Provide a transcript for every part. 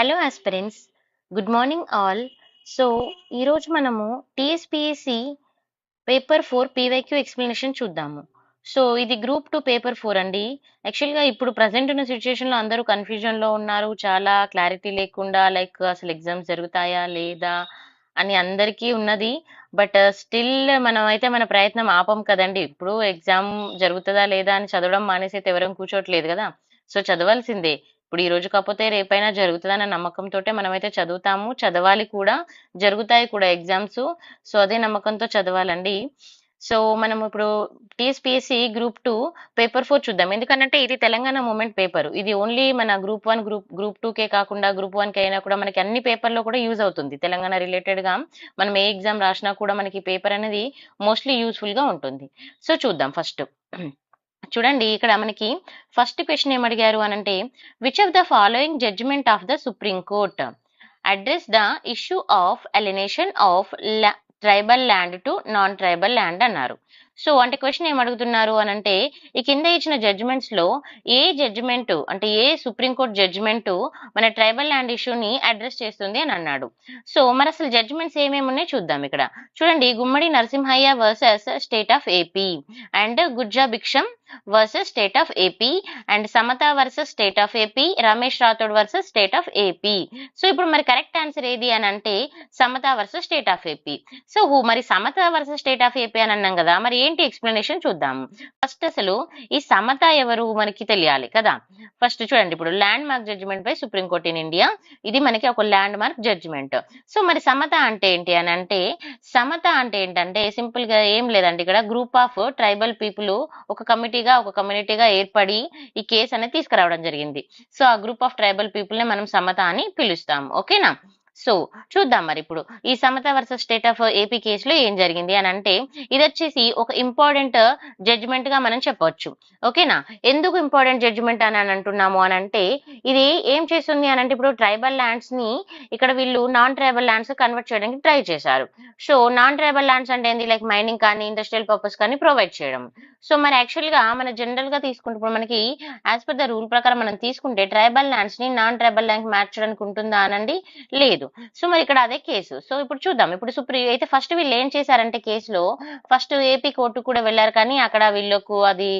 Hello aspirants, good morning all. So ఈరోజు మనము TSPSC paper 4 PYQ explanation చూద్దాము. So ఇది గ్రూప్ 2 పేపర్ 4 అండి. యాక్చువల్గా ఇప్పుడు ప్రజెంట్ ఉన్న సిచ్యుయేషన్లో అందరూ కన్ఫ్యూజన్లో ఉన్నారు. చాలా క్లారిటీ లేకుండా లైక్ అసలు ఎగ్జామ్స్ జరుగుతాయా లేదా అని అందరికీ ఉన్నది. బట్ స్టిల్ మనం అయితే మన ప్రయత్నం ఆపం కదండి. ఇప్పుడు ఎగ్జామ్ జరుగుతుందా లేదా అని చదవడం మానేసి అయితే ఎవరం కూర్చోట్లేదు కదా. సో చదవాల్సిందే. ఇప్పుడు ఈ రోజు కాకపోతే రేపైనా జరుగుతుందన్న నమ్మకంతోటే మనమైతే చదువుతాము, చదవాలి కూడా, జరుగుతాయి కూడా ఎగ్జామ్స్. సో అదే నమ్మకంతో చదవాలండి. సో మనం ఇప్పుడు టీఎస్పిఎస్సి గ్రూప్ 2 పేపర్ 4 చూద్దాం. ఎందుకంటే ఇది తెలంగాణ మూమెంట్ పేపర్. ఇది ఓన్లీ మన గ్రూప్ 1 గ్రూప్ 2 కే కాకుండా గ్రూప్ 1 కి అయినా కూడా మనకి అన్ని పేపర్లో కూడా యూజ్ అవుతుంది. తెలంగాణ రిలేటెడ్ గా మనం ఏ ఎగ్జామ్ రాసినా కూడా మనకి పేపర్ అనేది మోస్ట్లీ యూస్ఫుల్ గా ఉంటుంది. సో చూద్దాం ఫస్ట్. చూడండి ఇక్కడ మనకి ఫస్ట్ క్వశ్చన్ ఏమడిగారు అనంటే, which of the following judgement of the supreme court address the issue of alienation of tribal land to non tribal land అన్నారు. సో అంటే క్వశ్చన్ ఏం అడుగుతున్నారు అనంటే, ఈ కింద ఇచ్చిన జడ్జిమెంట్స్ లో ఏ జడ్జిమెంట్ అంటే ఏ సుప్రీంకోర్టు జడ్జిమెంట్ మన ట్రైబల్ ల్యాండ్ ఇష్యూని అడ్రస్ చేస్తుంది అని అన్నాడు. సో మరి అసలు జడ్జిమెంట్స్ ఏమేమి ఉన్నాయో చూద్దాం. ఇక్కడ చూడండి, Gummadi Narasimhaiah versus state of AP and Gujja Bhiksham versus state of AP and Samatha versus state of AP, Ramesh Rathod versus state of AP. So ఇప్పుడు మరి కరెక్ట్ ఆన్సర్ ఏది అని అంటే Samatha versus state of AP. So మరి Samatha versus state of AP అని అన్నాం కదా, మరి ఏంటి ఎక్స్ప్లెనేషన్ చూద్దాము. ఫస్ట్ అసలు ఈ సమత ఎవరు మనకి తెలియాలి కదా. ఫస్ట్ చూడండి, ఇప్పుడు landmark judgement by supreme court in India, ఇది మనకి ఒక ల్యాండ్ మార్క్ జడ్జిమెంట్. సో మరి సమత అంటే ఏంటి అని అంటే, సమత అంటే ఏంటంటే సింపుల్ గా ఏం లేదండి, ఇక్కడ గ్రూప్ ఆఫ్ ట్రైబల్ పీపుల్ ఒక కమ్యూనిటీగా ఏర్పడి ఈ కేసు అనేది తీసుకురావడం జరిగింది. సో ఆ గ్రూప్ ఆఫ్ ట్రైబల్ పీపుల్ ని మనం సమత అని పిలుస్తాం. ఓకేనా. సో చూద్దాం మరి ఇప్పుడు ఈ Samatha versus state of AP కేసులో ఏం జరిగింది అని అంటే, ఇది వచ్చేసి ఒక ఇంపార్టెంట్ జడ్జిమెంట్ గా మనం చెప్పవచ్చు. ఓకేనా. ఎందుకు ఇంపార్టెంట్ జడ్జిమెంట్ అని అంటున్నాము అని అంటే, ఇది ఏం చేస్తుంది అని అంటే, ఇప్పుడు ట్రైబల్ ల్యాండ్స్ ని ఇక్కడ వీళ్ళు నాన్ ట్రైబల్ ల్యాండ్స్ కన్వర్ట్ చేయడానికి ట్రై చేశారు. సో నాన్ ట్రైబల్ ల్యాండ్స్ అంటే ఏంది, లైక్ మైనింగ్ కానీ ఇండస్ట్రియల్ పర్పస్ కానీ ప్రొవైడ్ చేయడం. సో మరి యాక్చువల్ గా మన జనరల్ గా తీసుకుంటే ఇప్పుడు మనకి యాజ్ పర్ ద రూల్ ప్రకారం మనం తీసుకుంటే ట్రైబల్ ల్యాండ్స్ ని నాన్ ట్రైబల్ ల్యాండ్ మార్చడానికి ఉంటుందా అనండి, లేదు. సో మరి ఇక్కడ అదే కేసు. సో ఇప్పుడు చూద్దాం. ఇప్పుడు సుప్రీం అయితే ఫస్ట్ వీళ్ళు ఏం చేశారంటే, కేసులో ఫస్ట్ ఏపీ కోర్టు కూడా వెళ్ళారు, కానీ అక్కడ వీళ్ళకు అది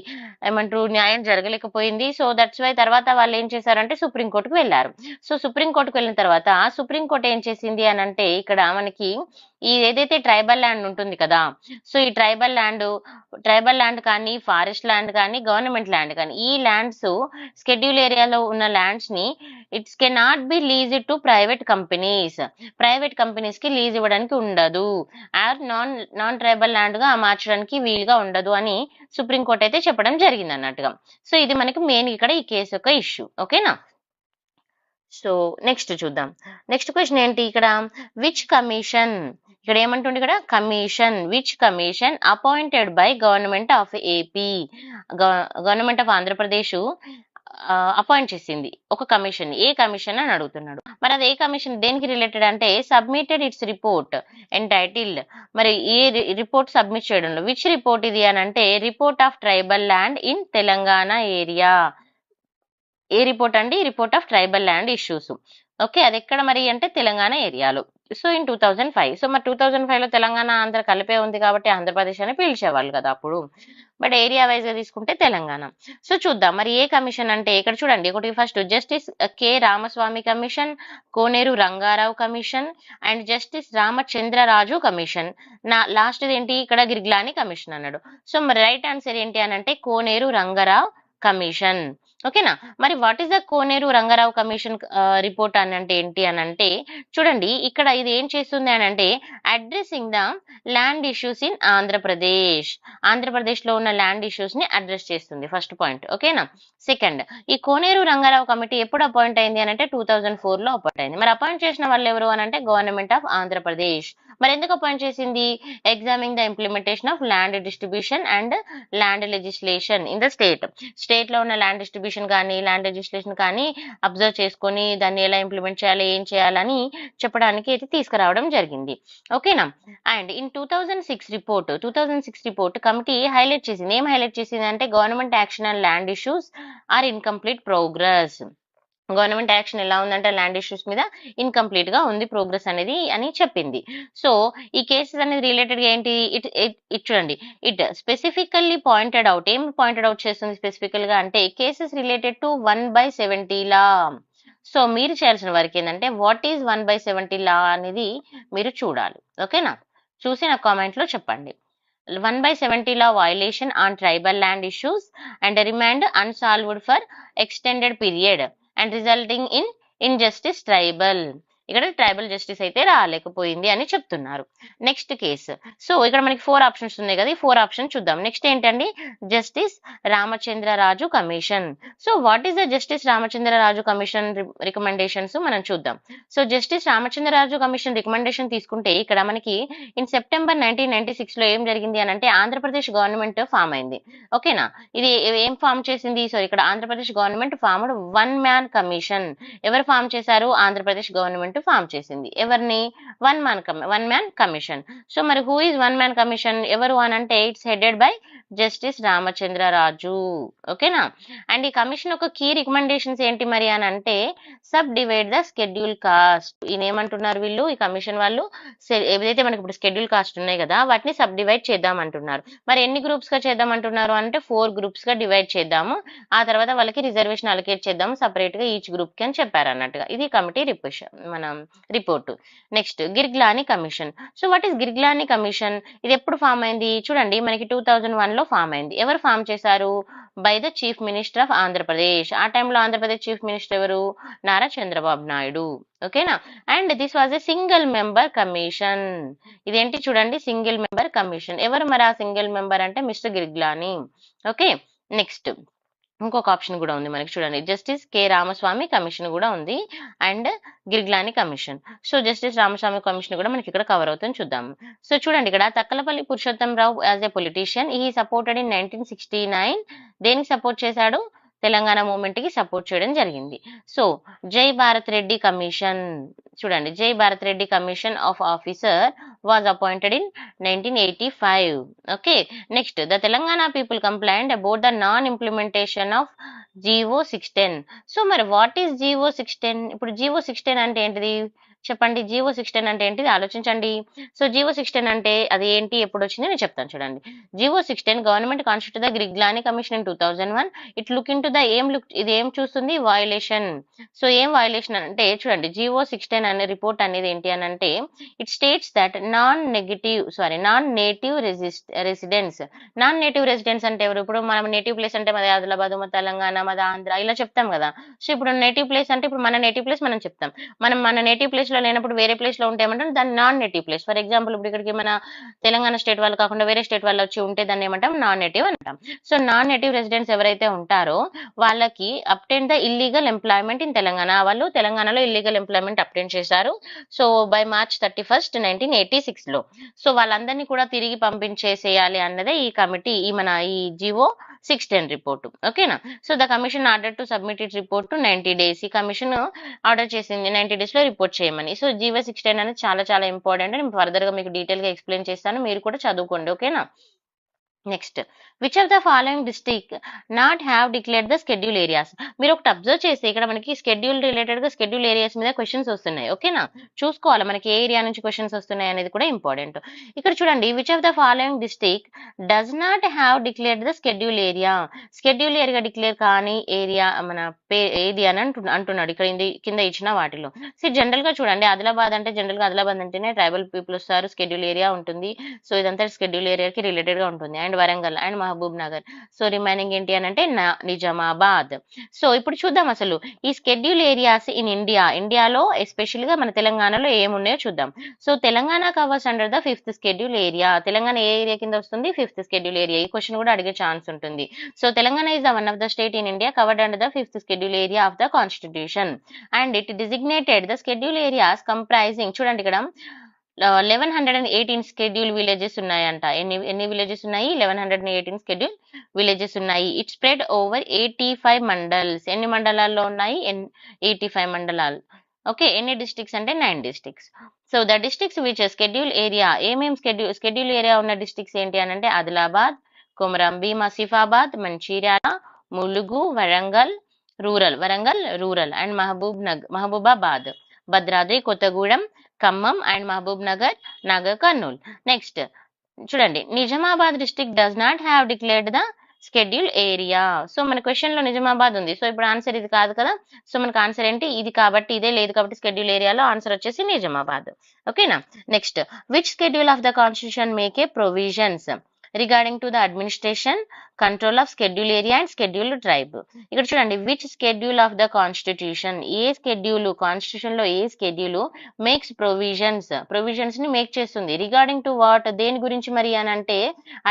ఏమంటారు న్యాయం జరగలేకపోయింది. సో దట్స్ వై తర్వాత వాళ్ళు ఏం చేశారంటే సుప్రీం కోర్టుకు వెళ్ళారు. సో సుప్రీం కోర్టుకు వెళ్ళిన తర్వాత సుప్రీం కోర్టు ఏం చేసింది అని అంటే, ఇక్కడ మనకి ఈ ఏదైతే ట్రైబల్ ల్యాండ్ ఉంటుంది కదా, సో ఈ ట్రైబల్ ల్యాండ్ కానీ ఫారెస్ట్ ల్యాండ్ కానీ గవర్నమెంట్ ల్యాండ్ కానీ ఈ ల్యాండ్స్ షెడ్యూల్ ఏరియాలో ఉన్న ల్యాండ్స్ ని it's cannot be lease to private companies కి లీజ్ ఇవ్వడానికి ఉండదు, ఆర్ నాన్ ట్రైబల్ ల్యాండ్ గా మార్చడానికి వీలుగా ఉండదు అని సుప్రీం కోర్టు అయితే చెప్పడం జరిగింది అన్నట్టుగా. సో ఇది మనకి మెయిన్ ఇక్కడ ఈ కేసు యొక్క ఇష్యూ. ఓకేనా. సో నెక్స్ట్ చూద్దాం. నెక్స్ట్ క్వశ్చన్ ఏంటి ఇక్కడ, విచ్ కమిషన్, ఇక్కడ ఏమంటుంది ఇక్కడ commission, which commission appointed by government of AP, government of Andhra Pradesh appoint చేసింది ఒక కమిషన్, ఏ కమిషన్ అని అడుగుతున్నాడు. మరి అది ఏ కమిషన్, దేనికి రిలేటెడ్ అంటే సబ్మిటెడ్ ఇట్స్ రిపోర్ట్ ఎంటైటిల్డ్, మరి ఏ రిపోర్ట్ సబ్మిట్ చేయడంలో, విచ్ రిపోర్ట్ ఇది అని అంటే report of tribal land in Telangana area. A report అండి, report of tribal land issues. Okay, అది ఎక్కడ మరి అంటే తెలంగాణ ఏరియాలో. So in 2005. సో మరి 2005 లో తెలంగాణ ఆంధ్ర కలిపే ఉంది కాబట్టి ఆంధ్రప్రదేశ్ అని పిలిచేవాళ్ళు కదా అప్పుడు, బట్ ఏరియా వైజ్ గా తీసుకుంటే తెలంగాణ. సో చూద్దాం మరి ఏ కమిషన్ అంటే, ఇక్కడ చూడండి ఒకటి first justice K Ramaswamy commission, Koneru Rangarao commission and justice Ramachandra Raju commission. Last ఏంటి ఇక్కడ గిర్గ్లాని కమిషన్ అన్నాడు. సో మరి రైట్ ఆన్సర్ ఏంటి అని అంటే కోనేరు రంగారావు కమిషన్. ఓకేనా. మరి what is the Koneru Rangarao commission report అని అంటే ఏంటి అని అంటే, చూడండి ఇక్కడ ఇది ఏం చేస్తుంది అని అంటే addressing the land issues in Andhra Pradesh లో ఉన్న ల్యాండ్ ఇష్యూస్ ని అడ్రస్ చేస్తుంది, ఫస్ట్ పాయింట్. ఓకేనా. సెకండ్, ఈ కోనేరు రంగారావు కమిటీ ఎప్పుడు అపాయింట్ అయింది అని అంటే 2004 లో అపాయింట్ అయింది. మరి అపాయింట్ చేసిన వాళ్ళు ఎవరు అని అంటే గవర్నమెంట్ ఆఫ్ ఆంధ్రప్రదేశ్. మరి ఎందుకు అపాయింట్ చేసింది, examining the implementation of land distribution and land legislation in the state లో ఉన్న ల్యాండ్ డిస్ట్రిబ్యూషన్ కానీ ల్యాండ్ లెజిస్లేషన్ కానీ అబ్జర్వ్ చేసుకొని దాన్ని ఎలా ఇంప్లిమెంట్ చేయాలి, ఏం చేయాలని చెప్పడానికి అయితే తీసుకురావడం జరిగింది. ఓకేనా. And in 2006 report committee highlight చేసింది, ఏం హైలైట్ చేసింది అంటే government action and land issues are incomplete progress. Government action ఎలా ఉందంటే ల్యాండ్ ఇష్యూస్ మీద ఇన్కంప్లీట్ గా ఉంది ప్రోగ్రెస్ అనేది అని చెప్పింది. సో ఈ కేసెస్ అనేది రిలేటెడ్ గా ఏంటి, ఇట్ చూడండి, ఇట్ స్పెసిఫికల్లీ పాయింటెడ్ అవుట్, ఏం పాయింటెడ్ అవుట్ చేస్తుంది స్పెసిఫికల్ గా అంటే cases related to 1/70 law. So మీరు చేయాల్సిన వర్క్ ఏంటంటే వాట్ ఈజ్ 1/70 లా అనేది మీరు చూడాలి. ఓకేనా, చూసి నాకు కామెంట్ లో చెప్పండి. 1/70 law violation on tribal land issues and remained unsolved for extended period and resulting in injustice tribal. ఇక్కడ ట్రైబల్ జస్టిస్ అయితే రాలేకపోయింది అని చెప్తున్నారు. Next case. సో ఇక్కడ మనకి 4 ఆప్షన్స్ ఉన్నాయి కదా, ఈ 4 ఆప్షన్ చూద్దాం. నెక్స్ట్ ఏంటండి, justice Ramachandra Raju commission. So what is the justice Ramachandra Raju commission recommendations మనం చూద్దాం. So justice Ramachandra Raju commission recommendation తీసుకుంటే ఇక్కడ మనకి ఇన్ సెప్టెంబర్ 1996 లో ఏం జరిగింది అని అంటే ఆంధ్రప్రదేశ్ గవర్నమెంట్ ఫామ్ అయింది. ఓకేనా, ఇది ఏం ఫామ్ చేసింది, సో ఇక్కడ Andhra Pradesh government formed 1 man commission. ఎవరు ఫామ్ చేశారు, ఆంధ్రప్రదేశ్ గవర్నమెంట్ ఫామ్ చేసింది. ఎవరిని, 1 మ్యాన్ కమిషన్. సో మరి హూ ఇస్ 1 మ్యాన్ కమిషన్, ఎవరు అని అంటే it's headed by justice Ramachandra Raju. ఓకేనా, అండ్ ఈ కమిషన్ యొక్క కీ రికమెండేషన్స్ ఏంటి మరి అని అంటే sub divide the schedule cost. ఈయన ఏమంటున్నారు వీళ్ళు, ఈ కమిషన్ వాళ్ళు, ఏదైతే మనకి ఇప్పుడు స్కెడ్యూల్ కాస్ట్ ఉన్నాయి కదా వాటిని సబ్ డివైడ్ చేద్దాం అంటున్నారు. మరి ఎన్ని గ్రూప్స్ గా చేద్దాం అంటున్నారు అంటే 4 గ్రూప్స్ గా డివైడ్ చేద్దాము, ఆ తర్వాత వాళ్ళకి రిజర్వేషన్ అలొకేట్ చేద్దాము సపరేట్ గా ఈచ్ గ్రూప్ కి అని చెప్పారు అన్నట్టుగా. ఇది కమిటీ మన report. Next Girglani commission. So what is Girglani commission, ఇది ఎప్పుడు ఫామ్ అయింది చూడండి, మనకి 2001 లో ఫామ్ అయింది. ఎవరు ఫామ్ చేశారు, by the chief minister of Andhra Pradesh. ఆ టైంలో ఆంధ్రప్రదేశ్ చీఫ్ మినిస్టర్ ఎవరు, నారా చంద్రబాబు నాయుడు. ఓకేనా, and this was a single member commission. ఇదేంటి చూడండి, సింగిల్ మెంబర్ కమిషన్. ఎవరు మరి ఆ సింగిల్ మెంబర్ అంటే మిస్టర్ గిర్గ్లాని. ఓకే, నెక్స్ట్ ఇంకొక ఆప్షన్ కూడా ఉంది మనకి చూడండి, జస్టిస్ కె రామస్వామి కమిషన్ కూడా ఉంది and Girglani commission. So justice Ramaswamy commission కూడా మనకి ఇక్కడ కవర్ అవుతుంది, చూద్దాం. సో చూడండి, ఇక్కడ తక్కలపల్లి పురుషోత్తం రావు యాజ్ ఎ పొలిటీషియన్ ఈ సపోర్టెడ్ ఇన్ 1969. దేనికి సపోర్ట్ చేశాడు, తెలంగాణ మూవ్మెంట్ కి సపోర్ట్ చేయడం జరిగింది. సో జై భారత్ రెడ్డి కమిషన్, చూడండి, జై Bharat Reddy commission of officer was appointed in 1985. Okay, next the Telangana people complained about the non-implementation of GO 610. So మరి what is GO 610, ఇప్పుడు GO 610 అంటే ఏంటిది చెప్పండి, GO 610 అంటే ఏంటిది ఆలోచించండి. సో GO 610 అంటే అది ఏంటి, ఎప్పుడు వచ్చింది నేను చెప్తాను చూడండి. GO 610 government constitute the Girglani commission in 2001. It look in to the ఇది ఏం చూస్తుంది, వయలేషన్. సో ఏం వయలేషన్ అంటే చూడండి, GO 610 అనే రిపోర్ట్ అనేది ఏంటి అని అంటే it states that non native residents. Non native residents అంటే ఎవరు, ఇప్పుడు మనం నేటివ్ ప్లేస్ అంటే మాది ఆదిలాబాద్, మా తెలంగాణ, మాది ఆంధ్ర ఇలా చెప్తాం కదా. సో ఇప్పుడు నేటివ్ ప్లేస్ అంటే ఇప్పుడు మన నేటివ్ ప్లేస్ మనం చెప్తాం. మనం మన నేటివ్ ప్లేస్ లో లేనప్పుడు వేరే ప్లేస్ లో ఉంటే ఏమంటాం, దాన్ని non native place. For example ఇప్పుడు ఇక్కడికి మన తెలంగాణ స్టేట్ వాళ్ళు కాకుండా వేరే స్టేట్ వాళ్ళు వచ్చి ఉంటే దాన్ని ఏమంటాం, నాన్ నేటివ్ అంటాం. సో నాన్ నేటివ్ రెసిడెంట్స్ ఎవరైతే ఉంటారో వాళ్ళకి obtain the illegal employment in Telangana, వాళ్ళు తెలంగాణలో ఇల్లీగల్ ఎంప్లాయ్మెంట్ అప్టైన్ చేశారు. సో బై March 31, 1986 లో. సో వాళ్ళందరినీ కూడా తిరిగి పంపించేసేయాలి అన్నదే ఈ కమిటీ ఈ GO 610 రిపోర్టు. ఓకేనా, so the commission order to submit it report to 90 days. ఈ కమిషన్ ఆర్డర్ చేసింది 90 days లో రిపోర్ట్ చేయమని. సో GO 610 అనేది చాలా చాలా ఇంపార్టెంట్, నేను ఫర్దర్ గా మీకు డీటెయిల్ గా ఎక్స్ప్లెయిన్ చేస్తాను, మీరు కూడా చదువుకోండి. ఓకేనా, next which of the following district not have declared the schedule areas. మీరు ఒకటి అబ్జర్వ్ చేస్తే ఇక్కడ మనకి స్కెడ్యూల్ రిలేటెడ్ గా స్కెడ్యూల్ ఏరియాస్ మీద క్వశ్చన్స్ వస్తున్నాయి. ఓకేనా, చూసుకోవాలి మనకి ఏ ఏరియా నుంచి క్వశ్చన్స్ వస్తున్నాయి అనేది కూడా ఇంపార్టెంట్. ఇక్కడ చూడండి, which of the following district does not have declared the schedule area. Schedule area declare కాని ఏరియా ఏది అని అంటున్నాడు ఇక్కడ కింద ఇచ్చిన వాటిలో. సో జనరల్ గా చూడండి, ఆదిలాబాద్ అంటే జనరల్ గా ఆదిలాబాద్ అంటేనే ట్రైబల్ పీపుల్ వస్తారు, స్కెడ్యూల్ ఏరియా ఉంటుంది. సో ఇదంతా స్కెడ్యూల్ ఏరియాకి రిలేటెడ్ గా ఉంటుంది. And Warangal and Mahabub Nagar. So remaining ఏంటి అని అంటే నిజామాబాద్. సో ఇప్పుడు చూద్దాం అసలు ఈ స్కెడ్యూల్ ఏరియాస్ ఇన్ ఇండియాలో ఎస్పెషల్ గా మన తెలంగాణలో ఏమున్నాయో చూద్దాం. So Telangana covers under the 5th schedule area. Telangana ఏ ఏరియా కింద వస్తుంది, 5th స్కెడ్యూల్ ఏరియా. ఈ క్వశ్చన్ కూడా అడిగే ఛాన్స్ ఉంటుంది. So Telangana is the one of the state in India covered under the 5th schedule area of the constitution and it designated the schedule areas comprising చూడండి ఇక్కడ 1118 schedule villages ఉన్నాయంట. ఎన్ని villages ఉన్నాయి, 1118 schedule villages ఉన్నాయి. It spread over 85 mandals. ఎన్ని మండలాల్లో ఉన్నాయి, 85 మండలాలు. ఓకే, ఎన్ని డిస్ట్రిక్ట్స్ అంటే 9 districts. So the districts which schedule area, ఏమేం స్కెడ్యూల్ ఏరియా ఉన్న డిస్ట్రిక్ట్స్ ఏంటి అని అంటే Adilabad, Komaram Bheem Asifabad, Mancherial, Mulugu, Warangal, rural, Warangal rural and Mahabubabad, Bhadradri Kothagudem, Khammam and Mahabub Nagar, Nagar Kurnool. Next చూడండి, Nizamabad district does not have declared the schedule area. So మన క్వశ్చన్ లో నిజామాబాద్ ఉంది, సో ఇప్పుడు ఆన్సర్ ఇది కాదు కదా, సో మనకు ఆన్సర్ ఏంటి, ఇది కాబట్టి ఇదే లేదు కాబట్టి షెడ్యూల్ ఏరియాలో ఆన్సర్ వచ్చేసి నిజామాబాద్. ఓకేనా. Next, which schedule of the constitution make a provisions regarding to the administration, control of schedule area and scheduled tribe. ఇక్కడ చూడండి, which schedule of the constitution, A schedule, constitution లో ఏ షెడ్యూల్ మేక్స్ ప్రొవిజన్స్ ని make చేస్తుంది, regarding to what, దేని గురించి మరి అని అంటే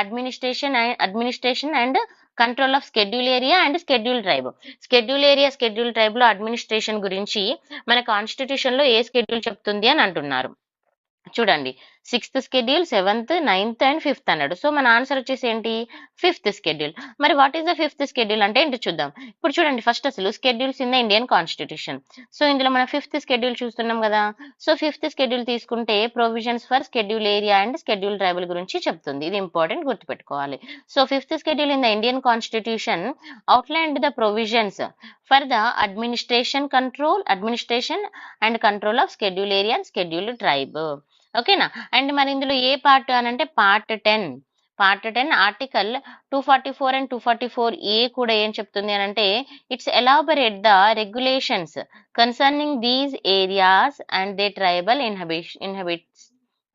administration and control of schedule area and schedule tribe. Schedule area schedule tribe లో అడ్మినిస్ట్రేషన్ గురించి మన కాన్స్టిట్యూషన్ లో ఏ షెడ్యూల్ చెప్తుంది అని అంటున్నారు. చూడండి, 6th schedule, 7th, 9th and 5th అన్నాడు. సో మన ఆన్సర్ వచ్చేసి ఏంటి, 5th షెడ్యూల్. మరి what is the 5th schedule అంటే ఏంటి చూద్దాం. ఇప్పుడు చూడండి, ఫస్ట్ అసలు schedules in the Indian constitution. So ఇందులో మనం 5th షెడ్యూల్ చూస్తున్నాం కదా. సో 5th షెడ్యూల్ తీసుకుంటే provisions for schedule area and schedule tribal గురించి చెప్తుంది. ఇది ఇంపార్టెంట్, గుర్తుపెట్టుకోవాలి. So 5th schedule in the Indian constitution outlined the provisions for the administration and control of schedule area and schedule tribe. ఓకేనా. And మరి ఇందులో ఏ part అని అంటే part 10 article 244 and 244A కూడా ఏం చెప్తుంది అని అంటే, it's elaborate the regulations concerning these areas and they tribal inhabits.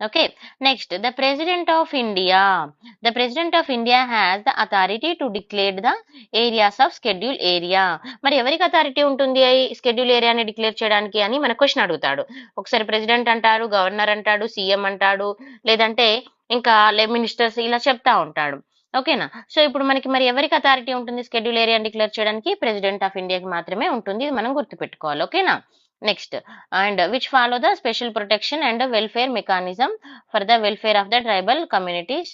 Okay. Next, the president of India has the authority to declare the areas of schedule area. మరి ఎవరికి authority ఉంటుంది schedule ఏరియాని declare చేయడానికి అని మన క్వశ్చన్ అడుగుతాడు. ఒకసారి president అంటాడు, గవర్నర్ అంటాడు, సీఎం అంటాడు, లేదంటే ఇంకా మినిస్టర్స్ ఇలా చెప్తా ఉంటాడు. ఓకేనా. సో ఇప్పుడు మనకి మరి ఎవరికి అథారిటీ ఉంటుంది షెడ్యూల్ ఏరియా డిక్లేర్ చేయడానికి, ప్రెసిడెంట్ ఆఫ్ ఇండియాకి మాత్రమే ఉంటుంది. ఇది మనం గుర్తుపెట్టుకోవాలి. ఓకేనా. Next, and which follow the special protection and welfare mechanism for the welfare of the tribal communities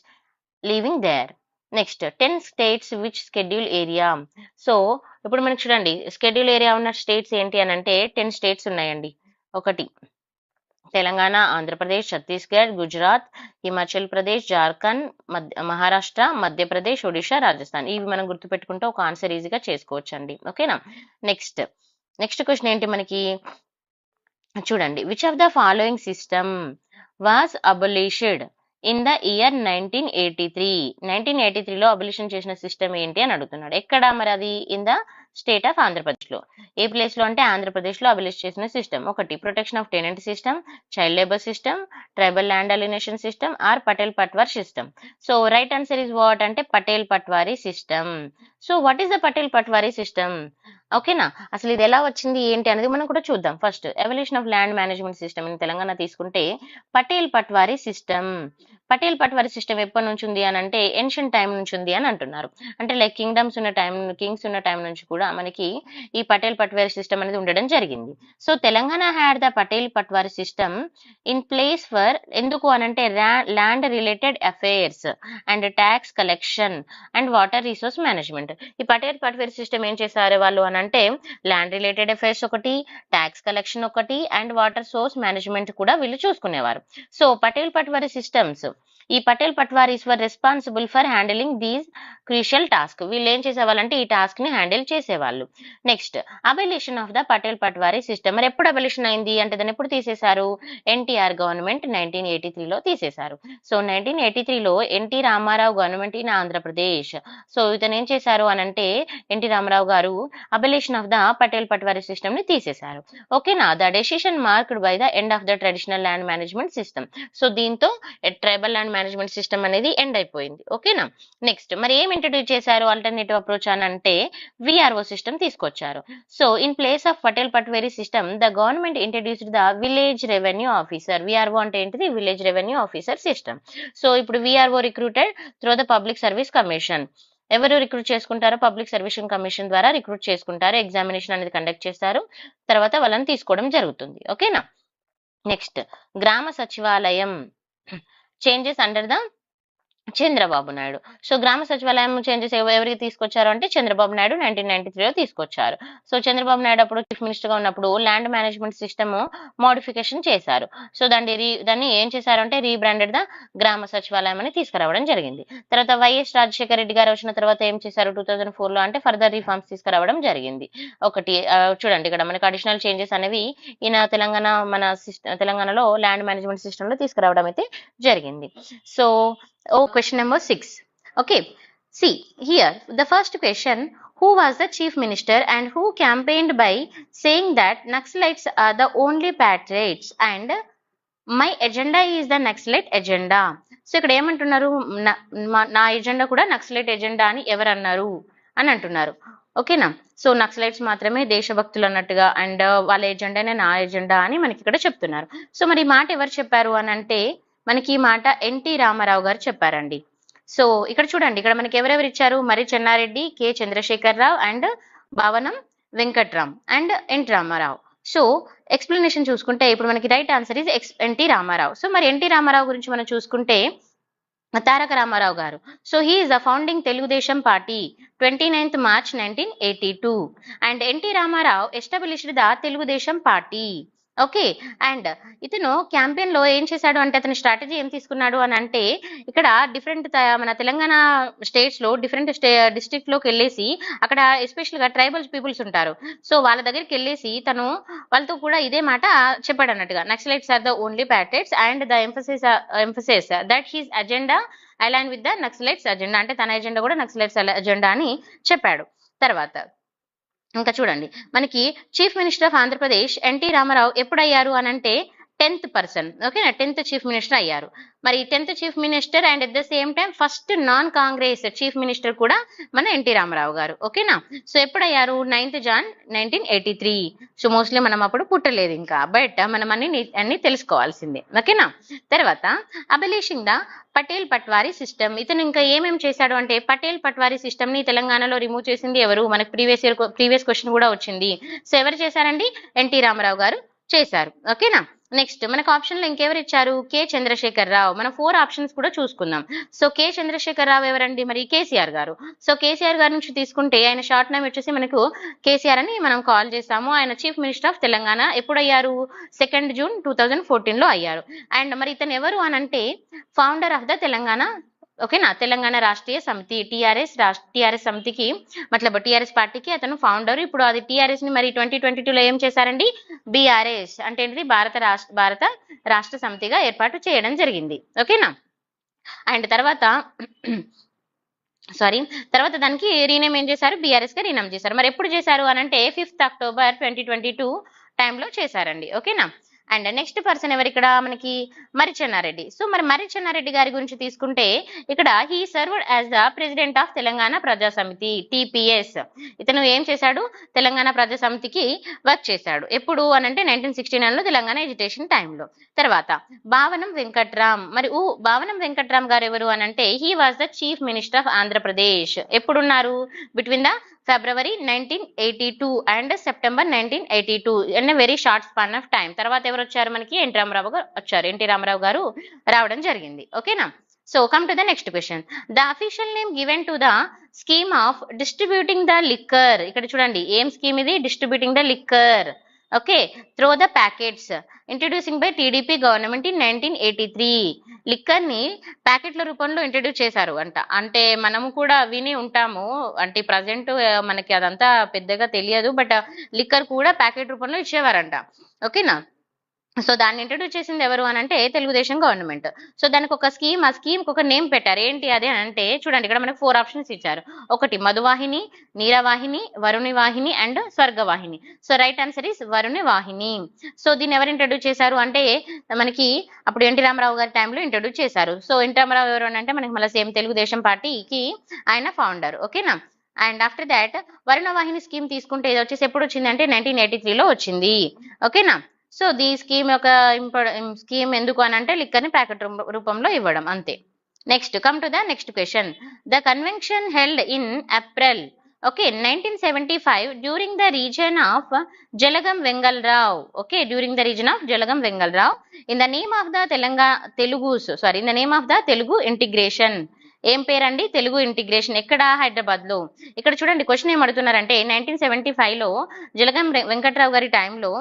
living there. Next, 10 states which schedule area. So ఇప్పుడు మనకి చూడండి, షెడ్యూల్ ఏరియా ఉన్న స్టేట్స్ ఏంటి అని అంటే 10 స్టేట్స్ ఉన్నాయండి. ఒకటి తెలంగాణ, ఆంధ్రప్రదేశ్, ఛత్తీస్గఢ్, గుజరాత్, హిమాచల్ ప్రదేశ్, జార్ఖండ్, మహారాష్ట్ర, మధ్యప్రదేశ్, ఒడిషా, రాజస్థాన్. ఇవి మనం గుర్తుపెట్టుకుంటే ఒక ఆన్సర్ ఈజీగా చేసుకోవచ్చు అండి. ఓకేనా. నెక్స్ట్ క్వశ్చన్ ఏంటి మనకి చూడండి, which of the following system was abolished in the year 1983లో అబలిషన్ చేసిన సిస్టమ్ ఏంటి అని అడుగుతున్నాడు. ఎక్కడ మరి అది, in the state of Andhra Pradesh లో. ఏ ప్లేస్ లో అంటే ఆంధ్రప్రదేశ్ లో అబలిష్ చేసిన సిస్టమ్. ఒకటి protection of tenant system, child labour system, tribal land alienation system or Patel Patwar system. So right answer is what అంటే Patel Patwari system. So what is the Patel Patwari system. ఓకేనా. అసలు ఇది ఎలా వచ్చింది ఏంటి అనేది మనం కూడా చూద్దాం. First, evolution of land management system in Telangana తీసుకుంటే పటేల్ పట్వారీ సిస్టమ్ ఎప్పటి నుంచి ఉంది అని అంటే ఏన్షియంట్ టైం నుంచి ఉంది అని అంటున్నారు. అంటే లైక్ కింగ్స్ ఉన్న టైం నుంచి కూడా మనకి ఈ పటేల్ పట్వారీ సిస్టమ్ అనేది ఉండడం జరిగింది. So Telangana had the Patel Patwari system in place for ఎందుకు అనంటే land related affairs and tax collection and water resource management. ఈ పటేల్ పట్వారీ సిస్టమ్ ఏం చేశారు వాళ్ళు అనంటే ల్యాండ్ రిలేటెడ్ అఫైర్స్ ఒకటి, ట్యాక్స్ కలెక్షన్ ఒకటి అండ్ వాటర్ సోర్స్ మేనేజ్మెంట్ కూడా వీళ్ళు చూసుకునేవారు. సో పటేల్ పట్వారీ సిస్టమ్స్, ఈ Patel Patwaris were responsible for handling these crucial task. వీళ్ళు ఏం చేసేవాళ్ళంటే ఈ టాస్క్ ని హ్యాండిల్ చేసేవాళ్ళు. Next, abolition of the Patel Patwari system. మరి ఎప్పుడు అబలిషన్ అయింది అంటే దాన్ని ఎప్పుడు తీసేశారు, ఎన్టీఆర్ గవర్నమెంట్ 1983లో తీసేశారు. సో 1983లో NT Rama Rao government in Andhra Pradesh. So ఇతను ఏం చేశారు అనంటే NT Rama Rao garu abolition of the Patel Patwari system ని తీసేశారు. ఓకేనా. The decision marked by the end of the traditional land management system. So దీంతో ట్రైబల్ ల్యాండ్ మేనేజ్మెంట్ సిస్టమ్ అనేది ఎండ్ అయిపోయింది. ఓకేనా. నెక్స్ట్, మరి ఏం ఇంట్రడ్యూస్ చేశారు ఆల్టర్నేటివ్ అప్రోచ్ అని అంటే విఆర్ఓ సిస్టమ్ తీసుకొచ్చారు. So in place of Patel Patwari system the government introduced the village revenue officer. VRO అంటే ఏంటిది, village revenue officer system. So ఇప్పుడు VRO recruited through the public service commission. ఎవరు రిక్రూట్ చేసుకుంటారో public service commission ద్వారా recruit చేసుకుంటారు. Examination అనేది conduct చేస్తారు, తర్వాత వాళ్ళని తీసుకోవడం జరుగుతుంది. ఓకేనా. నెక్స్ట్, గ్రామ సచివాలయం changes under the Chandrababu Naidu. So, గ్రామ సచివాలయం చేంజెస్ ఎవరికి తీసుకొచ్చారు అంటే చంద్రబాబు నాయుడు 1993లో తీసుకొచ్చారు. సో, చంద్రబాబు నాయుడు అప్పుడు చీఫ్ మినిస్టర్‌గా ఉన్నప్పుడు ల్యాండ్ మేనేజ్మెంట్ సిస్టమ్ మోడిఫికేషన్ చేశారు. సో, దాన్ని ఏం చేశారంటే రీబ్రాండెడ్ ద గ్రామ సచివాలయం అని తీసుకురావడం జరిగింది. తర్వాత వైఎస్ రాజశేఖర రెడ్డి గారు వచ్చిన తర్వాత ఏం చేశారు 2004లో అంటే ఫర్దర్ రిఫార్మ్స్ తీసుకురావడం జరిగింది. ఒకటి చూడండి ఇక్కడ మనకు అడిషనల్ చేంజెస్ అనేవి ఈయన తెలంగాణలో ల్యాండ్ మేనేజ్మెంట్ సిస్టమ్‌లో తీసుకురావడం అయితే జరిగింది. So, question number 6. Okay, see here the first question, who was the chief minister and who campaigned by saying that Naxalites are the only patriots and my agenda is the Naxalite agenda. So ఇక్కడ ఏమంటున్నారు, నా agenda కూడా naxalite agenda అని ఎవరు అన్నారు అని అంటున్నారు. ఓకేనా. సో నక్సలైట్స్ మాత్రమే దేశభక్తులు అన్నట్టుగా అండ్ వాళ్ళ ఎజెండానే నా ఎజెండా అని మనకి ఇక్కడ చెప్తున్నారు. సో మరి ఈ మాట ఎవరు చెప్పారు అని అంటే మనకి ఈ మాట ఎన్టీ రామారావు గారు చెప్పారండి. సో ఇక్కడ చూడండి, ఇక్కడ మనకి ఎవరెవరు ఇచ్చారు, మరి Chenna Reddy, K Chandrashekar Rao and Bhavanam Venkatram and NT Rama Rao. So explanation చూసుకుంటే ఇప్పుడు మనకి right answer is NT Rama Rao. So మరి ఎన్టీ రామారావు గురించి మనం చూసుకుంటే Taraka Rama Rao garu. So he is the founding Telugu Desam party 29th March 1982 and NT Rama Rao established the Telugu Desam party. Okay. And ఇతను క్యాంపెయిన్ లో ఏం చేశాడు అంటే అతని స్ట్రాటజీ ఏం తీసుకున్నాడు అని అంటే ఇక్కడ డిఫరెంట్ మన తెలంగాణ స్టేట్స్ లో డిఫరెంట్ డిస్ట్రిక్ట్ లోకి వెళ్ళేసి అక్కడ ఎస్పెషల్ గా ట్రైబల్ పీపుల్స్ ఉంటారు. సో వాళ్ళ దగ్గరికి వెళ్ళేసి తను వాళ్ళతో కూడా ఇదే మాట చెప్పాడు అన్నట్టుగా, naxalites are the only patriots and the emphasis that his agenda align with the naxalites agenda, అంటే తన ఎజెండా కూడా నక్సలైట్స్ అజెండా అని చెప్పాడు. తర్వాత ఇంకా చూడండి మనకి chief minister of Andhra Pradesh NT Rama Rao ఎప్పుడు అయ్యారు అని అంటే 10th పర్సన్. ఓకేనా, 10th చీఫ్ మినిస్టర్ అయ్యారు. మరి 10th chief minister and at the same time first non Congress chief minister కూడా మన ఎన్టీ రామారావు గారు. ఓకేనా. సో ఎప్పుడు అయ్యారు 9th June 1983. సో మోస్ట్లీ మనం అప్పుడు పుట్టలేదు ఇంకా, బట్ మనం అన్ని తెలుసుకోవాల్సిందే. ఓకేనా. తర్వాత అబలిషింగ్ ద పటేల్ పట్వారీ సిస్టమ్, ఇతను ఇంకా ఏమేమి చేశాడు అంటే పటేల్ పట్వారీ సిస్టమ్ ని తెలంగాణలో రిమూవ్ చేసింది ఎవరు, మనకు ప్రీవియస్ క్వశ్చన్ కూడా వచ్చింది. సో ఎవరు చేశారండి, ఎన్టీ రామారావు గారు చేశారు. ఓకేనా. నెక్స్ట్ మనకు ఆప్షన్ లో ఇంకెవరు ఇచ్చారు, కె చంద్రశేఖర్ రావు. మనం 4 ఆప్షన్స్ కూడా చూసుకుందాం. సో కె చంద్రశేఖర్ రావు ఎవరండి, మరి కేసీఆర్ గారు. సో కేసీఆర్ గారి నుంచి తీసుకుంటే ఆయన షార్ట్ నేమ్ వచ్చేసి మనకు కేసీఆర్ అని మనం కాల్ చేస్తాము. ఆయన చీఫ్ మినిస్టర్ ఆఫ్ తెలంగాణ ఎప్పుడు అయ్యారు, 2nd June 2014లో అయ్యారు. అండ్ మరి ఇతను ఎవరు అని అంటే ఫౌండర్ ఆఫ్ ద తెలంగాణ. ఓకేనా, తెలంగాణ రాష్ట్రీయ సమితి టిఆర్ఎస్ సమితికి మతలబ్ టిఆర్ఎస్ పార్టీకి అతను ఫౌండర్. ఇప్పుడు అది టిఆర్ఎస్ ని మరి 2022లో ఏం చేశారండి, బిఆర్ఎస్ అంటే ఏంటిది భారత రాష్ట్ర సమితిగా ఏర్పాటు చేయడం జరిగింది. ఓకేనా. అండ్ తర్వాత దానికి రీనేమ్ ఏం చేశారు, బిఆర్ఎస్ గా రీనేమ్ చేశారు. మరి ఎప్పుడు చేశారు అని అంటే 5th October 2022 టైంలో చేశారండి. ఓకేనా. అండ్ నెక్స్ట్ పర్సన్ ఎవరు ఇక్కడ మనకి మరి చెన్నారెడ్డి. సో మరి మరి చెన్నారెడ్డి గారి గురించి తీసుకుంటే ఇక్కడ he served as the president of Telangana ప్రజా సమితి టిపిఎస్. ఇతను ఏం చేశాడు, తెలంగాణ ప్రజా సమితికి వర్క్ చేశాడు. ఎప్పుడు అని అంటే 1969లో తెలంగాణ ఎడ్యుకేషన్ టైంలో. తర్వాత భావనం వెంకట్రామ్. మరి భావనం వెంకట్రామ్ గారు ఎవరు అని అంటే he was the chief minister of Andhra Pradesh. ఎప్పుడున్నారు, between the February 1982 and September 1982 in very short span of time. తర్వాత ఎవరు వచ్చారు మనకి ఎన్టీ రామారావు గారు రావడం జరిగింది. ఓకేనా. So come to the next question, the official name given to the scheme of distributing the liquor. ఇక్కడ చూడండి ఏం స్కీమ్ ఇది, distributing the liquor. Okay, throw the packets introducing by TDP government in 1983. Liquor ని ప్యాకెట్ల రూపంలో introduce చేశారు అంటే మనము కూడా విని ఉంటాము, అంటే ప్రజెంట్ మనకి అదంతా పెద్దగా తెలియదు, బట్ లిక్కర్ కూడా ప్యాకెట్ రూపంలో ఇచ్చేవారంట. ఓకేనా. సో దాన్ని ఇంట్రడ్యూస్ చేసింది ఎవరు అని అంటే తెలుగుదేశం గవర్నమెంట్. సో దానికి ఒక స్కీమ్, ఆ స్కీమ్ ఒక నేమ్ పెట్టారు. ఏంటి అది అని అంటే చూడండి ఇక్కడ మనకు 4 ఆప్షన్స్ ఇచ్చారు. ఒకటి Madhuvahini, Neeravahini, Varuni Vahini and Swargavahini. So right answer is Varuni Vahini. So దీన్ని ఎవరు ఇంట్రడ్యూస్ చేశారు అంటే మనకి అప్పుడు ఎన్టీ రామారావు గారి టైంలో ఇంట్రడ్యూస్ చేశారు. సో ఎన్టీ రామారావు ఎవరు అంటే మనకి మళ్ళీ సేమ్ తెలుగుదేశం పార్టీకి ఆయన ఫౌండర్. ఓకేనా. And after that Varunavahini scheme తీసుకుంటే ఇది వచ్చేసి ఎప్పుడు వచ్చింది అంటే 1983లో వచ్చింది. ఓకేనా. సో ది స్కీమ్ యొక్క స్కీమ్ ఎందుకు అని అంటే లిక్కర్ ని ప్యాకెట్ రూపంలో ఇవ్వడం అంతే. Next come to the next question, the convention held in April 1975 during the reason of Jalagam Vengalarao. During the reason of Jalagam Vengalarao in the name of the Telugu integration. ఏం పేరండి? తెలుగు ఇంటిగ్రేషన్. ఎక్కడ? హైదరాబాద్ లో. ఇక్కడ చూడండి క్వశ్చన్ ఏం అడుగుతున్నారంటే 1975 లో జలగం వెంకట్రావు గారి టైంలో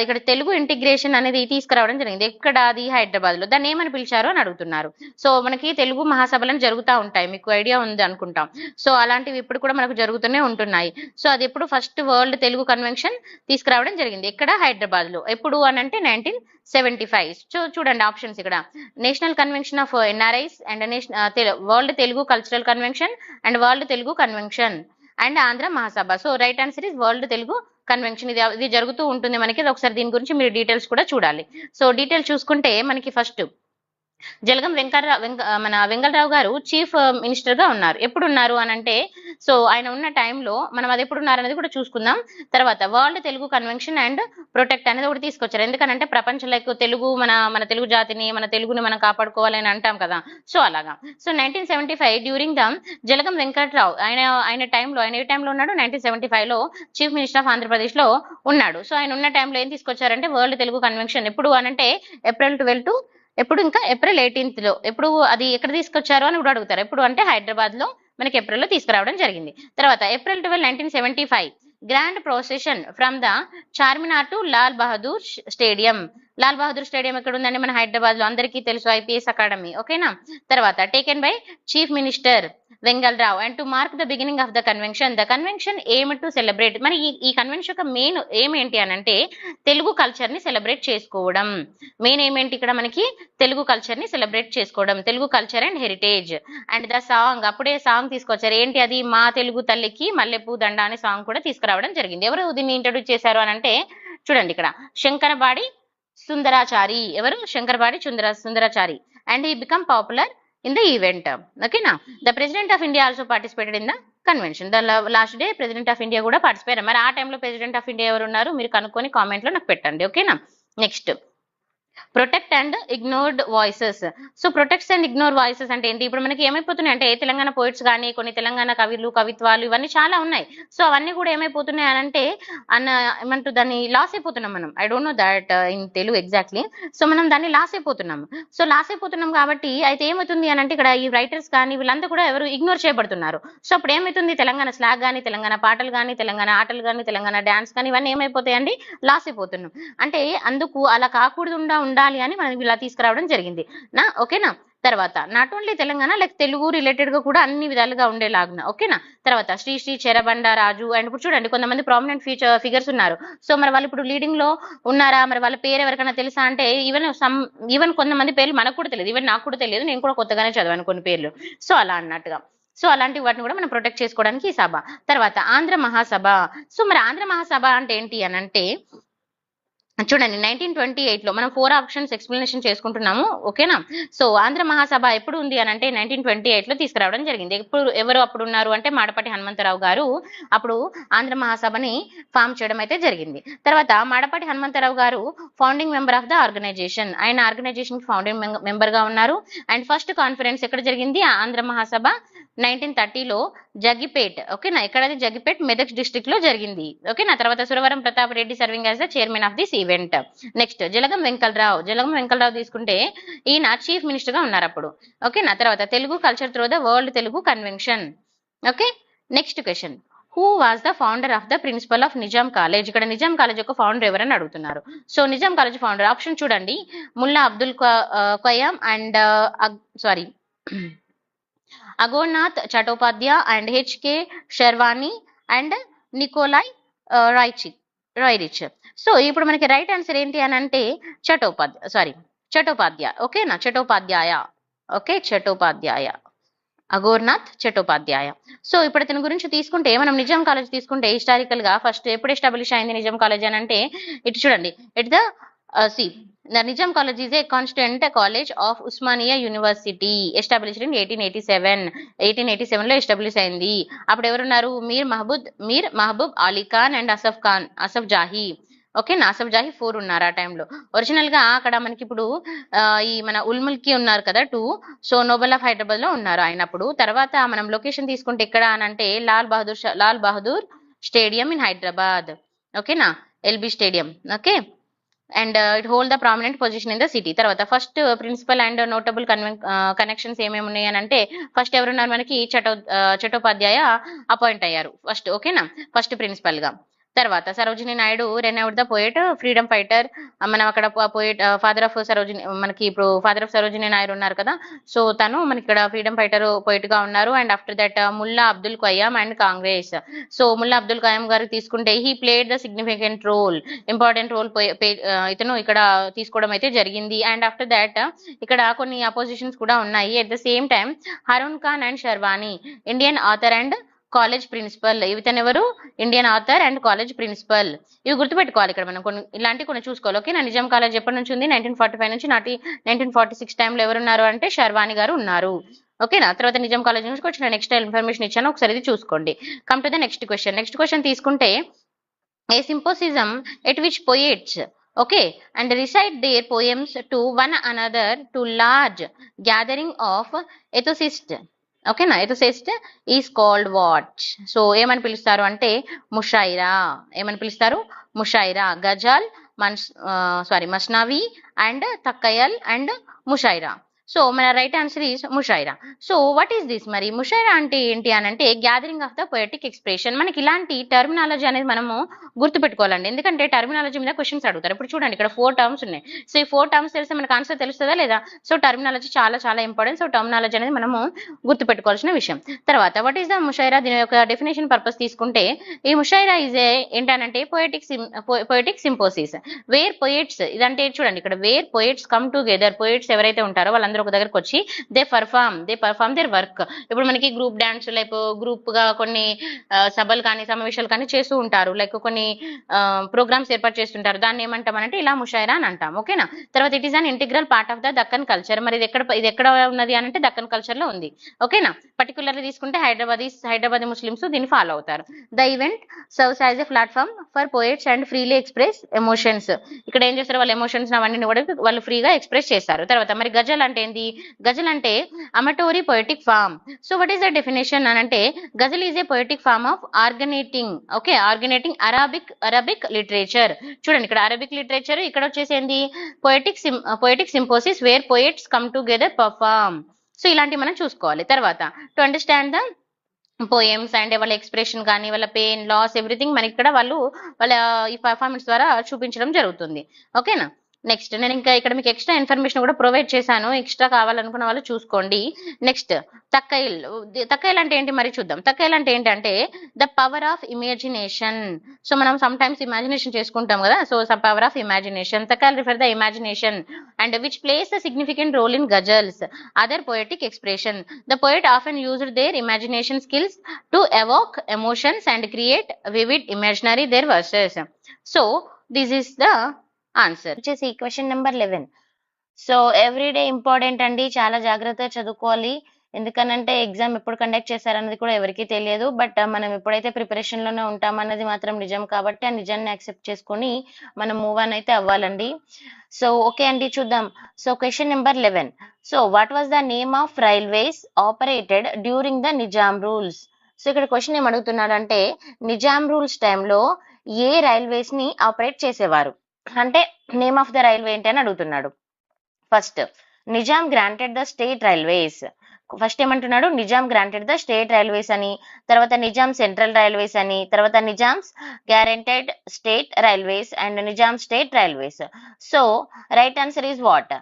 ఇక్కడ తెలుగు ఇంటిగ్రేషన్ అనేది తీసుకురావడం జరిగింది. ఎక్కడ? అది హైదరాబాద్ లో. దాన్ని ఏమని పిలిచారు అని అడుగుతున్నారు. సో మనకి తెలుగు మహాసభలను జరుగుతూ ఉంటాయి, మీకు ఐడియా ఉంది అనుకుంటాం. సో అలాంటివి ఇప్పుడు కూడా మనకు జరుగుతూనే ఉంటున్నాయి. సో అది ఎప్పుడు ఫస్ట్ వరల్డ్ తెలుగు కన్వెన్షన్ తీసుకురావడం జరిగింది. ఎక్కడ? హైదరాబాద్ లో. ఎప్పుడు అని అంటే 1975. చూడండి ఆప్షన్స్ ఇక్కడ. National convention of NRIs and world Telugu cultural convention and world Telugu convention and Andhra Mahasabha. So right answer is world Telugu convention. ఇది జరుగుతూ ఉంటుంది మనకి. ఒకసారి దీని గురించి మీరు డీటెయిల్స్ కూడా చూడాలి. సో డీటెయిల్స్ చూసుకుంటే మనకి ఫస్ట్ జలగం మన వెంగళరావు గారు చీఫ్ మినిస్టర్ గా ఉన్నారు. ఎప్పుడు ఉన్నారు అని అంటే, సో ఆయన ఉన్న టైంలో మనం అది ఎప్పుడు ఉన్నారు అనేది కూడా చూసుకుందాం. తర్వాత world Telugu convention and protect అనేది ఒకటి తీసుకొచ్చారు. ఎందుకంటే ప్రపంచంలో తెలుగు మన తెలుగు జాతిని, మన తెలుగుని మనం కాపాడుకోవాలని అంటాం కదా. సో అలాగా. So 1975 during the Jalagam Venkatrao ఆయన టైంలో, ఆయన ఏ టైంలో ఉన్నాడు? 1975 లో చీఫ్ మినిస్టర్ ఆఫ్ ఆంధ్రప్రదేశ్ లో ఉన్నాడు. సో ఆయన ఉన్న టైంలో ఏం తీసుకొచ్చారంటే వరల్డ్ తెలుగు కన్వెన్షన్. ఎప్పుడు అనంటే ఏప్రిల్ 12 ఎప్పుడు? ఇంకా ఏప్రిల్ 18th లో. ఎప్పుడు అది ఎక్కడ తీసుకొచ్చారు అని కూడా అడుగుతారు. ఎప్పుడు అంటే హైదరాబాద్ లో మనకి ఏప్రిల్లో తీసుకురావడం జరిగింది. తర్వాత April 12, 1975 grand procession from the Charminar to Lal Bahadur stadium. Lal Bahadur stadium ఎక్కడ ఉందండి? మన హైదరాబాద్ లో. అందరికీ తెలుసు, ఐపీఎస్ అకాడమీ. ఓకేనా. తర్వాత taken by chief minister Vengalarao and to mark the beginning of the convention. The convention aim to celebrate. మరి ఈ కన్వెన్షన్ యొక్క మెయిన్ ఎయిమ్ ఏంటి అని అంటే తెలుగు కల్చర్ ని సెలబ్రేట్ చేసుకోవడం. మెయిన్ ఏమేంటి ఇక్కడ మనకి? తెలుగు కల్చర్ ని సెలబ్రేట్ చేసుకోవడం, Telugu culture and heritage. And the song, అప్పుడే సాంగ్ తీసుకొచ్చారు. ఏంటి అది? మా తెలుగు తల్లికి మల్లెపూ దండ అనే సాంగ్ కూడా తీసుకురావడం జరిగింది. ఎవరు దీన్ని ఇంట్రడ్యూస్ చేశారు అని అంటే, చూడండి ఇక్కడ శంకరబాడి సుందరాచారి. ఎవరు? Sankarambadi Sundarachari. And he become popular in the event. ఓకేనా. The president of India also participated in the convention. The last day president of India కూడా పార్టిసిపేట్. మరి ఆ టైంలో ప్రెసిడెంట్ ఆఫ్ ఇండియా ఎవరు ఉన్నారు? మీరు కనుక్కొని కామెంట్ లో నాకు పెట్టండి. ఓకేనా. Next protect and ignored voices. So protects and ignore voices అంటే ఏంటి? ఇప్పుడు మనకి ఏమైపోతున్నాయి అంటే తెలంగాణ పోయిట్స్ కానీ, కొన్ని తెలంగాణ కవులు, కవిత్వాలు ఇవన్నీ చాలా ఉన్నాయి. సో అవన్నీ కూడా ఏమైపోతున్నాయి అని అంటే ఏమంటారు దాన్ని లాస్ అయిపోతున్నాం మనం. I don't know that in Telugu exactly. So మనం దాన్ని లాస్ అయిపోతున్నాం. సో లాస్ అయిపోతున్నాం కాబట్టి అయితే ఏమవుతుంది అని అంటే ఇక్కడ ఈ రైటర్స్ కానీ వీళ్ళంతా కూడా ఎవరు ఇగ్నోర్ చేయబడుతున్నారు. సో అప్పుడు ఏమవుతుంది? తెలంగాణ స్లాగ్ కానీ, తెలంగాణ పాటలు కానీ, తెలంగాణ ఆటలు కానీ, తెలంగాణ డాన్స్ కానీ ఇవన్నీ ఏమైపోతాయండి? లాస్ అయిపోతున్నాం. అంటే అందుకు అలా కాకూడదు ఉండాలి అని మనం ఇలా తీసుకురావడం జరిగింది ఓకేనా. తర్వాత not only Telangana, like Telugu related గా కూడా అన్ని విధాలుగా ఉండేలాగున. ఓకేనా. తర్వాత శ్రీ చెరబండ రాజు. అండ్ ఇప్పుడు చూడండి కొంతమంది ప్రామినెంట్ ఫిగర్స్ ఉన్నారు. సో మరి వాళ్ళు ఇప్పుడు లీడింగ్ లో ఉన్నారా? మరి వాళ్ళ పేరు ఎవరికైనా తెలుసా అంటే ఈవెన్ కొంతమంది పేర్లు మనకు కూడా తెలియదు, ఈవెన్ నాకు కూడా తెలియదు, నేను కూడా కొత్తగానే చదివాను కొన్ని పేర్లు. సో అలా అన్నట్టుగా. సో అలాంటి వాటిని కూడా మనం ప్రొటెక్ట్ చేసుకోవడానికి ఈ సభ. తర్వాత ఆంధ్ర మహాసభ. సో మరి ఆంధ్ర మహాసభ అంటే ఏంటి అని అంటే చూడండి 1928 లో మనం 4 ఆప్షన్స్ ఎక్స్ప్లెనేషన్ చేసుకుంటున్నాము. ఓకేనా. సో ఆంధ్ర మహాసభ ఎప్పుడు ఉంది అని అంటే 1928 లో తీసుకురావడం జరిగింది. ఎవరు అప్పుడు ఉన్నారు అంటే మాడపాటి హనుమంతరావు గారు అప్పుడు ఆంధ్ర మహాసభని ఫామ్ చేయడం అయితే జరిగింది. తర్వాత Madapati Hanumantharao garu founding member of the organisation. ఆయన ఆర్గనైజేషన్ ఫౌండింగ్ మెంబర్ గా ఉన్నారు. అండ్ ఫస్ట్ కాన్ఫరెన్స్ ఎక్కడ జరిగింది? ఆంధ్ర మహాసభ 1930 లో జగ్గిపేట్. ఓకేనా. ఎక్కడది? జగ్గిపేట్, మెదక్ డిస్ట్రిక్ట్ లో జరిగింది. ఓకేనా. తర్వాత Suravaram Pratap Reddy serving as the chairman of this event. Next Jalagam Venkatrao తీసుకుంటే ఈయన చీఫ్ మినిస్టర్ గా ఉన్నారు అప్పుడు. ఓకేనా. తర్వాత Telugu culture through the world Telugu convention. Okay. Next question, who was the founder of the principal of Nizam college. ఇక్కడ నిజాం కాలేజ్ యొక్క ఫౌండర్ ఎవరని అడుగుతున్నారు. సో నిజాం కాలేజ్ ఫౌండర్ ఆప్షన్ చూడండి, Mulla Abdul Khayam and Aghorenath Chattopadhyay and HK Sherwani and Nikolai రాయ్రిచ్. So ఇప్పుడు మనకి రైట్ ఆన్సర్ ఏంటి అని అంటే చటోపాధ్యాయ. ఓకేనా. చటోపాధ్యాయ అగోర్నాథ్ చటోపాధ్యాయ. సో ఇప్పుడు అతని గురించి తీసుకుంటే మనం నిజాం కాలేజ్ తీసుకుంటే హిస్టారికల్ గా ఫస్ట్ ఎప్పుడు ఎస్టాబ్లిష్ అయింది నిజాం కాలేజ్ అని అంటే ఇటు చూడండి. The Nizam College is a constant college of Usmania University established in 1887. 1887 లో ఎస్టాబ్లిష్ అయింది. అప్పుడు ఎవరున్నారు? మీర్ మహబూబ్ అలీ ఖాన్ అండ్ అసఫ్ జాహీ. ఓకే. అసఫ్ జాహీ 4 ఉన్నారు ఆ టైంలో. ఒరిజినల్ గా అక్కడ మనకి ఇప్పుడు ఈ మన ఉల్ముల్కి ఉన్నారు కదా 2. సో నోబెల్ ఆఫ్ హైదరాబాద్ లో ఉన్నారు అయినప్పుడు. తర్వాత మనం లొకేషన్ తీసుకుంటే ఎక్కడ అని అంటే లాల్ బహదూర్ స్టేడియం ఇన్ హైదరాబాద్. ఓకేనా. LB stadium. Okay. And it hold the prominent position in the city. తర్వాత first principal and notable connections ఏమేమి ఉన్నాయి అని అంటే, ఫస్ట్ ఎవరున్నారు మనకి చటోపాధ్యాయ అపాయింట్ అయ్యారు ఫస్ట్, ఓకేనా, ఫస్ట్ ప్రిన్సిపల్ గా. తర్వాత Sarojini Naidu renowned the poet, freedom fighter. మనం అక్కడ పోయెట్ ఫాదర్ ఆఫ్ సరోజిని, మనకి ఇప్పుడు ఫాదర్ ఆఫ్ సరోజిని నాయుడు ఉన్నారు కదా, సో తను మనకి ఇక్కడ ఫ్రీడమ్ ఫైటర్ పోయిట్ గా ఉన్నారు. And after that Mulla Abdul Khayam and Congress. So Mulla Abdul Khayam garu తీసుకుంటే he played the significant role, important role ఇతను ఇక్కడ తీసుకోవడం అయితే జరిగింది. అండ్ ఆఫ్టర్ దాట్ ఇక్కడ కొన్ని అపోజిషన్స్ కూడా ఉన్నాయి. At the same time Haroon Khan and Sherwani, Indian author and college principal. ఇతను ఎవరు? Indian author and college principal. ఇవి గుర్తుపెట్టుకోవాలి ఇక్కడ మనం, కొన్ని ఇలాంటి కొన్ని చూసుకోవాలి. ఓకే, నా నిజాం కాలేజ్ ఎప్పటి నుంచి ఉంది? 1945 నుంచి 1946 టైంలో ఎవరున్నారు అంటే షర్వాణి గారు ఉన్నారు. ఓకేనా. తర్వాత నిజాం కాలేజ్ నుంచి వచ్చిన నెక్స్ట్ ఇన్ఫర్మేషన్ ఇచ్చాను, ఒకసారి ఇది చూసుకోండి. Come to the next question. Next question తీసుకుంటే, a symposium at which poets, okay, and recite their poems to one another to large gathering of ethicists. ఓకేనా, ఎథోసిస్ట్ ఈజ్ కాల్డ్ వాట్? సో ఏమని పిలుస్తారు అంటే ముషాయిరా. ఏమని పిలుస్తారు? ముషాయిరా. గజల్, మస్నావి అండ్ తక్కయల్ అండ్ ముషాయిరా. సో మన right answer is mushaira. So what is this? మరి ముషాయిరా అంటే ఏంటి అని అంటే gathering of the poetic expression. మనకి ఇలాంటి టర్మినాలజీ అనేది మనము గుర్తుపెట్టుకోవాలండి, ఎందుకంటే టర్మినాలజీ మీద క్వశ్చన్స్ అడుగుతారు. ఇప్పుడు చూడండి, ఇక్కడ 4 టర్మ్స్ ఉన్నాయి. సో ఈ 4 టర్మ్స్ తెలిస్తే మనకు ఆన్సర్ తెలుస్తుందా లేదా? సో టర్మినాలజీ చాలా చాలా ఇంపార్టెంట్. సో టర్మినాలజీ అనేది మనము గుర్తుపెట్టుకోవాల్సిన విషయం. తర్వాత వాట్ ఈస్ ద ముషాయిరా? దీని యొక్క డెఫినేషన్ పర్పస్ తీసుకుంటే, ఈ ముషాయిరా ఈజ్ ఏంటనంటే పొయటిక్ సింపోసిస్ వేర్ పొయిట్స్, ఇదంటే చూడండి ఇక్కడ వేర్ పొయిట్స్ కమ్ టుగెదర్. పొయిట్స్ ఎవరైతే ఉంటారో వాళ్ళందరూ ఒక దగ్గరకు వచ్చి దే పర్ఫామ్ దేర్ వర్క్. ఇప్పుడు మనకి గ్రూప్ డాన్స్, లైక్ గ్రూప్ గా కొన్ని సభలు కానీ సమావేశాలు కానీ చేస్తూ ఉంటారు, లైక్ కొన్ని ప్రోగ్రామ్స్ ఏర్పాటు చేస్తుంటారు. దాన్ని ఏమంటామనంటే ఇలా ముషాయిరా అని అంటాం. ఓకేనా. తర్వాత it is an integral part of the Deccan culture. మరి ఇది ఎక్కడ ఉన్నది అని అంటే దక్కన్ కల్చర్ లో ఉంది. ఓకేనా. పర్టికులర్లీ తీసుకుంటే హైదరాబాదీ ముస్లిమ్స్ దీన్ని ఫాలో అవుతారు. The event serves as a platform for poets and freely express emotions. ఇక్కడ ఏం చేస్తారు? వాళ్ళ ఎమోషన్స్ అవన్నీ కూడా వాళ్ళు ఫ్రీగా ఎక్స్ప్రెస్ చేస్తారు. తర్వాత మరి గజల్ అంటే ఏంది? గజల్ అంటే amatory poetic form. So what is the definition అని అంటే ghazal is a poetic form of originating. Okay, originating Arabic literature. చూడండి ఇక్కడ అరబిక్ లిటరేచర్, ఇక్కడ వచ్చేసి ఏంది? Poetic symposiums where poets come together perform. So ఇలాంటివి మనం చూసుకోవాలి. తర్వాత to understand the poems and వాళ్ళ ఎక్స్ప్రెషన్ కానీ వాళ్ళ పెయిన్ లాస్ ఎవ్రీథింగ్ మనకి ఇక్కడ వాళ్ళ ఈ పర్ఫార్మెన్స్ ద్వారా చూపించడం జరుగుతుంది. ఓకేనా. నెక్స్ట్ నేను ఇంకా ఇక్కడ మీకు ఎక్స్ట్రా ఇన్ఫర్మేషన్ కూడా ప్రొవైడ్ చేశాను, ఎక్స్ట్రా కావాలనుకున్న వాళ్ళు చూసుకోండి. నెక్స్ట్ తక్కైల్ అంటే ఏంటి మరి చూద్దాం. తక్కైల్ అంటే ఏంటంటే the power of imagination. So మనం సమ్ టైమ్స్ ఇమాజినేషన్ చేసుకుంటాం కదా, సో పవర్ ఆఫ్ ఇమాజినేషన్. తక్కైల్ refer the imagination and which plays a significant role in ghazals, other poetic expression. The poet often used their imagination skills to evoke emotions and create vivid imaginary their verses. So this is the answer. వచ్చేసి question number 11. So everyday important అండి, చాలా జాగ్రత్తగా చదువుకోవాలి. ఎందుకనంటే exam ఎప్పుడు conduct చేశారన్నది కూడా ఎవరికీ తెలియదు. బట్ మనం ఎప్పుడైతే ప్రిపరేషన్ లోనే ఉంటామన్నది మాత్రం నిజం. కాబట్టి ఆ నిజాన్ని యాక్సెప్ట్ చేసుకొని మనం మూవ్ ఆన్ అయితే అవ్వాలండి. సో ఓకే అండి, చూద్దాం. So question number 11. So what was the name of railways operated during the Nizam rules? So ఇక్కడ క్వశ్చన్ ఏం అడుగుతున్నాడంటే నిజాం రూల్స్ టైంలో ఏ రైల్వేస్ ని ఆపరేట్ చేసేవారు అంటే నేమ్ ఆఫ్ ద రైల్వే ఏంటి అని అడుగుతున్నాడు. First Nizam granted the state railways. First ఏమంటున్నాడు? Nizam granted the state railways అని, తర్వాత నిజాం సెంట్రల్ రైల్వేస్ అని, తర్వాత Nizam's guaranteed state railways and Nizam state railways. So right answer is what?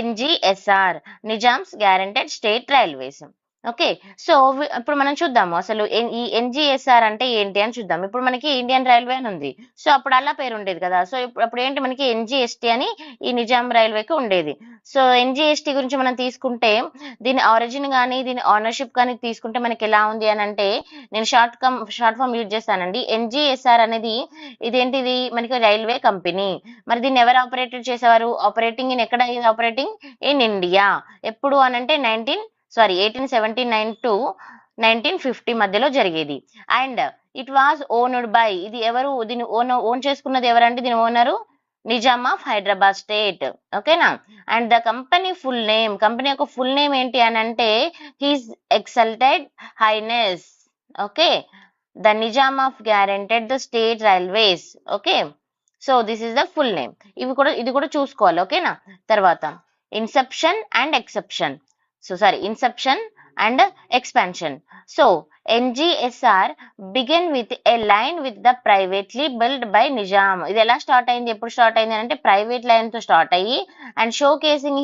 NGSR, Nizam's guaranteed state railways. Okay. So ఇప్పుడు మనం చూద్దాము అసలు ఈ NGSR అంటే ఏంటి అని చూద్దాం. ఇప్పుడు మనకి ఇండియన్ రైల్వే అని ఉంది, సో అప్పుడు అలా పేరు ఉండేది కదా. సో అప్పుడు ఏంటి మనకి NGST అని ఈ నిజాం రైల్వేకి ఉండేది. సో NGST గురించి మనం తీసుకుంటే దీని ఆరిజిన్ కానీ దీని ఆనర్షిప్ కానీ తీసుకుంటే మనకి ఎలా ఉంది అని అంటే నేను షార్ట్ ఫామ్ యూజ్ చేస్తానండి. NGSR అనేది ఇదేంటిది? మనకి రైల్వే కంపెనీ. మరి దీన్ని ఎవరు ఆపరేటెడ్ చేసేవారు? ఆపరేటింగ్ ఇన్ ఎక్కడ? Operating in India. ఎప్పుడు అని అంటే 1879 టు 1950 మధ్యలో జరిగేది. And it was owned by, ఇది ఎవరు దీన్ని ఓన్ చేసుకున్నది ఎవరంటే దీని owner Nizam of Hyderabad state. ఓకేనా. అండ్ ద కంపెనీ కంపెనీ యొక్క ఫుల్ నేమ్ ఏంటి అని అంటే his exalted highness. Okay, the Nizam of guaranteed the state railways. Okay. So this is the full name. ఇది కూడా చూసుకోవాలి, ఓకేనా. తర్వాత Inception and exception, Inception and expansion. So NGSR begin with a line with the privately build by Nizam. ఇది ఎలా start అయింది, ఎప్పుడు start అయింది అంటే ప్రైవేట్ లైన్ తో స్టార్ట్ అయ్యి and show casing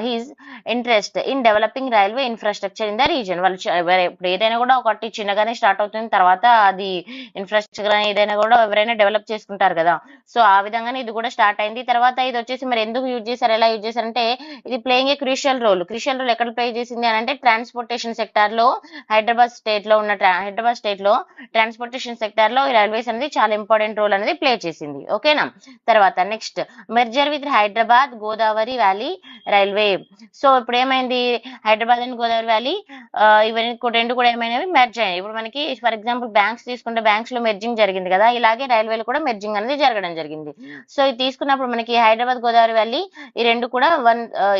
his interest in developing railway infrastructure in the reason. వాళ్ళు ఇప్పుడు ఏదైనా కూడా ఒకటి చిన్నగానే స్టార్ట్ అవుతుంది, తర్వాత అది ఇన్ఫ్రాస్ట్రక్చర్ ఏదైనా కూడా ఎవరైనా డెవలప్ చేసుకుంటారు కదా. సో ఆ విధంగానే ఇది కూడా స్టార్ట్ అయింది. తర్వాత ఇది వచ్చేసి మరి ఎందుకు యూజ్ చేశారు, ఎలా యూజ్ చేశారంటే ఇది ప్లేయింగ్ ఏ క్రూషియల్ రోల్ ఎక్కడ ప్లే చేసింది అని అంటే ట్రాన్స్పోర్టేషన్ సెక్టార్ లో హైదరాబాద్ స్టేట్ లో ట్రాన్స్పోర్టేషన్ సెక్టార్ లో రైల్వేస్ అనేది చాలా ఇంపార్టెంట్ రోల్ అనేది ప్లే చేసింది, ఓకేనా. తర్వాత next merger with Hyderabad Godavari valley railway. So ఇప్పుడు ఏమైంది, హైదరాబాద్ అండ్ గోదావరి వ్యాలీ ఇవన్నీ రెండు కూడా ఏమైనవి మెర్జ్ అయ్యాయి. ఇప్పుడు మనకి ఫర్ ఎగ్జాంపుల్ బ్యాంక్స్ తీసుకుంటే బ్యాంక్స్ లో మెర్జింగ్ జరిగింది కదా, ఇలాగే రైల్వేలు కూడా మెర్జింగ్ అనేది జరగడం జరిగింది. సో ఇది తీసుకున్నప్పుడు మనకి హైదరాబాద్ గోదావరి వ్యాలీ ఈ రెండు కూడా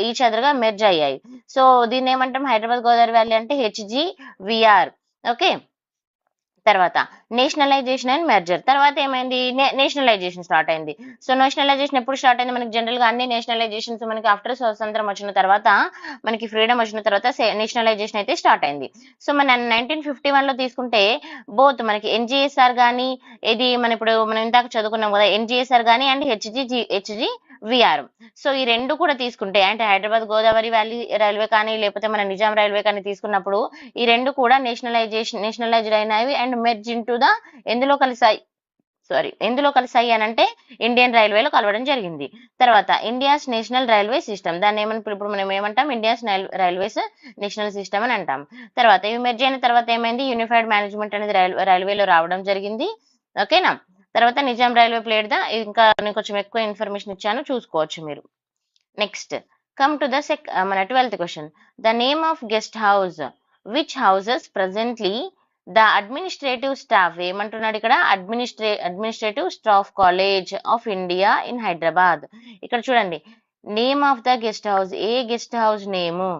ఈచ్ అదర్ గా మెర్జ్ అయ్యాయి. సో దీన్ని ఏమంటాం, హైదరాబాద్ గోదావరి వ్యాలీ అంటే HGVR, ఓకే. తర్వాత నేషనలైజేషన్ అండ్ మెర్జర్. తర్వాత ఏమైంది, నేషనలైజేషన్ స్టార్ట్ అయింది. సో నేషనలైజేషన్ ఎప్పుడు స్టార్ట్ అయింది, మనకి జనరల్ గా అన్ని నేషనలైజేషన్స్ మనకి ఆఫ్టర్ స్వతంత్రం వచ్చిన తర్వాత, మనకి ఫ్రీడమ్ వచ్చిన తర్వాత నేషనలైజేషన్ అయితే స్టార్ట్ అయింది. సో మన 1951 లో తీసుకుంటే బోత్ మనకి NGSR గానీ, ఇది మనం ఇందాక చదువుకున్నాం కదా NGSR గానీ అండ్ HGVR. సో ఈ రెండు కూడా తీసుకుంటే అంటే హైదరాబాద్ గోదావరి వ్యాలీ రైల్వే కానీ లేకపోతే మన నిజాం రైల్వే కానీ తీసుకున్నప్పుడు ఈ రెండు కూడా నేషనలైజ్డ్ అయినవి అండ్ మెర్జ్ ఇంటూ ద ఎందులో కలిసాయి అని అంటే ఇండియన్ రైల్వేలో కలవడం జరిగింది. తర్వాత ఇండియాస్ నేషనల్ రైల్వే సిస్టమ్, దాన్ని ఇప్పుడు మనం ఏమంటాం, ఇండియాస్ రైల్వేస్ నేషనల్ సిస్టమ్ అని అంటాం. తర్వాత ఇవి మెర్జ్ అయిన తర్వాత ఏమైంది, యూనిఫైడ్ మేనేజ్మెంట్ అనేది రైల్వేలో రావడం జరిగింది, ఓకేనా. తర్వాత నిజాం రైల్వే ప్లేడ్ ఇంకా నేను కొంచెం ఎక్కువ ఇన్ఫర్మేషన్ ఇచ్చాను, చూసుకోవచ్చు మీరు. నెక్స్ట్ కమ్ టు ద మన 12th question. The name of guest house which houses presently the administrative staff. ఏమంటున్నాడు ఇక్కడ, administrative staff college of India in Hyderabad. ఇక్కడ చూడండి, name of the guest house, a guest house name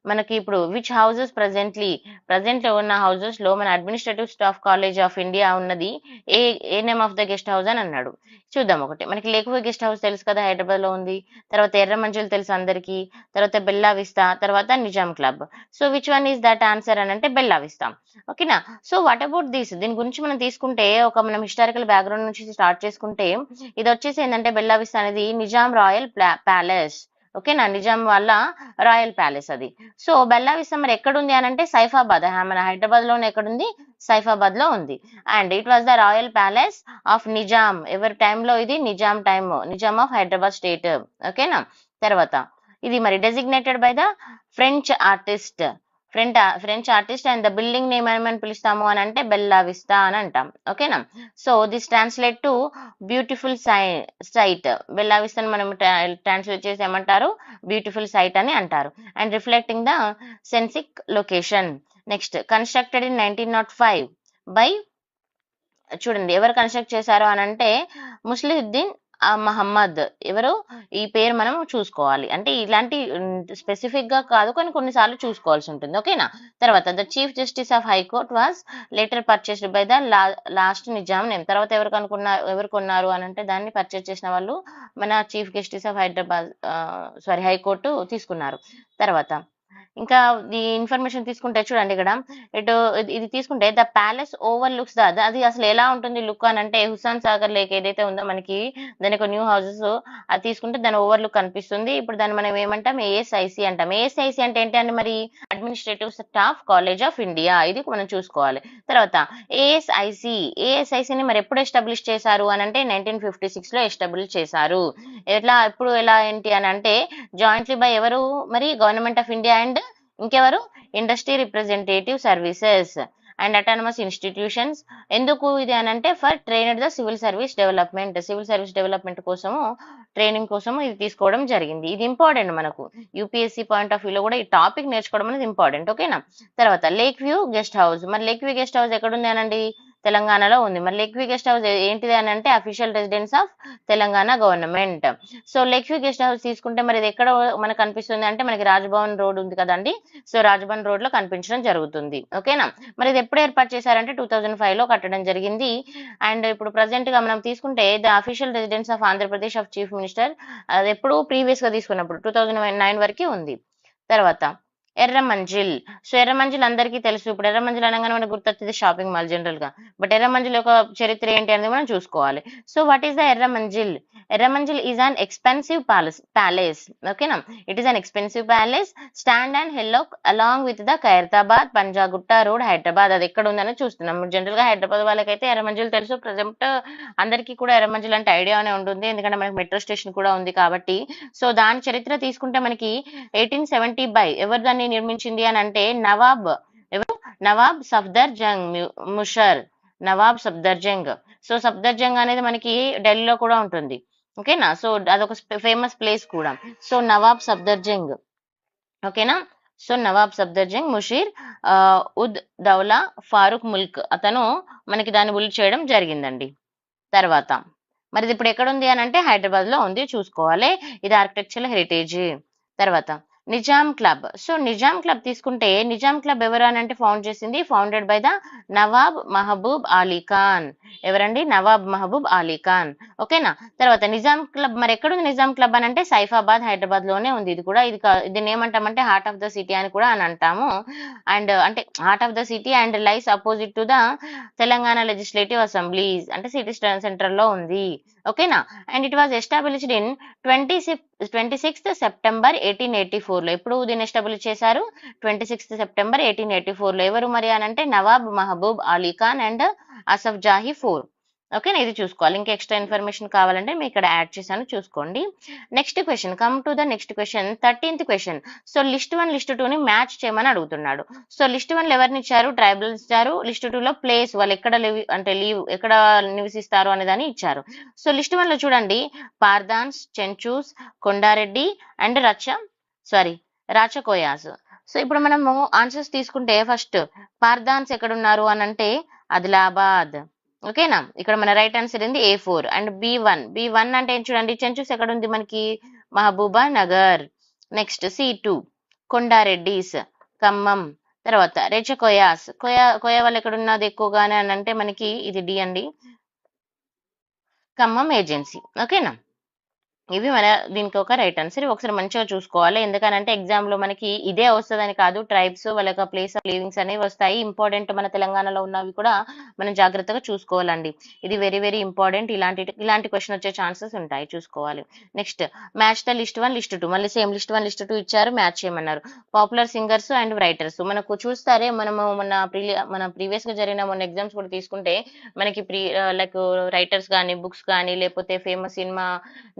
మనకి ఇప్పుడు which houses present ఉన్న houses లో మన administrative staff college of India ఉన్నది a name of the guest house అని అన్నాడు. చూద్దాం ఒకటి, మనకి లేక్ వ్యూ గెస్ట్ హౌస్ తెలుసు కదా, హైదరాబాద్ లో ఉంది. తర్వాత ఎర్రమంజిల్ తెలుసు అందరికి. తర్వాత బెల్లా విస్తా, తర్వాత Nizam club. So which one is that answer అని అంటే బెల్లా విస్తా, ఓకేనా. సో వాట్ అబౌట్ దీని గురించి మనం తీసుకుంటే మనం హిస్టారికల్ బ్యాక్గ్రౌండ్ నుంచి స్టార్ట్ చేసుకుంటే ఇది వచ్చేసి ఏంటంటే బెల్లా విస్తా అనేది నిజాం రాయల్ ప్యాలెస్, ఓకేనా, నిజాం వాళ్ళ రాయల్ ప్యాలెస్ అది. సో బెల్లా విస్తా మరి ఎక్కడుంది అని అంటే సైఫాబాద్, మన హైదరాబాద్ లోనే ఎక్కడుంది, సైఫాబాద్ లో ఉంది. And it was the royal palace of Nizam, ఎవరి టైంలో ఇది, నిజాం ఆఫ్ హైదరాబాద్ స్టేట్, ఓకేనా. తర్వాత ఇది మరి designated by the French artist and the building name ఏమని పిలుస్తాము అని అంటే బెల్లా విస్తా అని అంటాం, ఓకేనా. So this translate to beautiful sight. Bella విస్తాని మనం ట్రాన్స్లేట్ చేసి ఏమంటారు, బ్యూటిఫుల్ సైట్ అని అంటారు. And reflecting the scenic location. Next constructed in 1905 by, చూడండి ఎవరు కన్స్ట్రక్ట్ చేశారు అని అంటే ముస్లిద్దీన్ మహమ్మద్. ఎవరు, ఈ పేరు మనం చూసుకోవాలి, అంటే ఇలాంటి స్పెసిఫిక్ గా కాదు, కొన్నిసార్లు చూసుకోవాల్సి ఉంటుంది, ఓకేనా. తర్వాత the chief justice of high court was later purchased by the last Nizam name. తర్వాత ఎవరు కొన్నారు అని అంటే దాన్ని పర్చేస్ చేసిన వాళ్ళు మన చీఫ్ జస్టిస్ ఆఫ్ హైకోర్టు తీసుకున్నారు. తర్వాత ఇంకా ఈ ఇన్ఫర్మేషన్ తీసుకుంటే చూడండి ఇక్కడ ఇది తీసుకుంటే ద ప్యాలెస్ ఓవర్ లుక్స్ అది అసలు ఎలా ఉంటుంది లుక్ అని అంటే హుస్సాన్ సాగర్ లేక్ ఏదైతే ఉందో మనకి దాని ఒక న్యూ హౌసెస్ అది తీసుకుంటే దాని ఓవర్ లుక్ కనిపిస్తుంది. ఇప్పుడు దాన్ని మనం ఏమంటాం, ASIC అంటాం. ASIC అంటే ఏంటి అంటే మరి administrative staff college of India, ఇది మనం చూసుకోవాలి. తర్వాత ASIC ని మరి ఎప్పుడు ఎస్టాబ్లిష్ చేశారు అని అంటే 1956 లో ఎస్టాబ్లిష్ చేశారు. ఎలా ఏంటి అని అంటే జాయింట్లీ బై ఎవరు మరి గవర్నమెంట్ ఆఫ్ ఇండియా అండ్ ఇంకెవరు, industry representative services and autonomous institutions. ఎందుకు ఇది అని అంటే for trained the civil service development కోసము, ట్రైనింగ్ కోసము ఇది తీసుకోవడం జరిగింది. ఇది ఇంపార్టెంట్ మనకు యూపీఎస్సీ పాయింట్ ఆఫ్ వ్యూలో కూడా ఈ టాపిక్ నేర్చుకోవడం అనేది ఇంపార్టెంట్, ఓకేనా. తర్వాత లేక్ వ్యూ గెస్ట్ హౌస్, మరి లేక్ వ్యూ గెస్ట్ హౌస్ ఎక్కడుంది అనండి, తెలంగాణలో ఉంది. మరి లేక్ వ్యూ గెస్ట్ హౌస్ ఏంటిది అని అంటే official residence of Telangana government. So lake view guest house తీసుకుంటే మరి ఇది ఎక్కడ మనకు కనిపిస్తుంది అంటే మనకి రాజ్భవన్ రోడ్ ఉంది కదండి. సో రాజ్భవన్ రోడ్ లో కనిపించడం జరుగుతుంది. ఓకేనా. మరి ఇది ఎప్పుడు ఏర్పాటు చేశారంటే 2005 లో కట్టడం జరిగింది. అండ్ ఇప్పుడు ప్రజెంట్ గా మనం తీసుకుంటే the official residence of Andhra Pradesh of chief minister అది ఎప్పుడు ప్రీవియస్ గా తీసుకున్నప్పుడు 2009 వరకు ఉంది. తర్వాత ఎర్రమంజిల్. సో ఎర్రమంజిల్ అందరికీ తెలుసు. ఇప్పుడు ఎర్రమంజిల్ అనగానే మనకు గుర్తొచ్చేది షాపింగ్ మాల్ జనరల్ గా. బట్ ఎర్రమంజిల్ యొక్క చరిత్ర ఏంటి అనేది మనం చూసుకోవాలి. So what is the Erramanzil? Erramanzil is an expensive palace. ఓకేనా. It is an expensive palace stand and hillock along with the Khairatabad Panjagutta road Hyderabad. అది ఎక్కడ ఉందని చూస్తున్నాం. జనరల్ గా హైదరాబాద్ వాళ్ళకైతే ఎర్రమంజిల్ తెలుసు. ప్రజెంట్ అందరికీ కూడా ఎర్రమంజిల్ అంటే ఐడియానే ఉంటుంది. ఎందుకంటే మనకి మెట్రో స్టేషన్ కూడా ఉంది కాబట్టి. సో దాని చరిత్ర తీసుకుంటే మనకి 1870 ఎవరు దాన్ని నిర్మించింది అని అంటే ఎవరు నవాబ్ సఫ్దర్ జంగ్ ముషర్. నవాబ్ సఫ్దర్ జంగ్. సో సఫ్దర్ జంగ్ అనేది మనకి ఢిల్లీలో కూడా ఉంటుంది. ఓకేనా. సో అదొక ఫేమస్ ప్లేస్ కూడా. సో నవాబ్ సఫ్దర్ జంగ్. ఓకేనా. సో నవాబ్ సఫ్దర్ జంగ్ ముషీర్ ఉద్ దౌలా ఫారూక్ ముల్క్ అతను మనకి దాన్ని ఉల్లి చేయడం జరిగిందండి. తర్వాత మరి ఇది ఇప్పుడు ఎక్కడ ఉంది అని అంటే హైదరాబాద్ లో ఉంది, చూసుకోవాలి. ఇది ఆర్కిటెక్చరల్ హెరిటేజ్. తర్వాత Nizam club. So Nizam club తీసుకుంటే నిజాం క్లబ్ ఎవరు అని అంటే founded by the Nawab Mahbub Ali Khan. ఎవరండి? నవాబ్ మహబూబ్ అలీ ఖాన్. ఓకేనా. తర్వాత నిజాం క్లబ్ మరి ఎక్కడుంది నిజాం క్లబ్ అని అంటే సైఫాబాద్ హైదరాబాద్ లోనే ఉంది. ఇది కూడా దీన్ని ఏమంటామంటే హార్ట్ ఆఫ్ ద సిటీ అని కూడా అని అంటాము. అండ్ అంటే heart of the city and lies opposite to the Telangana legislative assemblies అంటే సిటీ సెంటర్ లో ఉంది. ఓకేనా. And it was established in 26th September 1884 లో. ఎప్పుడు దీన్ని ఎస్టాబ్లిష్ చేశారు? 26th సెప్టెంబర్ 1884 లో. ఎవరు మరి అని అంటే నవాబ్ మహబూబ్ అలీ ఖాన్ అండ్ అసఫ్ జాహీ 4. ఓకేనా. ఇది చూసుకోవాలి. ఇంకా ఎక్స్ట్రా ఇన్ఫర్మేషన్ కావాలంటే మీకు ఇక్కడ యాడ్ చేశాను, చూసుకోండి. Next question, come to the next question, 13th question. So list 1 list 2 ని మ్యాచ్ చేయమని అడుగుతున్నాడు. సో లిస్ట్ 1 లో ఎవరిని ఇచ్చారు? ట్రైబల్స్ ఇచ్చారు. లిస్ట్ 2 లో ప్లేస్ వాళ్ళు ఎక్కడ ఎక్కడ నివసిస్తారు అనే దాన్ని ఇచ్చారు. సో లిస్ట్ 1 లో చూడండి, పార్దాన్స్, చెంచూస్, కొండారెడ్డి అండ్ రాచకోయాస్. సో ఇప్పుడు మనము ఆన్సర్స్ తీసుకుంటే ఫస్ట్ పార్దాన్స్ ఎక్కడున్నారు అని అంటే ఆదిలాబాద్. ఓకేనా. ఇక్కడ మన రైట్ ఆన్సర్ ఏంది? A4. అండ్ B1 అంటే ఏం చూడండి, చెంచూస్ ఎక్కడ ఉంది మనకి? Mahabubnagar. Next C2 Kondareddis Khammam. తర్వాత రెచకోయాస్ కోయ వాళ్ళు ఎక్కడ ఉన్నది ఎక్కువగానే అని అంటే మనకి ఇది D అండి, ఖమ్మం ఏజెన్సీ. ఓకేనా. ఇవి మన దీనికి ఒక రైట్ ఆన్సర్. ఒకసారి మంచిగా చూసుకోవాలి. ఎందుకనంటే ఎగ్జామ్ లో మనకి ఇదే వస్తుందని కాదు, ట్రైబ్స్ వాళ్ళ యొక్క ప్లేస్ ఆఫ్ లివింగ్స్ అనేవి వస్తాయి. ఇంపార్టెంట్ మన తెలంగాణలో ఉన్నవి కూడా మనం జాగ్రత్తగా చూసుకోవాలండి. ఇది వెరీ వెరీ ఇంపార్టెంట్. ఇలాంటి క్వశ్చన్ వచ్చే ఛాన్సెస్ ఉంటాయి, చూసుకోవాలి. Next match the list 1 list 2. మళ్ళీ సేమ్ లిస్ట్ 1 లిస్ట్ 2 ఇచ్చారు, మ్యాచ్ చేయమన్నారు. పాపులర్ సింగర్స్ అండ్ రైటర్స్ మనకు చూస్తారే, మనము మన ప్రీవియస్ గా జరిగిన మొన్న ఎగ్జామ్స్ కూడా తీసుకుంటే మనకి లైక్ రైటర్స్ కానీ, బుక్స్ కానీ, లేకపోతే ఫేమస్ సినిమా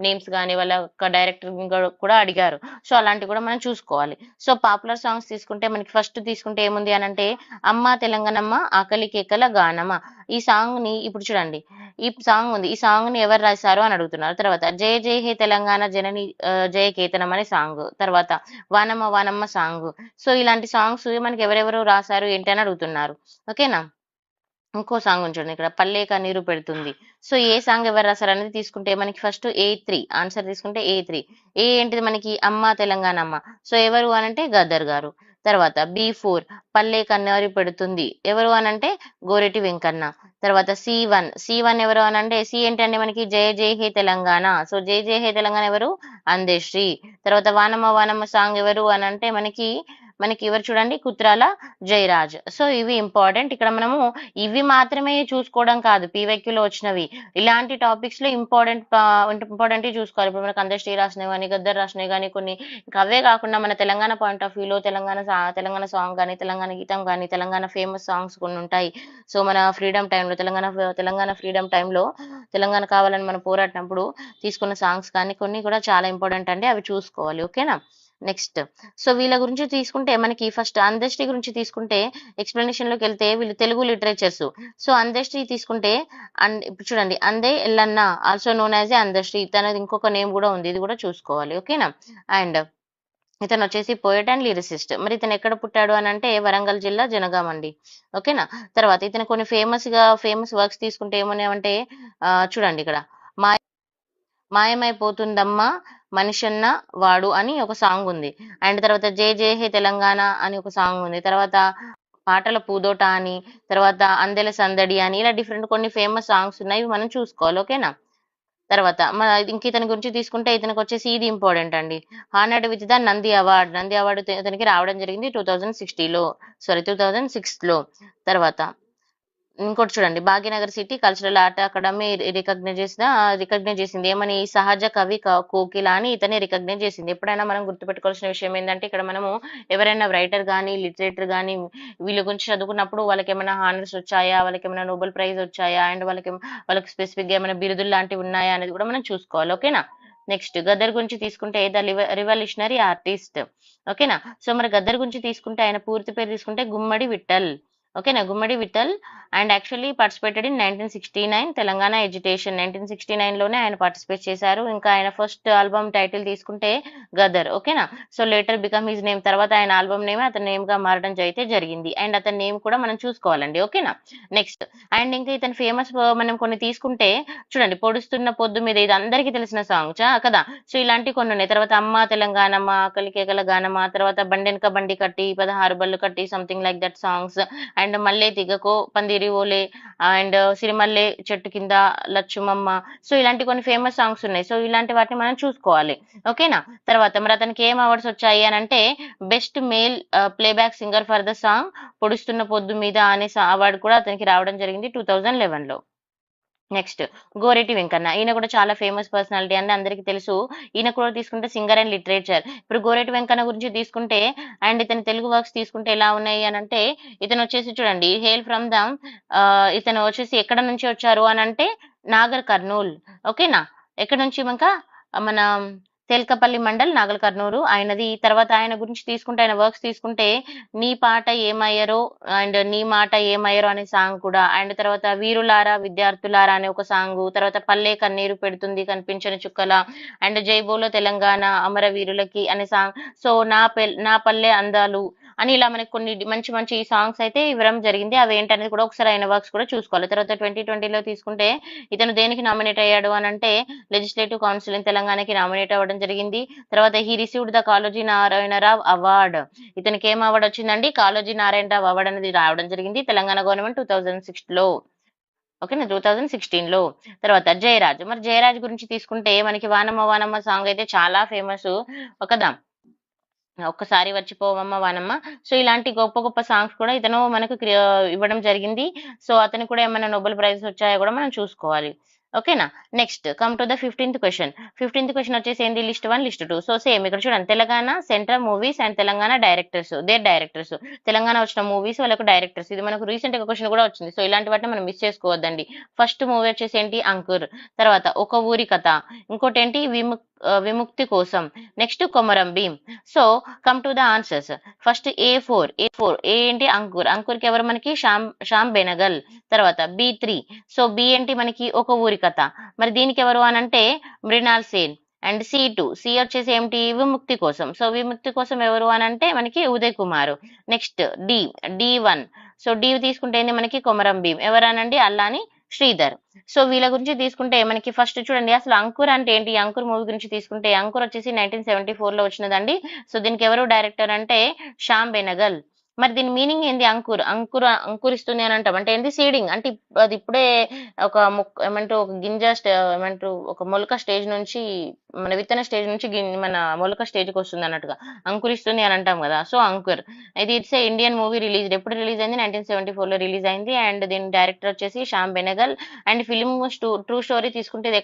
నేమ్స్ కానీ వాళ్ళ డైరెక్టర్ కూడా అడిగారు. సో అలాంటివి కూడా మనం చూసుకోవాలి. సో పాపులర్ సాంగ్స్ తీసుకుంటే మనకి ఫస్ట్ తీసుకుంటే ఏముంది అని అంటే అమ్మ తెలంగాణమ్మ ఆకలి కేకల గానమ్మ. ఈ సాంగ్ ని ఇప్పుడు చూడండి, ఈ సాంగ్ ఉంది, ఈ సాంగ్ ని ఎవరు రాశారు అని అడుగుతున్నారు. తర్వాత జయ జయ హే తెలంగాణ జనని జయ కేతనం అనే సాంగ్. తర్వాత వానమ్మ వానమ్మ సాంగ్. సో ఇలాంటి సాంగ్స్ మనకి ఎవరెవరు రాశారు ఏంటి అని అడుగుతున్నారు. ఓకేనా. ఇంకో సాంగ్ ఉంచండి ఇక్కడ, పల్లేక నీరు పెడుతుంది. సో ఏ సాంగ్ ఎవరు రాశారు అనేది తీసుకుంటే మనకి ఫస్ట్ A3 ఆన్సర్ తీసుకుంటే A3. ఏ ఏంటిది మనకి? అమ్మ తెలంగాణ అమ్మ. సో ఎవరు అనంటే గద్దర్ గారు. తర్వాత B4 పల్లేక నీరు పెడుతుంది ఎవరు అనంటే గోరెటి వెంకన్న. తర్వాత C1 ఎవరు అనంటే సి ఏంటంటే మనకి జయ జయ హే తెలంగాణ. సో జయ జయ హే తెలంగాణ ఎవరు? అందశ్రీ. తర్వాత వానమ్మ వానమ్మ సాంగ్ ఎవరు అనంటే మనకి ఎవరు చూడండి, కుత్రాల జయరాజ్. సో ఇవి ఇంపార్టెంట్. ఇక్కడ మనము ఇవి మాత్రమే చూసుకోవడం కాదు, పీవైక్యూలో వచ్చినవి ఇలాంటి టాపిక్స్ లో ఇంపార్టెంట్ చూసుకోవాలి. ఇప్పుడు మనకు అందశ్రీ రాసినవి కానీ, గద్దర్ రాసినవి కానీ కొన్ని, ఇంకా అవే కాకుండా మన తెలంగాణ పాయింట్ ఆఫ్ వ్యూలో తెలంగాణ సాంగ్ కానీ, తెలంగాణ గీతం కానీ, తెలంగాణ ఫేమస్ సాంగ్స్ కొన్ని ఉంటాయి. సో మన ఫ్రీడమ్ టైంలో తెలంగాణ ఫ్రీడమ్ టైంలో తెలంగాణ కావాలని మనం పోరాడినప్పుడు తీసుకున్న సాంగ్స్ కానీ కొన్ని కూడా చాలా ఇంపార్టెంట్ అండి, అవి చూసుకోవాలి. ఓకేనా. నెక్స్ట్ సో వీళ్ళ గురించి తీసుకుంటే మనకి ఫస్ట్ అందశ్రీ గురించి తీసుకుంటే ఎక్స్ప్లెనేషన్ లోకి వెళ్తే వీళ్ళు తెలుగు లిటరేచర్స్. సో అందశ్రీ తీసుకుంటే ఇప్పుడు చూడండి, అందే ఎల్లన్న ఆల్సో నోన్ యాజ్ ఏ అందశ్రీ, తనది ఇంకొక నేమ్ కూడా ఉంది, ఇది కూడా చూసుకోవాలి. ఓకేనా. అండ్ ఇతను వచ్చేసి పోయట్ అండ్ లిరిసిస్ట్. మరి ఇతను ఎక్కడ పుట్టాడు అని అంటే వరంగల్ జిల్లా జనగాం అండి. ఓకేనా. తర్వాత ఇతను కొన్ని ఫేమస్ వర్క్స్ తీసుకుంటే ఏమున్నాయంటే చూడండి ఇక్కడ మాయమైపోతుందమ్మా మనిషన్న వాడు అని ఒక సాంగ్ ఉంది. అండ్ తర్వాత జై జై హే తెలంగాణ అని ఒక సాంగ్ ఉంది. తర్వాత పాటల పూదోట అని, తర్వాత అందెల సందడి అని, ఇలా డిఫరెంట్ కొన్ని ఫేమస్ సాంగ్స్ ఉన్నాయి. ఇవి మనం చూసుకోవాలి. ఓకేనా. తర్వాత ఇంక ఇతని గురించి తీసుకుంటే ఇతనికి వచ్చేసి ఇది ఇంపార్టెంట్ అండి. Honoured with the Nandi award ఇతనికి రావడం జరిగింది 2006లో. తర్వాత ఇంకోటి చూడండి, Bhagyanagar city cultural art academy recognize చేసింది ఏమని, సహజ కవి కోకిల అని ఇతన్ని రికగ్నైజ్ చేసింది. ఎప్పుడైనా మనం గుర్తుపెట్టుకోవాల్సిన విషయం ఏంటంటే ఇక్కడ మనము ఎవరైనా రైటర్ కానీ లిటరేటర్ కానీ వీళ్ళ గురించి చదువుకున్నప్పుడు వాళ్ళకి ఏమైనా హానర్స్ వచ్చాయా, వాళ్ళకి ఏమైనా నోబెల్ ప్రైజ్ వచ్చాయా, అండ్ వాళ్ళకి స్పెసిఫిక్ గా ఏమైనా బిరుదులు లాంటివి ఉన్నాయా అనేది కూడా మనం చూసుకోవాలి. ఓకేనా. నెక్స్ట్ గద్దర్ గురించి తీసుకుంటే ద రివల్యూషనరీ ఆర్టిస్ట్. ఓకేనా. సో మరి గద్దర్ గురించి తీసుకుంటే ఆయన పూర్తి పేరు తీసుకుంటే గుమ్మడి విఠల్. ఓకేనా, Gummadi Vittal. And actually participated in 1969 Telangana agitation. 1969లోనే ఆయన పార్టిసిపేట్ చేశారు. ఇంకా ఆయన ఫస్ట్ ఆల్బమ్ టైటిల్ తీసుకుంటే గదర్. ఓకేనా. So later become his name, తర్వాత ఆయన ఆల్బమ్ నేమ్ అతని నేమ్ గా మారడం అయితే జరిగింది. అండ్ అతని నేమ్ కూడా మనం చూసుకోవాలండి. ఓకేనా. నెక్స్ట్ అండ్ ఇంకా ఇతను ఫేమస్ మనం కొన్ని తీసుకుంటే చూడండి, పొడుస్తున్న పొద్దు మీద, ఇది అందరికీ తెలిసిన సాంగ్ కదా. సో ఇలాంటి కొన్ని ఉన్నాయి. తర్వాత అమ్మ తెలంగాణమ్మ, ఆకలి కేకల గానమ్మ, తర్వాత బండెనక బండి కట్టి, 16 బళ్ళు కట్టి, something like that songs. And మల్లె తిగకో పందిరి ఓలే, అండ్ సిరిమల్లె చెట్టు కింద లచ్చుమమ్మ. సో ఇలాంటి కొన్ని ఫేమస్ సాంగ్స్ ఉన్నాయి. సో ఇలాంటి వాటిని మనం చూసుకోవాలి. ఓకేనా. తర్వాత మరి అతనికి ఏం అవార్డ్స్ వచ్చాయి అని అంటే best male playback singer for the song పొడుస్తున్న పొద్దు మీద అనే అవార్డు కూడా అతనికి రావడం జరిగింది 2011లో. నెక్స్ట్ గోరెటి వెంకన్న, ఈయన కూడా చాలా ఫేమస్ పర్సనాలిటీ అండి, అందరికీ తెలుసు. ఈయన కూడా తీసుకుంటే సింగర్ అండ్ లిటరేచర్. ఇప్పుడు గోరెటి వెంకన్న గురించి తీసుకుంటే అండ్ ఇతని తెలుగు వర్క్స్ తీసుకుంటే ఎలా ఉన్నాయి అని అంటే ఇతను వచ్చేసి చూడండి, హేల్ ఫ్రమ్ ద ఇతను వచ్చేసి ఎక్కడ నుంచి వచ్చారు అని అంటే నాగర్ కర్నూల్. ఓకేనా. ఎక్కడ నుంచి ఇంకా మన తెల్కపల్లి మండల్ నాగల్ కర్నూలు ఆయనది. తర్వాత ఆయన గురించి తీసుకుంటే ఆయన వర్క్స్ తీసుకుంటే నీ పాట ఏమయ్యరో అండ్ నీ మాట ఏమయ్యరో అనే సాంగ్ కూడా, అండ్ తర్వాత వీరులారా విద్యార్థులారా అనే ఒక సాంగ్, తర్వాత పల్లె కన్నీరు పెడుతుంది కనిపించని చుక్కల, అండ్ జైబోలో తెలంగాణ అమరవీరులకి అనే సాంగ్. సో నా పల్లె అందాలు అని ఇలా మనకి కొన్ని మంచి మంచి సాంగ్స్ అయితే ఇవ్వడం జరిగింది. అవి ఏంటనేది కూడా ఒకసారి ఆయన వర్క్స్ కూడా చూసుకోవాలి. తర్వాత 2020లో తీసుకుంటే ఇతను దేనికి నామినేట్ అయ్యాడు అని అంటే లెజిస్లేటివ్ కౌన్సిల్ ఇన్ తెలంగాణకి నామినేట్ అవ్వడం జరిగింది. తర్వాత he received the Kaloji Narayanarao award. ఇతనికి ఏం అవార్డు వచ్చిందండి, కాళోజీ నారాయణరావు అవార్డు అనేది రావడం జరిగింది తెలంగాణ గవర్నమెంట్ 2006లో. ఓకేనా, 2016లో. తర్వాత జయరాజ్, మరి జయరాజ్ గురించి తీసుకుంటే మనకి వానమ్మ వానమ్మ సాంగ్ అయితే చాలా ఫేమస్ కదా. ఒక్కసారి వచ్చిపోవమ్మ వానమ్మ. సో ఇలాంటి గొప్ప గొప్ప సాంగ్స్ కూడా ఇతను మనకు ఇవ్వడం జరిగింది. సో అతనికి కూడా ఏమైనా నోబెల్ ప్రైజెస్ వచ్చాయో కూడా మనం చూసుకోవాలి. ఓకేనా. Next come to the 15th question. 15th question వచ్చేసి ఏంది, లిస్ట్ 1 లిస్ట్ 2. సో సేమ్ ఇక్కడ చూడండి, Telangana central movies and Telangana directors, directors, Telangana వచ్చిన మూవీస్ వాళ్ళకు డైరెక్టర్స్. ఇది మనకు రీసెంట్ గా క్వశ్చన్ కూడా వచ్చింది. సో ఇలాంటి వాటిని మనం మిస్ చేసుకోవద్దండి. ఫస్ట్ మూవీ వచ్చేసి ఏంటి, అంకుర్. తర్వాత ఒక ఊరి కథ. ఇంకోటి ఏంటి, విముక్తి కోసం. Next Komaram Bheem. So come to the answers. First A4 ఏ ఏంటి, అంకుర్ కి ఎవరు మనకి శ్యామ్ బెనగల్. తర్వాత B3. సో బి ఏంటి మనకి, ఒక ఊరి కథ. మరి దీనికి ఎవరు అని అంటే మృణాల్ సేన్. అండ్ సి వచ్చేసి ఏమిటి, విముక్తి కోసం. సో విముక్తి కోసం ఎవరు అని అంటే మనకి Uday Kumar. Next D1. So D తీసుకుంటే ఏంది మనకి కొమరం భీం. ఎవరనండి, అల్లాని శ్రీధర్. సో వీళ్ళ గురించి తీసుకుంటే మనకి ఫస్ట్ చూడండి, అసలు అంకుర్ అంటే ఏంటి, అంకుర్ మూవీ గురించి తీసుకుంటే అంకుర్ వచ్చేసి 1974లో వచ్చినదండి. సో దీనికి ఎవరు డైరెక్టర్ అంటే శ్యామ్ బెనగల్. మరి దీని మీనింగ్ ఏంది, అంకురిస్తుంది అని అంటాం అంటే ఏంది, సీడింగ్ అంటే అది ఇప్పుడే ఒక ఏమంటారు ఒక గింజ ఏమంటారు ఒక మొలక స్టేజ్ నుంచి, మన విత్తన స్టేజ్ నుంచి మన మొలక స్టేజ్కి వస్తుంది అన్నట్టుగా అంకురిస్తుంది అని అంటాం కదా. సో అంకుర్, ఇది ఇట్స్ ఇండియన్ మూవీ రిలీజ్. ఎప్పుడు రిలీజ్ అయింది, 1974లో రిలీజ్ అయింది. అండ్ దీని డైరెక్టర్ వచ్చేసి Shyam Benegal. And film true story తీసుకుంటే ఇది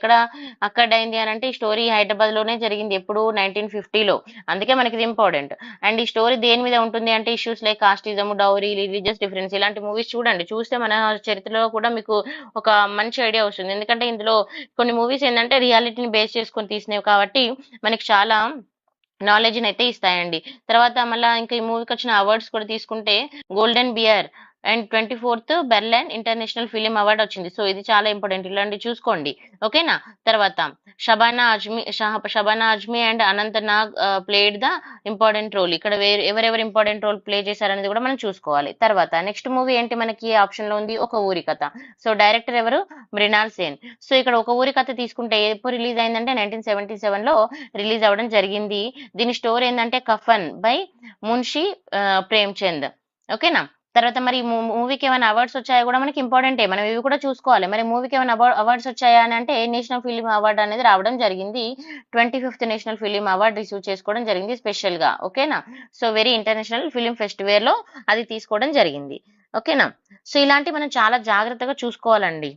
అక్కడ అయింది అని అంటే ఈ స్టోరీ హైదరాబాద్ లోనే జరిగింది. ఎప్పుడు 1950లో. అందుకే మనకి ఇది ఇంపార్టెంట్. అండ్ ఈ స్టోరీ దేని మీద ఉంటుంది అంటే issues like casteism, dowry, religious difference, ఇలాంటి మూవీస్ చూడండి. చూస్తే మన చరిత్రలో కూడా మీకు ఒక మంచి ఐడియా వస్తుంది. ఎందుకంటే ఇందులో కొన్ని మూవీస్ ఏంటంటే రియాలిటీని బేస్ చేసుకొని తీసినవి కాబట్టి మనకి చాలా నాలెడ్జ్ అయితే ఇస్తాయండి. తర్వాత మళ్ళీ ఇంకా ఈ మూవీకి వచ్చిన అవార్డ్స్ కూడా తీసుకుంటే golden bear and 24th Berlin international film award వచ్చింది. సో ఇది చాలా ఇంపార్టెంట్, ఇలాంటివి చూసుకోండి. ఓకేనా. తర్వాత Shabana Azmi and Anant Nag played the important role. ఇక్కడ ఎవరెవరు ఇంపార్టెంట్ రోల్ ప్లే చేశారనేది కూడా మనం చూసుకోవాలి. తర్వాత నెక్స్ట్ మూవీ ఏంటి మనకి ఆప్షన్ లో ఉంది, ఒక ఊరి కథ. సో డైరెక్టర్ ఎవరు, మృణాల్ సేన్. సో ఇక్కడ ఒక ఊరి కథ తీసుకుంటే ఎప్పుడు రిలీజ్ అయిందంటే 1977 లో రిలీజ్ అవ్వడం జరిగింది. దీని స్టోరీ ఏంటంటే కఫన్ బై మున్షి ప్రేమ్చంద్. ఓకేనా. తర్వాత మరి మూవీకి ఏమైనా అవార్డ్స్ వచ్చాయో కూడా మనకి ఇంపార్టెంటే, మనం ఇవి కూడా చూసుకోవాలి. మరి మూవీకి ఏమైనా అవార్డ్స్ వచ్చాయా అని అంటే నేషనల్ ఫిలిం అవార్డ్ అనేది రావడం జరిగింది. 25th national film award receive చేసుకోవడం జరిగింది స్పెషల్ గా. ఓకేనా. So very international film festival లో అది తీసుకోవడం జరిగింది. ఓకేనా. సో ఇలాంటి మనం చాలా జాగ్రత్తగా చూసుకోవాలండి.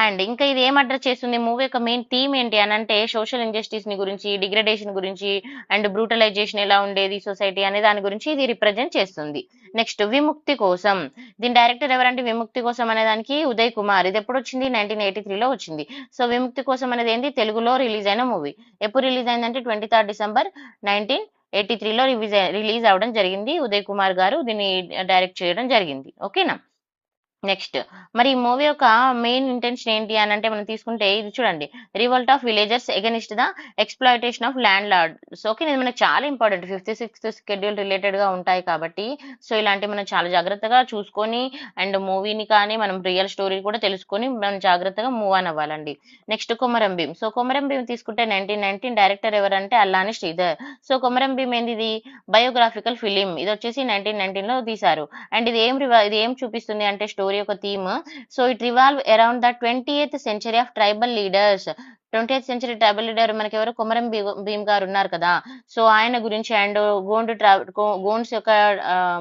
అండ్ ఇంకా ఇది ఏం అడ్రస్ చేస్తుంది, మూవీ యొక్క మెయిన్ థీమ్ ఏంటి అని అంటే సోషల్ ఇంజస్టిస్ ని గురించి, డిగ్రేడేషన్ గురించి, అండ్ బ్రూటలైజేషన్ ఎలా ఉండేది సొసైటీ అనే దాని గురించి ఇది రిప్రజెంట్ చేస్తుంది. నెక్స్ట్ విముక్తి కోసం. దీని డైరెక్టర్ ఎవరంటే విముక్తి కోసం అనే దానికి ఉదయ్ కుమార్. ఇది ఎప్పుడు వచ్చింది, 1983లో వచ్చింది. సో విముక్తి కోసం అనేది ఏంటి, తెలుగులో రిలీజ్ అయిన మూవీ. ఎప్పుడు రిలీజ్ అయిందంటే 23rd December 1983లో రిలీజ్ అవ్వడం జరిగింది. ఉదయ్ కుమార్ గారు దీన్ని డైరెక్ట్ చేయడం జరిగింది. ఓకేనా. నెక్స్ట్ మరి ఈ మూవీ యొక్క మెయిన్ ఇంటెన్షన్ ఏంటి అని అంటే మనం తీసుకుంటే ఇది చూడండి, revolt of villagers against the exploitation of landlords. Okay, ఇది మనకు చాలా important, 5th 6th schedule related గా ఉంటాయి కాబట్టి సో ఇలాంటి మనం చాలా జాగ్రత్తగా చూసుకొని అండ్ మూవీని కానీ మనం రియల్ స్టోరీ కూడా తెలుసుకొని మనం జాగ్రత్తగా మూవ్ ఆన్ అవ్వాలండి. నెక్స్ట్ కొమరం భీం. సో కొమరం భీం తీసుకుంటే 1919, డైరెక్టర్ ఎవరంటే అల్లాని శ్రీధర్. సో కొమరం భీం ఏంది, ఇది బయోగ్రాఫికల్ ఫిలిం. ఇది వచ్చేసి 1919లో తీశారు. అండ్ ఇది ఏం చూపిస్తుంది అంటే స్టోరీ యొక్క theme. So it revolve around the 20th century of tribal leaders. 20th century tribal leader మనకి ఎవరు, కొమరం భీమ్ గారు ఉన్నారు కదా. సో ఆయన గురించి అండ్ గోండ్స్ యొక్క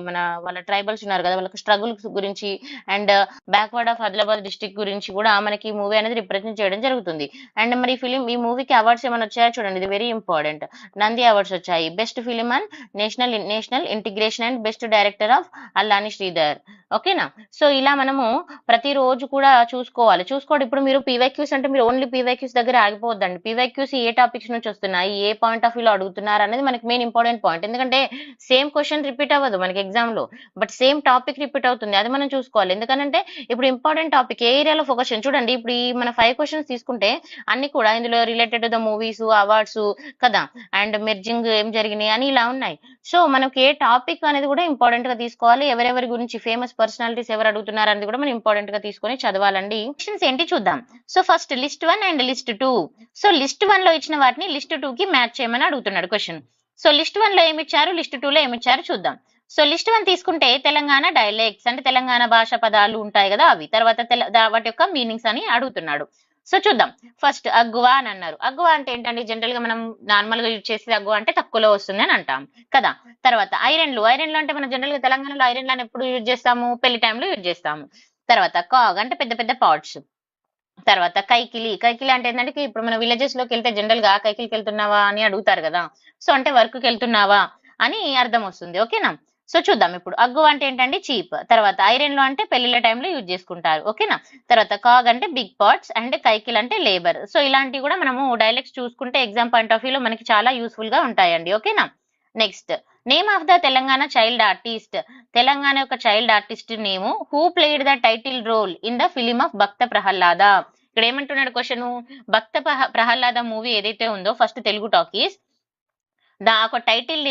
మన వాళ్ళ ట్రైబల్స్ ఉన్నారు కదా, వాళ్ళకి స్ట్రగుల్స్ గురించి and backward of Adilabad district గురించి కూడా మనకి ఈ మూవీ అనేది రిప్రజెంట్ చేయడం జరుగుతుంది. అండ్ మరి ఈ మూవీకి అవార్డ్స్ ఏమైనా వచ్చాయో చూడండి, ఇది వెరీ ఇంపార్టెంట్. నంది అవార్డ్స్ వచ్చాయి, best film and national integration and best director of Allani Sridhar. ఓకేనా. సో ఇలా మనము ప్రతిరోజు కూడా చూసుకోవాలి. ఇప్పుడు మీరు పీవైక్యూస్ అంటే మీరు ఓన్లీ పీవైక్యూస్ దగ్గర ఆగిపోవద్దండి. పీవైక్యూస్ ఏ టాపిక్స్ నుంచి వస్తున్నాయి, ఏ పాయింట్ ఆఫ్ వ్యూలో అడుగుతున్నారు అనేది మనకి మెయిన్ ఇంపార్టెంట్ పాయింట్. ఎందుకంటే సేమ్ క్వశ్చన్ రిపీట్ అవ్వదు మనకి ఎగ్జామ్ లో, బట్ సేమ్ టాపిక్ రిపీట్ అవుతుంది, అది మనం చూసుకోవాలి. ఎందుకంటే ఇప్పుడు ఇంపార్టెంట్ టాపిక్ ఏ ఏరియాలో ఫోకస్ చేయండి. చూడండి ఇప్పుడు ఈ మన 5 క్వశ్చన్స్ తీసుకుంటే అన్ని కూడా ఇందులో రిలేటెడ్ ద మూవీస్, అవార్డ్స్ కదా, అండ్ మెర్జింగ్ ఏం జరిగినాయి అని ఇలా ఉన్నాయి. సో మనకి ఏ టాపిక్ అనేది కూడా ఇంపార్టెంట్ గా తీసుకోవాలి. ఎవరెవరి గురించి ఫేమస్ పర్సనాలిటీస్ ఎవరు అడుగుతున్నారు అనేది కూడా మనం ఇంపార్టెంట్ గా తీసుకొని చదవాలండి. క్వశ్చన్స్ ఏంటి చూద్దాం. So first list 1 and list 2. So list 1 లో ఇచ్చిన వాటిని లిస్ట్ 2 కి మ్యాచ్ చేయమని అడుగుతున్నాడు క్వశ్చన్. సో లిస్ట్ 1 లో ఏమి ఇచ్చారు, లిస్ట్ 2 లో ఏమి ఇచ్చారు చూద్దాం. సో లిస్ట్ 1 తీసుకుంటే తెలంగాణ డైలెక్ట్స్ అంటే తెలంగాణ భాష పదాలు ఉంటాయి కదా అవి, తర్వాత వాటి యొక్క మీనింగ్స్ అని అడుగుతున్నాడు. సో చూద్దాం. ఫస్ట్ అగ్వా అని అన్నారు. అగ్వా అంటే ఏంటంటే జనరల్ గా మనం నార్మల్ గా యూజ్ చేసేది అగ్వా అంటే తక్కువలో వస్తుంది అని అంటాం కదా. తర్వాత ఐరన్లు అంటే మనం జనరల్ గా తెలంగాణలో ఐరన్లు ఎప్పుడు యూజ్ చేస్తాము, పెళ్లి టైంలో యూజ్ చేస్తాము. తర్వాత కాగ్ అంటే పెద్ద పెద్ద పాట్స్. తర్వాత కైకిలి అంటే ఏంటంటే ఇప్పుడు మన విలేజెస్ లోకి వెళ్తే జనరల్ గా కైకిలికి వెళ్తున్నావా అని అడుగుతారు కదా. సో అంటే వర్క్ కి వెళ్తున్నావా అని అర్థం వస్తుంది. ఓకేనా. సో చూద్దాం. ఇప్పుడు అగ్గు అంటే ఏంటంటే చీప్. తర్వాత ఐరన్ లో అంటే పెళ్లిళ్ళ టైంలో యూజ్ చేసుకుంటారు. ఓకేనా. తర్వాత కాగ్ అంటే బిగ్ పాట్స్ అండ్ కైకిల్ అంటే లేబర్. సో ఇలాంటివి కూడా మనము డైలెక్ట్స్ చూసుకుంటే ఎగ్జామ్ పాయింట్ ఆఫ్ వ్యూలో మనకి చాలా యూస్ఫుల్ గా ఉంటాయండి. ఓకేనా. Next name of the Telangana child artist. Telangana యొక్క child artist name who played the title role in the film of Bhakta Prahlada. ఇక్కడ ఏమంటున్నాడు క్వశ్చన్, భక్త ప్రహ్లాద మూవీ ఏదైతే ఉందో ఫస్ట్ తెలుగు టాకీస్, ఒక టైటిల్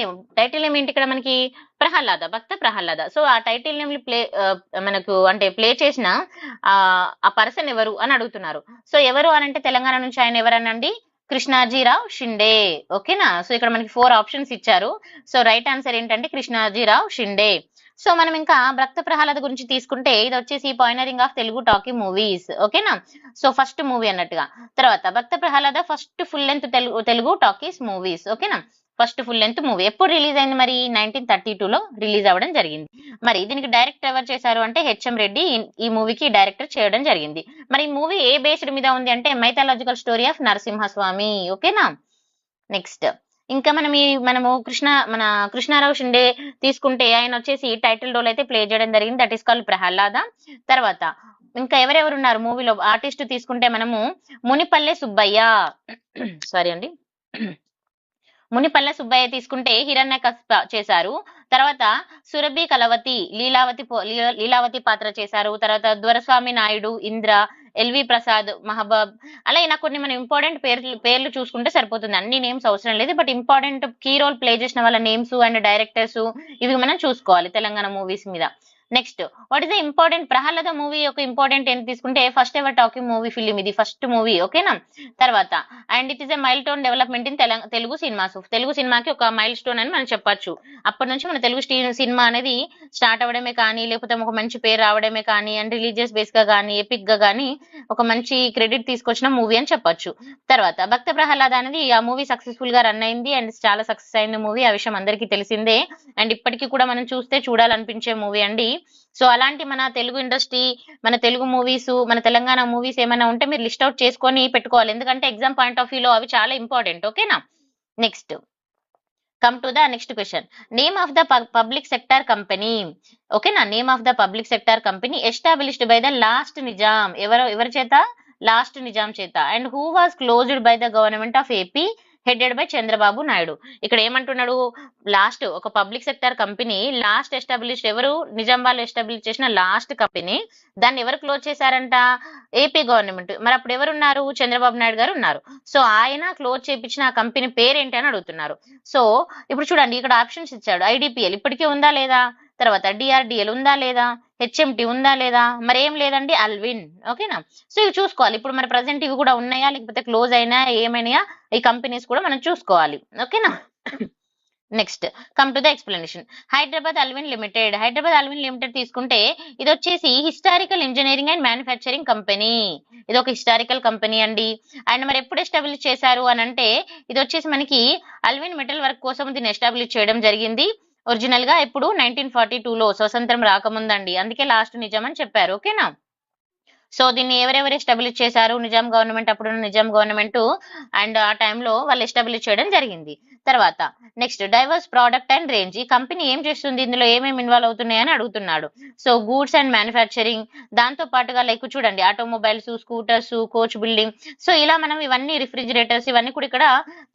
నేమ్ ఏంటి ఇక్కడ మనకి, ప్రహ్లాద, భక్త ప్రహ్లాద. సో ఆ టైటిల్ నేమ్ మనకు అంటే ప్లే చేసిన ఆ పర్సన్ ఎవరు అని అడుగుతున్నారు. సో ఎవరు అని అంటే తెలంగాణ నుంచి ఆయన ఎవరనండి, కృష్ణాజీరావు షిండే. ఓకేనా. సో ఇక్కడ మనకి 4 ఆప్షన్స్ ఇచ్చారు. సో రైట్ ఆన్సర్ ఏంటంటే కృష్ణాజీరావు షిండే. సో మనం ఇంకా భక్త ప్రహ్లాద గురించి తీసుకుంటే ఇది వచ్చేసి pioneering of Telugu talkie movies. ఓకేనా. సో ఫస్ట్ మూవీ అన్నట్టుగా. తర్వాత Bhakta Prahlada first full length Telugu talkies movies. ఓకేనా. ఫస్ట్ ఫుల్ లెంత్ మూవీ ఎప్పుడు రిలీజ్ అయింది మరి, 1932లో రిలీజ్ అవ్వడం జరిగింది. మరి దీనికి డైరెక్ట్ ఎవరు చేశారు అంటే హెచ్ఎం రెడ్డి ఈ మూవీకి డైరెక్టర్ చేయడం జరిగింది. మరి ఈ మూవీ ఏ బేస్డ్ మీద ఉంది అంటే మైథాలజికల్ స్టోరీ ఆఫ్ నరసింహస్వామి. ఓకేనా. నెక్స్ట్ ఇంకా మనము మన కృష్ణారావు షిండే తీసుకుంటే ఆయన వచ్చేసి టైటిల్ రోల్ అయితే ప్లే చేయడం జరిగింది, దట్ ఈస్ కాల్డ్ ప్రహ్లాద. తర్వాత ఇంకా ఎవరెవరు ఉన్నారు మూవీలో ఆర్టిస్ట్ తీసుకుంటే మనము మునిపల్లె సుబ్బయ్య సారీ అండి మునిపల్ల సుబ్బయ్య తీసుకుంటే హిరణ్యకశిప చేశారు. తర్వాత సురభి కలవతి లీలావతి పాత్ర చేశారు. తర్వాత దొరస్వామి నాయుడు ఇంద్ర, ఎల్వి ప్రసాద్ మహబూబ్. అలా ఇలా కొన్ని మనం ఇంపార్టెంట్ పేర్లు చూసుకుంటే సరిపోతుంది. అన్ని నేమ్స్ అవసరం లేదు, but important key role play చేసిన వాళ్ళ నేమ్స్ అండ్ డైరెక్టర్స్ ఇవి మనం చూసుకోవాలి తెలంగాణ మూవీస్ మీద. Next, what is the important Prahlada movie యొక్క ఇంపార్టెంట్ ఏంటి తీసుకుంటే first ever talking movie film, ఇది ఫస్ట్ మూవీ. ఓకేనా. తర్వాత and it is a milestone development in Telugu cinemas. Telugu సినిమాకి ఒక మైల్ స్టోన్ అని మనం చెప్పొచ్చు. అప్పటి నుంచి మన తెలుగు సినిమా అనేది స్టార్ట్ అవ్వడమే కానీ, లేకపోతే ఒక మంచి పేరు రావడమే కానీ, అండ్ రిలీజియస్ బేస్ గా కానీ, ఎపిక్ గా కానీ ఒక మంచి క్రెడిట్ తీసుకొచ్చిన మూవీ అని చెప్పొచ్చు. తర్వాత భక్త ప్రహ్లాద అనేది ఆ మూవీ సక్సెస్ఫుల్ గా రన్ అయింది అండ్ చాలా సక్సెస్ అయింది మూవీ, ఆ విషయం అందరికీ తెలిసిందే. అండ్ ఇప్పటికీ కూడా మనం చూస్తే చూడాలనిపించే మూవీ అండి. సో అలాంటి మన తెలుగు ఇండస్ట్రీ, మన తెలుగు మూవీస్, మన తెలంగాణ మూవీస్ ఏమైనా ఉంటే మీరు లిస్ట్ అవుట్ చేసుకొని పెట్టుకోవాలి, ఎందుకంటే ఎగ్జామ్ పాయింట్ ఆఫ్ వ్యూలో అవి చాలా ఇంపార్టెంట్. ఓకేనా. Next, come to the next question. Name of the public sector company. ఓకేనా. Name of the public sector company established by the last Nizam. ఎవరి చేత? లాస్ట్ నిజాం చేత. And who was closed by the government of AP headed by Chandrababu Naidu. ఇక్కడ ఏమంటున్నాడు, last ఒక public sector company last establish ఎవరు? నిజాం వాళ్ళు establish చేసిన లాస్ట్ కంపెనీ, దాన్ని ఎవరు క్లోజ్ చేశారంట? AP government. మరి అప్పుడు ఎవరున్నారు? చంద్రబాబు నాయుడు గారు ఉన్నారు. సో ఆయన క్లోజ్ చేయించిన ఆ కంపెనీ పేరేంటి అని అడుగుతున్నారు. సో ఇప్పుడు చూడండి, ఇక్కడ ఆప్షన్స్ ఇచ్చాడు. ఐడిపిఎల్ ఇప్పటికే ఉందా లేదా, తర్వాత డిఆర్డిఎల్ ఉందా లేదా, హెచ్ఎంటి ఉందా లేదా, మరి ఏం లేదండి అల్విన్. ఓకేనా. సో ఇవి చూసుకోవాలి. ఇప్పుడు మన ప్రజెంట్ ఇవి కూడా ఉన్నాయా, లేకపోతే క్లోజ్ అయినా ఏమైనా ఈ కంపెనీస్ కూడా మనం చూసుకోవాలి. ఓకేనా. Next, come to the explanation. Hyderabad Alvin limited. Hyderabad Alvin limited తీసుకుంటే ఇది వచ్చేసి historical engineering and manufacturing company. ఇది ఒక హిస్టారికల్ కంపెనీ అండి. అండ్ మరి ఎప్పుడు ఎస్టాబ్లిష్ చేశారు అని అంటే, ఇది వచ్చేసి మనకి అల్విన్ మెటల్ వర్క్ కోసం దీన్ని ఎస్టాబ్లిష్ చేయడం జరిగింది. ఒరిజినల్ గా ఇప్పుడు 1942లో స్వతంత్రం రాకముందండి, అందుకే లాస్ట్ నిజాం అని చెప్పారు. ఓకేనా. సో దీన్ని ఎవరెవరు ఎస్టాబ్లిష్ చేశారు? నిజాం గవర్నమెంట్, అప్పుడున్న నిజాం గవర్నమెంట్ అండ్ ఆ టైంలో వాళ్ళు ఎస్టాబ్లిష్ చేయడం జరిగింది. తర్వాత next, divorce product and range. ఈ కంపెనీ ఏం చేస్తుంది, ఇందులో ఏమేమి ఇన్వాల్వ్ అవుతున్నాయని అడుగుతున్నాడు. సో గూడ్స్ అండ్ మ్యానుఫ్యాక్చరింగ్, దాంతో పాటుగా లైక్ చూడండి automobiles, scooters, coach building. So ఇలా మనం ఇవన్నీ రిఫ్రిజిరేటర్స్ ఇవన్నీ కూడా ఇక్కడ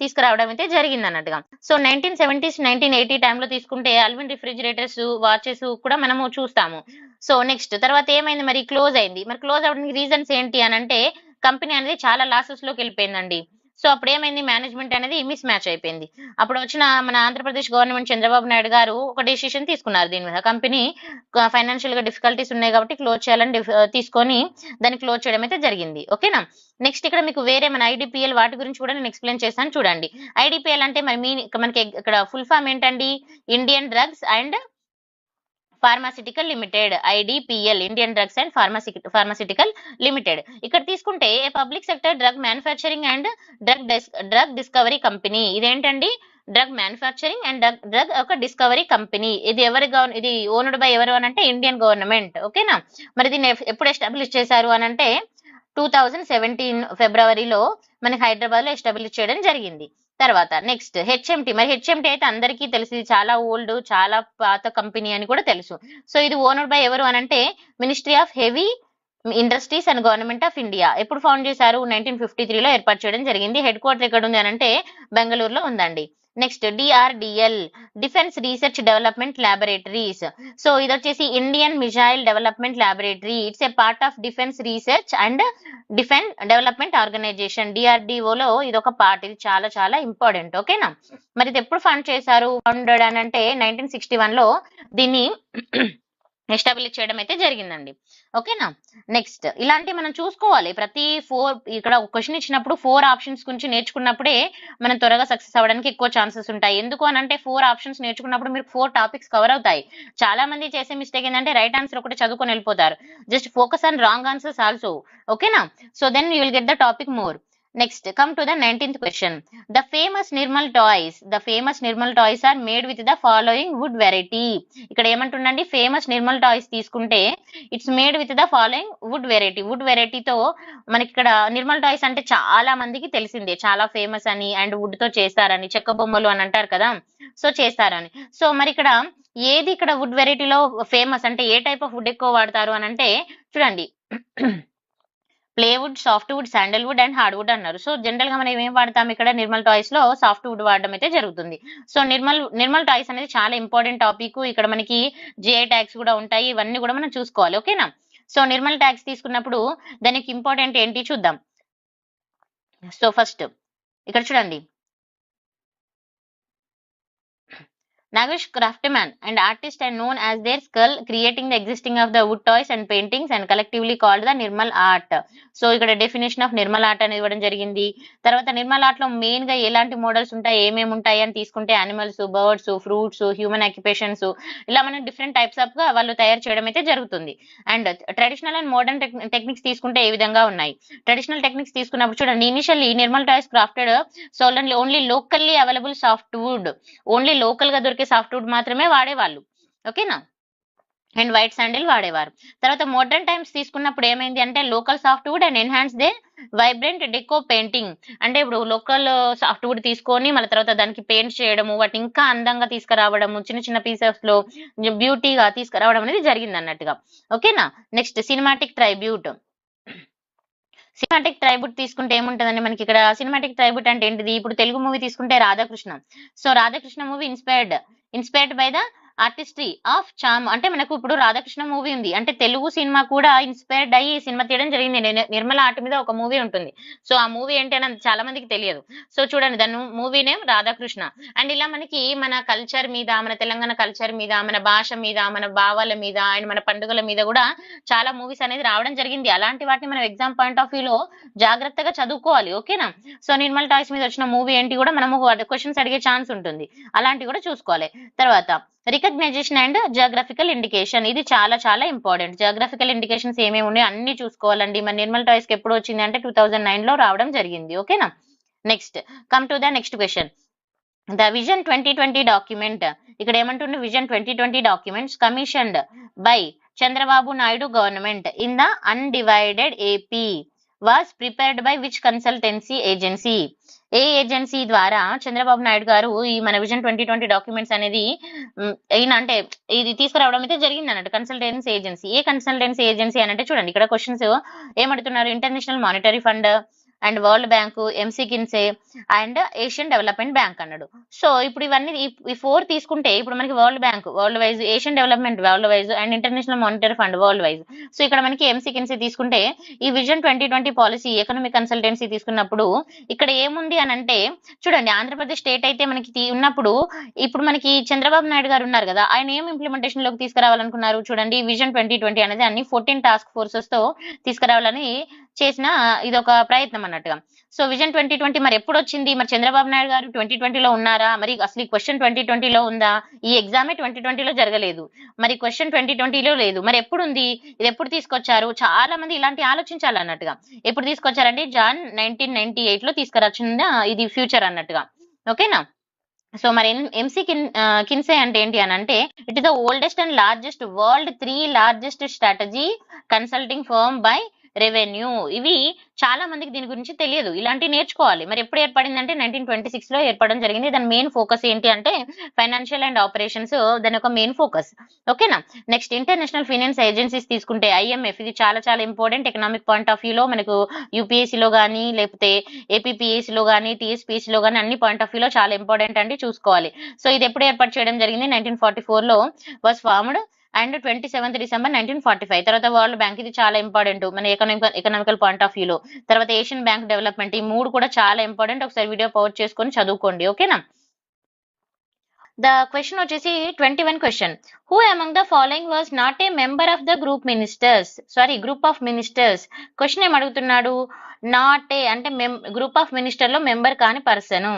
తీసుకురావడం అయితే జరిగింది అన్నట్టుగా. సో 1970s 1980 టైంలో తీసుకుంటే అల్విన్ రిఫ్రిజిరేటర్స్, వాచెస్ కూడా మనము చూస్తాము. సో నెక్స్ట్ తర్వాత ఏమైంది, మరి క్లోజ్ అయింది. మరి క్లోజ్ అవడానికి రీజన్స్ ఏంటి అని అంటే, కంపెనీ అనేది చాలా లాసెస్ లోకి వెళ్ళిపోయిందండి. సో అప్పుడు ఏమైంది, మేనేజ్మెంట్ అనేది మిస్ మ్యాచ్ అయిపోయింది. అప్పుడు వచ్చిన మన ఆంధ్రప్రదేశ్ గవర్నమెంట్ చంద్రబాబు నాయుడు గారు ఒక డెసిషన్ తీసుకున్నారు దీని మీద. కంపెనీ ఫైనాన్షియల్ గా డిఫికల్టీస్ ఉన్నాయి కాబట్టి క్లోజ్ చేయాలని తీసుకొని దాన్ని క్లోజ్ చేయడం అయితే జరిగింది. ఓకేనా. నెక్స్ట్ ఇక్కడ మీకు వేరే మన ఐడిపిఎల్ వాటి గురించి కూడా నేను ఎక్స్ప్లెయిన్ చేస్తాను చూడండి. ఐడిపిఎల్ అంటే మరి మనకి ఇక్కడ ఫుల్ ఫామ్ ఏంటండి, Indian drugs and pharmaceutical limited. IDPL, Indian drugs and pharmaceutical limited. ఇక్కడ తీసుకుంటే a public sector drug manufacturing and drug discovery company. ఇదేంటండి, డ్రగ్ మ్యానుఫ్యాక్చరింగ్ అండ్ డ్రగ్ ఒక డిస్కవరీ కంపెనీ. ఇది ఇది ఓన్డ్ బై ఎవరు అని అంటే ఇండియన్ గవర్నమెంట్. ఓకేనా. మరి దీన్ని ఎప్పుడు ఎస్టాబ్లిష్ చేశారు అని అంటే 2017 ఫిబ్రవరిలో మనకి హైదరాబాద్ లో ఎస్టాబ్లిష్ చేయడం జరిగింది. తర్వాత నెక్స్ట్ హెచ్ఎంటి. మరి హెచ్ఎంటి అయితే అందరికీ తెలుసు, చాలా ఓల్డ్, చాలా పాత కంపెనీ అని కూడా తెలుసు. సో ఇది ఓనర్ బై ఎవరు అని అంటే ministry of heavy industries and government of India. ఎప్పుడు ఫౌండ్ చేశారు? 1953లో ఏర్పాటు చేయడం జరిగింది. హెడ్ క్వార్టర్ ఎక్కడ ఉంది అని అంటే బెంగళూరులో ఉందండి. Next DRDL, defence research development laboratories. So ఇది వచ్చేసి Indian missile development laboratory. It's a part of defence research and defence development organisation. డిఆర్డిఓలో ఇది ఒక పార్ట్, ఇది చాలా చాలా ఇంపార్టెంట్. ఓకేనా. మరి ఇది ఎప్పుడు ఫౌండ్ చేశారు? ఫౌండెడ్ అని అంటే 1961లో దీన్ని ఎస్టాబ్లిష్ చేయడం అయితే జరిగిందండి. ఓకేనా. నెక్స్ట్ ఇలాంటి మనం చూసుకోవాలి. ప్రతి ఇక్కడ క్వశ్చన్ ఇచ్చినప్పుడు 4 ఆప్షన్స్ గురించి నేర్చుకున్నప్పుడే మనం త్వరగా సక్సెస్ అవ్వడానికి ఎక్కువ ఛాన్సెస్ ఉంటాయి. ఎందుకు అని అంటే 4 ఆప్షన్స్ నేర్చుకున్నప్పుడు మీరు 4 టాపిక్స్ కవర్ అవుతాయి. చాలా మంది చేసే మిస్టేక్ ఏంటంటే రైట్ ఆన్సర్ ఒకటి చదువుకొని వెళ్ళిపోతారు. Just focus on wrong answers also. ఓకేనా. So then you will get the topic more. Next, come to the 19th question. The famous Nirmal toys are made with the following wood variety. ఇక్కడ ఏమంటుండండి, famous Nirmal toys తీసుకుంటే it's made with the following wood variety. Wood వెరైటీతో మనకి ఇక్కడ Nirmal toys అంటే చాలా మందికి తెలిసిందే, చాలా ఫేమస్ అని, అండ్ వుడ్ తో చేస్తారని, చెక్క బొమ్మలు అని అంటారు కదా, సో చేస్తారని. సో మరి ఇక్కడ ఏది ఇక్కడ వుడ్ వెరైటీలో ఫేమస్ అంటే ఏ టైప్ ఆఫ్ వుడ్ ఎక్కువ వాడతారు అని అంటే చూడండి, plywood, softwood, sandalwood and hardwood అన్నారు. సో జనరల్ గా మనం ఏం వాడతాం ఇక్కడ నిర్మల్ టాయ్స్ లో సాఫ్ట్వుడ్ వాడడం అయితే జరుగుతుంది. సో నిర్మల్ టాయ్స్ అనేది చాలా ఇంపార్టెంట్ టాపిక్. ఇక్కడ మనకి జిఐ ట్యాగ్స్ కూడా ఉంటాయి. ఇవన్నీ కూడా మనం చూసుకోవాలి. ఓకేనా? సో నిర్మల్ ట్యాగ్స్ తీసుకున్నప్పుడు దానికి ఇంపార్టెంట్ ఏంటి చూద్దాం. సో ఫస్ట్ ఇక్కడ చూడండి, Nagesh craftsman and artist are known as their skill creating the existing of the wood toys and paintings and collectively called the Nirmal art. So ఇక్కడ డెఫినేషన్ ఆఫ్ నిర్మల్ ఆర్ట్ అనేది ఇవ్వడం జరిగింది. తర్వాత Nirmal art లో main గా ఎలాంటి మోడల్స్ ఉంటాయి, ఏమేమి ఉంటాయి అని తీసుకుంటే animals, birds, fruits, human occupations, ఇలా మనం డిఫరెంట్ టైప్స్ ఆఫ్ గా వాళ్ళు తయారు చేయడం అయితే జరుగుతుంది. And traditional and modern techniques తీసుకుంటే ఏ విధంగా ఉన్నాయి. ట్రెడిషనల్ టెక్నిక్స్ తీసుకున్నప్పుడు చూడండి, initially Nirmal toys crafted only locally available softwood, only local గా దొరికే సాఫ్ట్వుడ్ మాత్రమే వాడేవాళ్ళు. ఓకేనా? అండ్ వైట్ శాండిల్ వాడేవారు. తర్వాత మోడర్న్ టైమ్స్ తీసుకున్నప్పుడు ఏమైంది అంటే local softwood and enhance they vibrant deco painting. అంటే ఇప్పుడు లోకల్ సాఫ్ట్వుడ్ తీసుకొని మళ్ళీ తర్వాత దానికి పెయింట్ చేయడము, వాటిని ఇంకా అందంగా తీసుకురావడము, చిన్న చిన్న పీసెస్ లో బ్యూటీగా తీసుకురావడం అనేది జరిగింది అన్నట్టుగా. ఓకేనా? Next cinematic tribute. Cinematic tribute తీసుకుంటే ఏముంటదండి మనకి ఇక్కడ. సినిమాటిక్ ట్రైబ్యూట్ అంటే ఏంటిది, ఇప్పుడు తెలుగు మూవీ తీసుకుంటే Radhakrishna. So Radhakrishna movie inspired by the artistry of charm. అంటే మనకు ఇప్పుడు రాధాకృష్ణ మూవీ ఉంది అంటే తెలుగు సినిమా కూడా ఇన్స్పైర్డ్ అయ్యి సినిమా తీయడం జరిగింది. నిర్మల ఆర్ట్ మీద ఒక మూవీ ఉంటుంది. సో ఆ మూవీ ఏంటి అని చాలా మందికి తెలియదు. సో చూడండి, దాని మూవీ నేమ్ రాధాకృష్ణ. అండ్ ఇలా మనకి మన కల్చర్ మీద, మన తెలంగాణ కల్చర్ మీద, మన భాష మీద, మన భావాల మీద అండ్ మన పండుగల మీద కూడా చాలా మూవీస్ అనేది రావడం జరిగింది. అలాంటి వాటిని మనం ఎగ్జామ్ పాయింట్ ఆఫ్ వ్యూలో జాగ్రత్తగా చదువుకోవాలి. ఓకేనా? సో నిర్మల్ టాయ్స్ మీద వచ్చిన మూవీ ఏంటి కూడా మనము క్వశ్చన్స్ అడిగే ఛాన్స్ ఉంటుంది. అలాంటివి కూడా చూసుకోవాలి. తర్వాత రికగ్నైజేషన్ అండ్ జియోగ్రఫికల్ ఇండికేషన్, ఇది చాలా చాలా ఇంపార్టెంట్. జియోగ్రఫికల్ ఇండికేషన్స్ ఏమేమి ఉన్నాయో అన్ని చూసుకోవాలండి. మన నిర్మల్ టాయ్స్ కి ఎప్పుడు వచ్చింది అంటే 2009 లో రావడం జరిగింది. ఓకేనా? Next come to the next question. The vision 2020 document. ఇక్కడ ఏమంటుండే, vision 2020 documents commissioned by Chandrababu Naidu government in the undivided AP was prepared by which consultancy agency. A agency ద్వారా చంద్రబాబు నాయుడు గారు ఈ మన విజన్ 2020 డాక్యుమెంట్స్ అనేది అంటే ఇది తీసుకురావడం అయితే జరిగింది అన్నట్టు. Consultancy agency. ఏ కన్సల్టెన్సీ ఏజెన్సీ అని అంటే చూడండి, ఇక్కడ క్వశ్చన్స్ ఏమడుతున్నారు, International Monetary Fund and World Bank, McKinsey and Asian Development Bank అన్నాడు. సో ఇప్పుడు ఇవన్నీ ఈ 4 తీసుకుంటే ఇప్పుడు మనకి World Bank world wise, Asian development world wise and International Monetary Fund world wise. So ఇక్కడ మనకి ఎంసీ కిన్సే తీసుకుంటే ఈ విజన్ 2020 పాలసీ ఎకనామిక్ కన్సల్టెన్సీ తీసుకున్నప్పుడు ఇక్కడ ఏముంది అని అంటే చూడండి, ఆంధ్రప్రదేశ్ స్టేట్ అయితే మనకి ఉన్నప్పుడు ఇప్పుడు మనకి చంద్రబాబు నాయుడు గారు ఉన్నారు కదా, ఆయన ఏం ఇంప్లిమెంటేషన్ లోకి తీసుకురావాలనుకున్నారు చూడండి. విజన్ 2020 అనేది అన్ని 14 టాస్క్ ఫోర్సెస్ తో తీసుకురావాలని చేసిన ఇది ఒక ప్రయత్నం అన్నట్టుగా. సో విజన్ 2020 మరి ఎప్పుడు వచ్చింది, మరి చంద్రబాబు నాయుడు గారు 2020లో ఉన్నారా, మరి అసలు ఈ క్వశ్చన్ 2020లో ఉందా, ఈ ఎగ్జామే 2020లో జరగలేదు, మరి క్వశ్చన్ 2020లో లేదు, మరి ఎప్పుడు ఉంది, ఇది ఎప్పుడు తీసుకొచ్చారు, చాలా మంది ఇలాంటి ఆలోచించాలి అన్నట్టుగా. ఎప్పుడు తీసుకొచ్చారంటే జాన్ 1998లో తీసుకురాచిన ఇది ఫ్యూచర్ అన్నట్టుగా. ఓకేనా? సో మరి ఎంసీ కిన్సే అంటే ఏంటి అని అంటే it is the oldest and largest world 3 largest strategy consulting firm by revenue. ఇవి చాలా మందికి దీని గురించి తెలియదు, ఇలాంటివి నేర్చుకోవాలి. మరి ఎప్పుడు ఏర్పడింది అంటే 1926లో ఏర్పడడం జరిగింది. దాని మెయిన్ ఫోకస్ ఏంటి అంటే ఫైనాన్షియల్ అండ్ ఆపరేషన్స్, దాని యొక్క మెయిన్ ఫోకస్. ఓకేనా? నెక్స్ట్ ఇంటర్నేషనల్ ఫైనాన్స్ ఏజెన్సీస్ తీసుకుంటే ఐఎంఎఫ్, ఇది చాలా చాలా ఇంపార్టెంట్ ఎకనామిక్ పాయింట్ ఆఫ్ వ్యూలో మనకు యూపీఎస్సీలో కానీ లేకపోతే ఏపీపీఎస్సీలో కానీ టీఎస్పీఎస్సీలో కానీ అన్ని పాయింట్ ఆఫ్ వ్యూలో చాలా ఇంపార్టెంట్ అండి, చూసుకోవాలి. సో ఇది ఎప్పుడు ఏర్పాటు చేయడం జరిగింది, 1944లో was formed and 27th December 1945. తర్వాత వరల్డ్ బ్యాంక్, ఇది చాలా ఇంపార్టెంట్ మన ఎకనామికల్ పాయింట్ ఆఫ్ వ్యూలో. తర్వాత ఏషియన్ బ్యాంక్ డెవలప్మెంట్, ఈ 3 కూడా చాలా ఇంపార్టెంట్. ఒకసారి వీడియో పౌజ్ చేసుకొని చదువుకోండి. ఓకేనా? ద క్వశ్చన్ వచ్చేసి 21 question. Who among the following was not a member of the group of ministers. Question ఏం అడుగుతున్నాడు, నాట్ ఏ అంటే గ్రూప్ ఆఫ్ మినిస్టర్ లో మెంబర్ కాని person.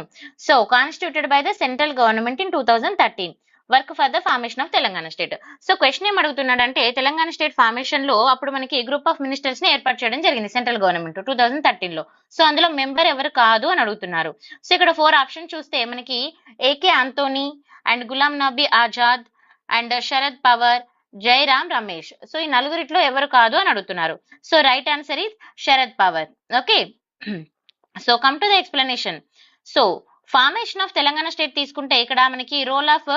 So constituted by the central government in 2013, work for the formation of Telangana state. So question ఏం అడుగుతున్నాడు అంటే Telangana state formation లో అప్పుడు మనకి గ్రూప్ ఆఫ్ మినిస్టర్స్ ని ఏర్పాటు చేయడం జరిగింది సెంట్రల్ గవర్నమెంట్ 2013లో. సో అందులో మెంబర్ ఎవరు కాదు అని అడుగుతున్నారు. సో ఇక్కడ 4 ఆప్షన్ చూస్తే మనకి AK Antony and Ghulam Nabi Azad and Sharad Pawar, Jairam Ramesh. So ఈ నలుగురిట్లో ఎవరు కాదు అని అడుగుతున్నారు. So right answer is Sharad Pawar. Okay, so come to the explanation. So formation of Telangana state తీసుకుంటే ఇక్కడ మనకి రోల్ ఆఫ్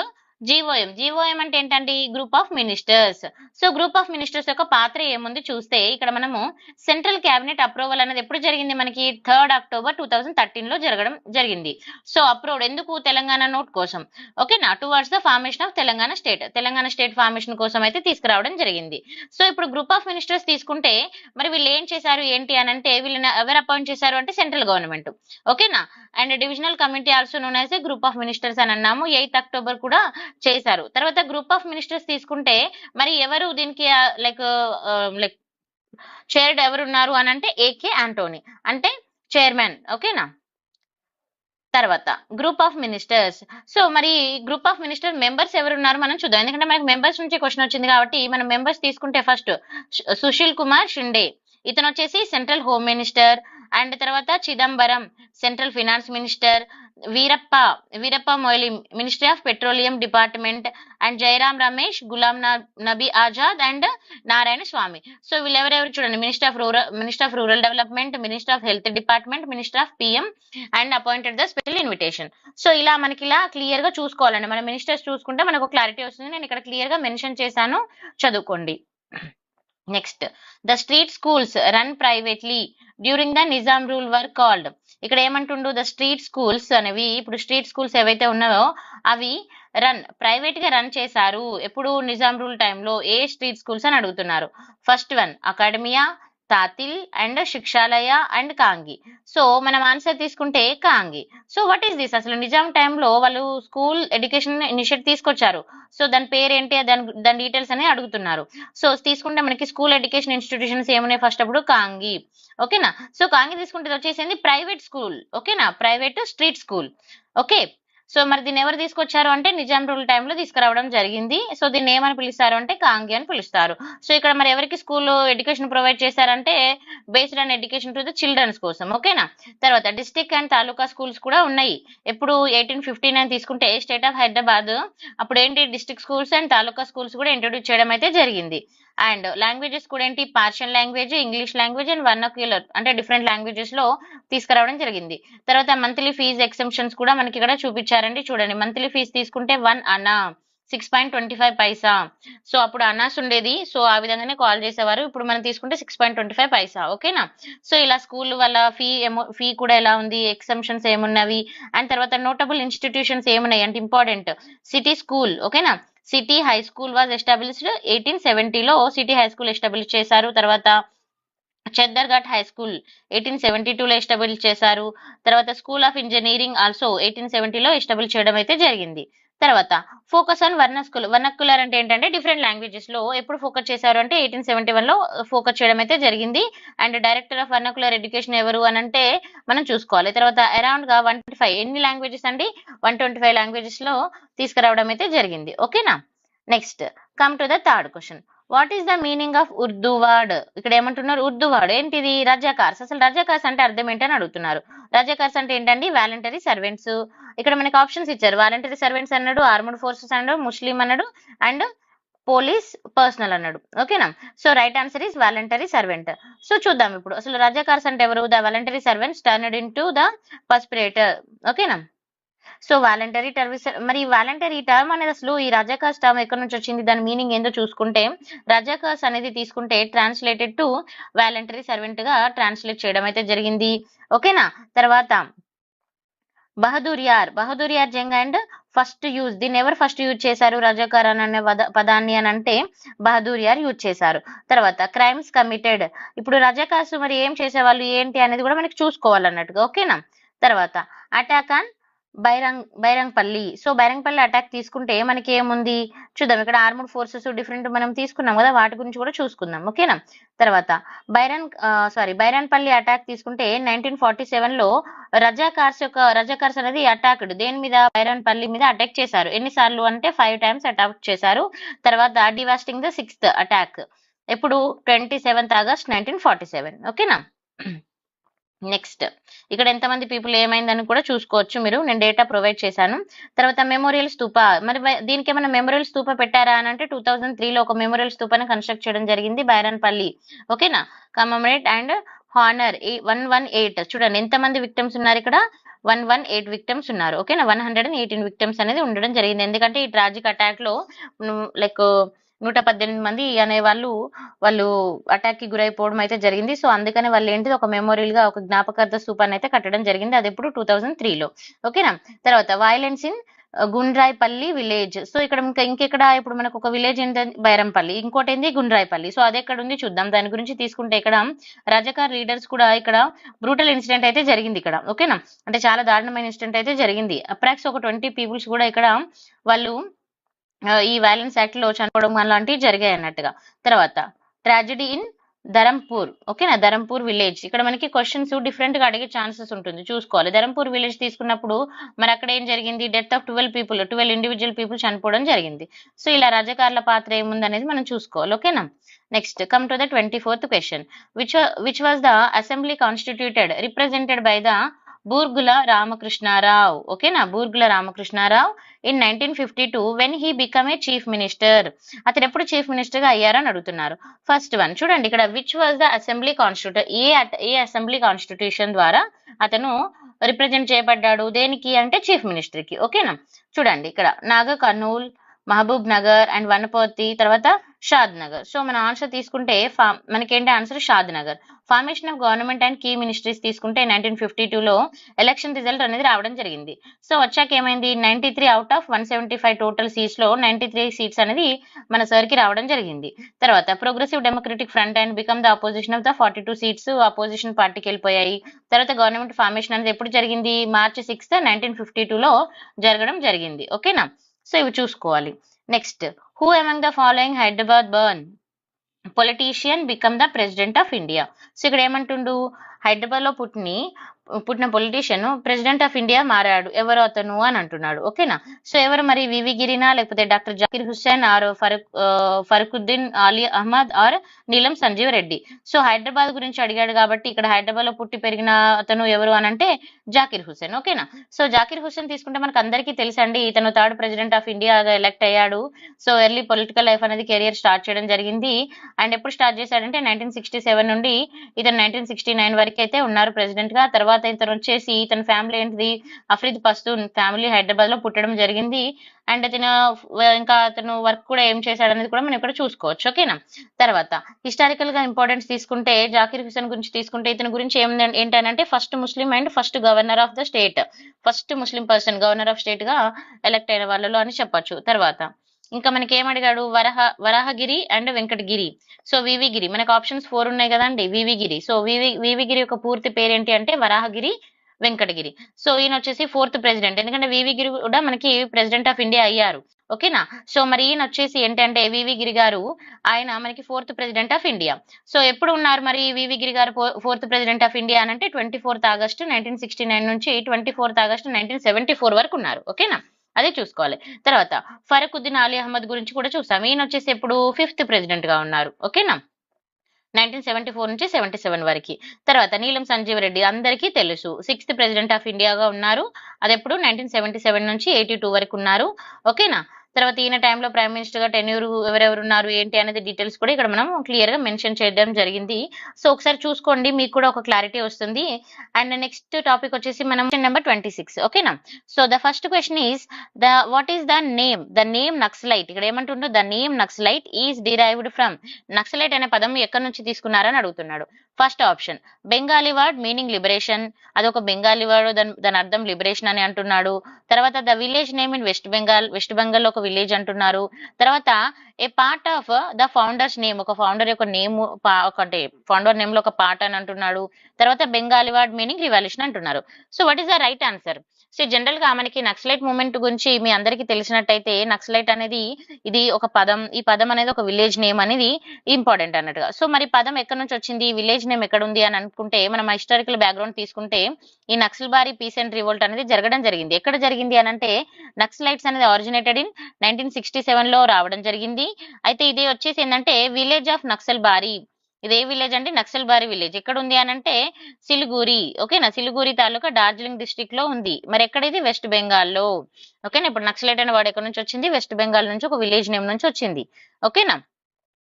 జీవోఎం అంటే ఏంటండి? Group of ministers. So group of ministers యొక్క పాత్ర ఏముంది చూస్తే ఇక్కడ మనము సెంట్రల్ క్యాబినెట్ అప్రూవల్ అనేది ఎప్పుడు జరిగింది మనకి? 3rd October 2013 లో జరగడం జరిగింది. సో అప్రూవ్డ్ ఎందుకు? తెలంగాణ నోట్ కోసం. ఓకేనా? Towards the formation of Telangana state. Telangana state formation కోసం అయితే తీసుకురావడం జరిగింది. సో ఇప్పుడు గ్రూప్ ఆఫ్ మినిస్టర్స్ తీసుకుంటే మరి వీళ్ళు ఏం చేశారు ఏంటి అని అంటే వీళ్ళని ఎవరు అపాయింట్ చేశారు అంటే సెంట్రల్ గవర్నమెంట్. ఓకేనా? And divisional committee also known as A group of ministers అని అన్నాము. 8th October కూడా చేశారు. తర్వాత గ్రూప్ ఆఫ్ మినిస్టర్స్ తీసుకుంటే మరి ఎవరు దీనికి లైక్ చైర్డ్ ఎవరు ఉన్నారు అని అంటే ఏకే ఆంటోనీ అంటే చైర్మన్. ఓకేనా? తర్వాత గ్రూప్ ఆఫ్ మినిస్టర్స్. సో మరి గ్రూప్ ఆఫ్ మినిస్టర్ మెంబర్స్ ఎవరు ఉన్నారు మనం చూద్దాం. ఎందుకంటే మనకి మెంబర్స్ నుంచి క్వశ్చన్ వచ్చింది కాబట్టి మనం మెంబర్స్ తీసుకుంటే ఫస్ట్ సుశీల్ కుమార్ షిండే, ఇతను వచ్చేసి సెంట్రల్ హోమ్ మినిస్టర్. అండ్ తర్వాత Chidambaram central finance minister. Veerappa Moily ministry of petroleum department. And Jairam Ramesh, Ghulam Nabi Azad and Narayana Swamy. So వీళ్ళెవరెవరు చూడండి, minister of rural development, minister of health department, minister of PM and appointed the special invitation. So ఇలా మనకి ఇలా clear గా చూసుకోవాలండి. మన ministers చూసుకుంటే మనకు క్లారిటీ వస్తుంది. నేను ఇక్కడ క్లియర్ గా మెన్షన్ చేశాను, చదువుకోండి. Next, the street schools run privately during the Nizam rule were called. ఇక్కడ ఏమంటుండు? ద స్ట్రీట్ స్కూల్స్ అనేవి, ఇప్పుడు స్ట్రీట్ స్కూల్స్ ఏవైతే ఉన్నాయో అవి ప్రైవేట్ గా రన్ చేశారు ఎప్పుడు? నిజాం రూల్ టైంలో. ఏ స్ట్రీట్ స్కూల్స్ అని అడుగుతున్నారు. ఫస్ట్ వన్ అకాడమియా, తాతిల్ and Shikshalaya and Kangi. So మనం ఆన్సర్ తీసుకుంటే Kangi. So what is this? అసలు నిజాం టైంలో వాళ్ళు స్కూల్ ఎడ్యుకేషన్ ఇనిషియేటివ్ తీసుకొచ్చారు. సో దాని పేరేంటి, దాని డీటెయిల్స్ అని అడుగుతున్నారు. సో తీసుకుంటే మనకి స్కూల్ ఎడ్యుకేషన్ ఇన్స్టిట్యూషన్స్ ఏమున్నాయి? ఫస్ట్ అప్పుడు కాంగి. ఓకేనా? సో కాంగి తీసుకుంటే వచ్చేసింది ప్రైవేట్ స్కూల్. ఓకేనా? Private street school. Okay. So మరి దీన్ని ఎవరు తీసుకొచ్చారు అంటే నిజాం రూల్ టైంలో తీసుకురావడం జరిగింది. సో దీన్ని ఏమని పిలుస్తారు అంటే కాంగి అని పిలుస్తారు. సో ఇక్కడ మరి ఎవరికి స్కూల్ ఎడ్యుకేషన్ ప్రొవైడ్ చేశారంటే based on education to the childrens కోసం. ఓకేనా? తర్వాత డిస్ట్రిక్ట్ అండ్ తాలూకా స్కూల్స్ కూడా ఉన్నాయి. ఎప్పుడు 1859 తీసుకుంటే స్టేట్ ఆఫ్ హైదరాబాద్ అప్పుడు ఏంటి district schools and taluka schools కూడా ఇంట్రొడ్యూస్ చేయడం అయితే జరిగింది. అండ్ లాంగ్వేజెస్ కూడా ఏంటి? Partial language, English language and vernacular అంటే డిఫరెంట్ లాంగ్వేజెస్ లో తీసుకురావడం జరిగింది. తర్వాత మంత్లీ ఫీజ్ ఎక్సెంప్షన్స్ కూడా మనకి ఇక్కడ చూపించారండి. చూడండి, మంత్లీ ఫీజ్ తీసుకుంటే 1 అనా 6.25 పైసా. సో అప్పుడు అనాస్ ఉండేది. సో ఆ విధంగానే కాల్ చేసేవారు. ఇప్పుడు మనం తీసుకుంటే 6.25 పైసా. ఓకేనా? సో ఇలా స్కూల్ వాళ్ళ ఫీ కూడా ఎలా ఉంది, ఎక్సెంప్షన్స్ ఏమున్నవి, అండ్ తర్వాత నోటబుల్ ఇన్స్టిట్యూషన్స్ ఏమున్నాయి అంటే ఇంపార్టెంట్ సిటీ స్కూల్. ఓకేనా? City high school was established 1870లో సిటీ హై స్కూల్ ఎస్టాబ్లిష్ చేశారు. తర్వాత చెద్దర్ఘాట్ హై స్కూల్ 1872లో ఎస్టాబ్లిష్ చేశారు. తర్వాత స్కూల్ ఆఫ్ ఇంజనీరింగ్ ఆల్సో 1870లో ఎస్టాబ్లిష్ చేయడం అయితే జరిగింది. తర్వాత ఫోకస్ ఆన్ వర్నక్యులర్ అంటే ఏంటంటే డిఫరెంట్ లాంగ్వేజెస్ లో ఎప్పుడు ఫోకస్ చేశారు అంటే 1871లో ఫోకస్ చేయడం అయితే జరిగింది. అండ్ డైరెక్టర్ ఆఫ్ వర్నక్యులర్ ఎడ్యుకేషన్ ఎవరు అని అంటే మనం చూసుకోవాలి. తర్వాత అరౌండ్ గా 125 ఎన్ని లాంగ్వేజెస్ అండి? 125 లాంగ్వేజెస్ లో తీసుకురావడం అయితే జరిగింది. ఓకేనా? Next, come to the third question. What is the meaning of Urdu word? ఇక్కడ ఏమంటున్నారు? ఉర్దూ వర్డ్ ఏంటిది? రజాకార్స్. అసలు రజాకార్స్ అంటే అర్థం ఏంటని అడుగుతున్నారు. రజాకార్స్ అంటే ఏంటండి? Voluntary servants. ఇక్కడ మనకి ఆప్షన్స్ ఇచ్చారు. వాలంటరీ సర్వెంట్స్ అన్నాడు, ఆర్మ్డ్ ఫోర్సెస్ అన్నాడు, ముస్లిం అన్నాడు, అండ్ పోలీస్ పర్సనల్ అన్నాడు. ఓకేనా? So right answer is voluntary servant. So చూద్దాం ఇప్పుడు అసలు రజాకార్స్ అంటే ఎవరు? The voluntary servants turned into the perpetrator. ఓకేనా? సో వాలంటరీ టర్వీస్. మరి వాలంటరీ టర్మ్ అనేది అసలు ఈ రజాకార్స్ టర్మ్ ఎక్కడి నుంచి వచ్చింది, దాని మీనింగ్ ఏందో చూసుకుంటే రజాకార్స్ అనేది తీసుకుంటే ట్రాన్స్లేటెడ్ టు వాలంటరీ సర్వెంట్ గా ట్రాన్స్లేట్ చేయడం అయితే జరిగింది. ఓకేనా? తర్వాత బహదూర్ యార్ జంగ్ అండ్ ఫస్ట్ యూజ్. దీన్ని ఎవరు ఫస్ట్ యూజ్ చేశారు రజాకార్ అనే పదాన్ని అని అంటే బహదూర్ యార్ యూజ్ చేశారు. తర్వాత క్రైమ్స్ కమిటెడ్. ఇప్పుడు రజాకార్స్ మరి ఏం చేసేవాళ్ళు ఏంటి అనేది కూడా మనకి చూసుకోవాలన్నట్టుగా. ఓకేనా? తర్వాత అటాక్ ఆన్ బైరంగపల్లి. సో బైరంగపల్లి అటాక్ తీసుకుంటే మనకి ఏముంది చూద్దాం. ఇక్కడ ఆర్మ్డ్ ఫోర్సెస్ డిఫరెంట్ మనం తీసుకున్నాం కదా, వాటి గురించి కూడా చూసుకుందాం. ఓకేనా? తర్వాత బైరన్పల్లి అటాక్ తీసుకుంటే 1947లో రజాకార్స్ అనేది అటాక్డ్ దేని మీద? బైరన్పల్లి మీద అటాక్ చేశారు. ఎన్నిసార్లు అంటే 5 times అటాక్ చేశారు. తర్వాత డివాస్టింగ్ ద 6th అటాక్ ఎప్పుడు? 27th August 1947. ఓకేనా? నెక్స్ట్, ఇక్కడ ఎంతమంది పీపుల్ ఏమైందని కూడా చూసుకోవచ్చు మీరు. నేను డేటా ప్రొవైడ్ చేశాను. తర్వాత మెమోరియల్ స్తూప. మరి దీనికి ఏమైనా మెమోరియల్ స్తూప పెట్టారా అని అంటే 2003లో ఒక మెమోరియల్ స్తూపాన్ని కన్స్ట్రక్ట్ చేయడం జరిగింది బైరన్పల్లి. ఓకేనా? Commemorate and honour 118. చూడండి ఎంతమంది విక్టిమ్స్ ఉన్నారు ఇక్కడ? 118 విక్టిమ్స్ ఉన్నారు. ఓకేనా, 118 విక్టిమ్స్ అనేది ఉండడం జరిగింది. ఎందుకంటే ఈ ట్రాజిక్ అటాక్ లో లైక్ 118 మంది అనే వాళ్ళు అటాక్ కి గురైపోవడం అయితే జరిగింది. సో అందుకని వాళ్ళు ఏంటిది ఒక మెమోరియల్ గా ఒక జ్ఞాపకార్థ స్తూపాన్ని అయితే కట్టడం జరిగింది. అది ఎప్పుడు 2003లో. ఓకేనా, తర్వాత వైలెన్స్ ఇన్ గుండ్రాయిపల్లి విలేజ్. సో ఇక్కడ ఇంకెక్కడ ఇప్పుడు మనకు ఒక విలేజ్ ఏంటంటే బైరంపల్లి, ఇంకోటి ఏంది గుండ్రాయిపల్లి. సో అది ఎక్కడ ఉంది చూద్దాం. దాని గురించి తీసుకుంటే ఇక్కడ రజాకార్ లీడర్స్ కూడా ఇక్కడ బ్రూటల్ ఇన్సిడెంట్ అయితే జరిగింది ఇక్కడ. ఓకేనా, అంటే చాలా దారుణమైన ఇన్సిడెంట్ అయితే జరిగింది. అప్రాక్స్ ఒక 20 పీపుల్స్ కూడా ఇక్కడ వాళ్ళు ఈ వైలెన్స్ యాక్ట్ లో చనిపోవడం అలాంటివి జరిగాయి అన్నట్టుగా. తర్వాత ట్రాజడీ ఇన్ ధరంపూర్. ఓకేనా, ధరంపూర్ విలేజ్. ఇక్కడ మనకి క్వశ్చన్స్ డిఫరెంట్ గా అడిగే ఛాన్సెస్ ఉంటుంది, చూసుకోవాలి. ధరంపూర్ విలేజ్ తీసుకున్నప్పుడు మరి అక్కడ ఏం జరిగింది, డెత్ ఆఫ్ 12 ఇండివిజువల్ పీపుల్ చనిపోవడం జరిగింది. సో ఇలా రజాకార్ల పాత్ర ఏముంది అనేది మనం చూసుకోవాలి. ఓకేనా, next come to the 24th question. Which was the assembly constituted represented by the Burgula Ramakrishna Rao. ఓకేనా, Burgula Ramakrishna Rao in 1952 when he become a chief minister. అతను ఎప్పుడు చీఫ్ మినిస్టర్ గా అయ్యారని అడుగుతున్నారు. ఫస్ట్ వన్ చూడండి, ఇక్కడ which was the assembly constituter, a assembly constitution ద్వారా అతను రిప్రజెంట్ చేయబడ్డాడు, దేనికి అంటే చీఫ్ మినిస్టర్ కి. ఓకేనా, చూడండి ఇక్కడ Nagarkurnool, Mahabubnagar and Wanaparthy, తర్వాత షాద్ నగర్. సో మన ఆన్సర్ తీసుకుంటే మనకేంటి answer Shadnagar. Formation of government and key ministries తీసుకుంటే 1952లో ఎలక్షన్ రిజల్ట్ అనేది రావడం జరిగింది. సో వచ్చాక ఏమైంది, 93 అవుట్ ఆఫ్ 175 టోటల్ సీట్స్ లో 93 సీట్స్ అనేది మన సార్ కి రావడం జరిగింది. తర్వాత progressive democratic front and become the opposition of the 42 seats opposition పార్టీకి వెళ్ళిపోయాయి. తర్వాత గవర్నమెంట్ ఫార్మేషన్ అనేది ఎప్పుడు జరిగింది, March 6, 1952లో జరగడం జరిగింది. ఓకేనా, సో ఇవి చూసుకోవాలి. Next, who among the following Hyderabad burn politician become the president of India. So ఇక్కడ ఏమంటుండు, హైదరాబాద్ లో పుట్టిన పొలిటీషియన్ ప్రెసిడెంట్ ఆఫ్ ఇండియా మారాడు, ఎవరు అతను అని అంటున్నాడు. ఓకేనా, సో ఎవరు మరి, వివి గిరినా, లేకపోతే doctor Zakir Hussain, or Fakhruddin Ali Ahmed, or Neelam Sanjiva Reddy. So Hyderabad గురించి అడిగాడు కాబట్టి ఇక్కడ హైదరాబాద్ లో పుట్టి పెరిగిన అతను ఎవరు అని అంటే జాకిర్ హుస్సేన్. ఓకేనా, సో జాకిర్ హుస్సేన్ తీసుకుంటే మనకు అందరికీ తెలుసండి, ఇతను థర్డ్ ప్రెసిడెంట్ ఆఫ్ ఇండియాగా ఎలక్ట్ అయ్యాడు. సో ఎర్లీ పొలిటికల్ లైఫ్ అనేది కెరియర్ స్టార్ట్ చేయడం జరిగింది. అండ్ ఎప్పుడు స్టార్ట్ చేశాడంటే 1967 నుండి ఇతను 1969 వరకు అయితే ఉన్నారు ప్రెసిడెంట్ గా. తర్వాత ఇతను వచ్చేసి ఇతని ఫ్యామిలీ ఏంటిది, అఫ్రీద్ పస్తూన్ ఫ్యామిలీ హైదరాబాద్ లో పుట్టడం జరిగింది. అండ్ అతను వర్క్ కూడా ఏం చేశాడు అనేది కూడా మనం ఇక్కడ చూసుకోవచ్చు. ఓకేనా, తర్వాత హిస్టారికల్ గా ఇంపార్టెన్స్ తీసుకుంటే జాకిర్ హుస్సేన్ గురించి తీసుకుంటే ఇతని గురించి ఏంటంటే first Muslim and first governor of the state, first Muslim person governor of state గా ఎలక్ట్ అయిన వాళ్ళలో అని చెప్పొచ్చు. తర్వాత ఇంకా మనకి ఏమడిగాడు, వరాహగిరి అండ్ వెంకటగిరి. సో వివి గిరి, మనకు ఆప్షన్స్ 4 ఉన్నాయి కదండి, వివి గిరి. సో వివి గిరి యొక్క పూర్తి పేరేంటి అంటే వరాహగిరి వెంకటగిరి. సో ఈయన వచ్చేసి 4th ప్రెసిడెంట్, ఎందుకంటే వివి గిరి కూడా మనకి ప్రెసిడెంట్ ఆఫ్ ఇండియా అయ్యారు. ఓకేనా, సో మరి ఈయన వచ్చేసి ఏంటంటే వివి గిరి గారు, ఆయన మనకి 4th president of India. So ఎప్పుడు ఉన్నారు మరి వివి గిరి గారు 4th ప్రెసిడెంట్ ఆఫ్ ఇండియా అని అంటే 24th ఆగస్టు 1969 నుంచి 24th ఆగస్టు 1974 వరకు ఉన్నారు. ఓకేనా, అదే చూసుకోవాలి. తర్వాత ఫరూకుద్దీన్ అలీ అహ్మద్ గురించి కూడా చూసాం. ఈయన వచ్చేసి ఎప్పుడు 5th ప్రెసిడెంట్ గా ఉన్నారు. ఓకేనా, 1974 నుంచి 77 వరకు. తర్వాత నీలం సంజీవ్ రెడ్డి అందరికీ తెలుసు, 6th ప్రెసిడెంట్ ఆఫ్ ఇండియాగా ఉన్నారు. అది ఎప్పుడు 1977 నుంచి 82 వరకు ఉన్నారు. ఓకేనా, తర్వాత ఈయన టైంలో ప్రైమ్ మినిస్టర్ గా టెన్యూర్ ఎవరెవరు ఉన్నారు ఏంటి అనేది డీటెయిల్స్ కూడా ఇక్కడ మనం క్లియర్ గా మెన్షన్ చేయడం జరిగింది. సో ఒకసారి చూసుకోండి, మీకు కూడా ఒక క్లారిటీ వస్తుంది. అండ్ నెక్స్ట్ టాపిక్ వచ్చేసి మనం నెంబర్ 26. ఓకేనా, so the first question is what is the name Naxalite. ఇక్కడ ఏమంటుండో, the name Naxalite is derived from. Naxalite అనే పదం ఎక్కడి నుంచి తీసుకున్నారని అడుగుతున్నాడు. First option Bengali word meaning liberation, అదొక బెంగాలీ వర్డ్, దాని అర్థం లిబరేషన్ అని అంటున్నాడు. తర్వాత the village name in West Bengal లో ఒక విలేజ్ అంటున్నారు. తర్వాత a part of the founders name, ఒక ఫౌండర్ యొక్క నేమ్, ఒకటి ఫౌండర్ నేమ్ లో ఒక పార్ట్ అని అంటున్నాడు. తర్వాత బెంగాలీ వర్డ్ మీనింగ్ రివాల్యూషన్ అంటున్నారు. So what is the right answer? So general గా మనకి నక్సలైట్ మూవ్మెంట్ గురించి మీ అందరికీ తెలిసినట్టయితే నక్సలైట్ అనేది ఇది ఒక పదం, ఈ పదం అనేది ఒక విలేజ్ నేమ్ అనేది ఇంపార్టెంట్ అన్నట్టుగా. సో మరి పదం ఎక్కడి నుంచి వచ్చింది, విలేజ్ నేమ్ ఎక్కడ ఉంది అని అనుకుంటే మనం హిస్టారికల్ బ్యాక్గ్రౌండ్ తీసుకుంటే ఈ నక్సల్బారీ పీస్ అండ్ రివోల్ట్ అనేది జరగడం జరిగింది. ఎక్కడ జరిగింది అని అంటే నక్సలైట్స్ అనేది ఆరిజినేటెడ్ ఇన్ 1967 లో రావడం జరిగింది. అయితే ఇది వచ్చేసి ఏంటంటే విలేజ్ ఆఫ్ నక్సల్బారీ. ఇదే విలేజ్ అంటే నక్సల్బారీ విలేజ్ ఎక్కడ ఉంది అని అంటే సిలిగురి. ఓకేనా, సిలిగురి తాలూకా డార్జిలింగ్ డిస్ట్రిక్ట్ లో ఉంది. మరి ఎక్కడ ఇది, వెస్ట్ బెంగాల్లో. ఓకేనా, ఇప్పుడు నక్సలైట్ అనే వాడు ఎక్కడ నుంచి వచ్చింది, వెస్ట్ బెంగాల్ నుంచి ఒక విలేజ్ నేమ్ నుంచి వచ్చింది. ఓకేనా,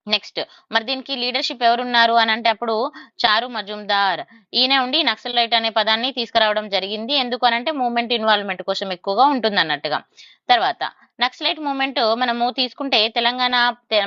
నెక్స్ట్ మరి దీనికి లీడర్షిప్ ఎవరున్నారు అని అంటే అప్పుడు చారు మజుందార్ ఈయన ఉండి నక్సలైట్ అనే పదాన్ని తీసుకురావడం జరిగింది. ఎందుకు అనంటే మూవ్మెంట్ ఇన్వాల్వ్మెంట్ కోసం ఎక్కువగా ఉంటుంది అన్నట్టుగా. తర్వాత నక్సలైట్ మూవ్మెంట్ మనము తీసుకుంటే తెలంగాణ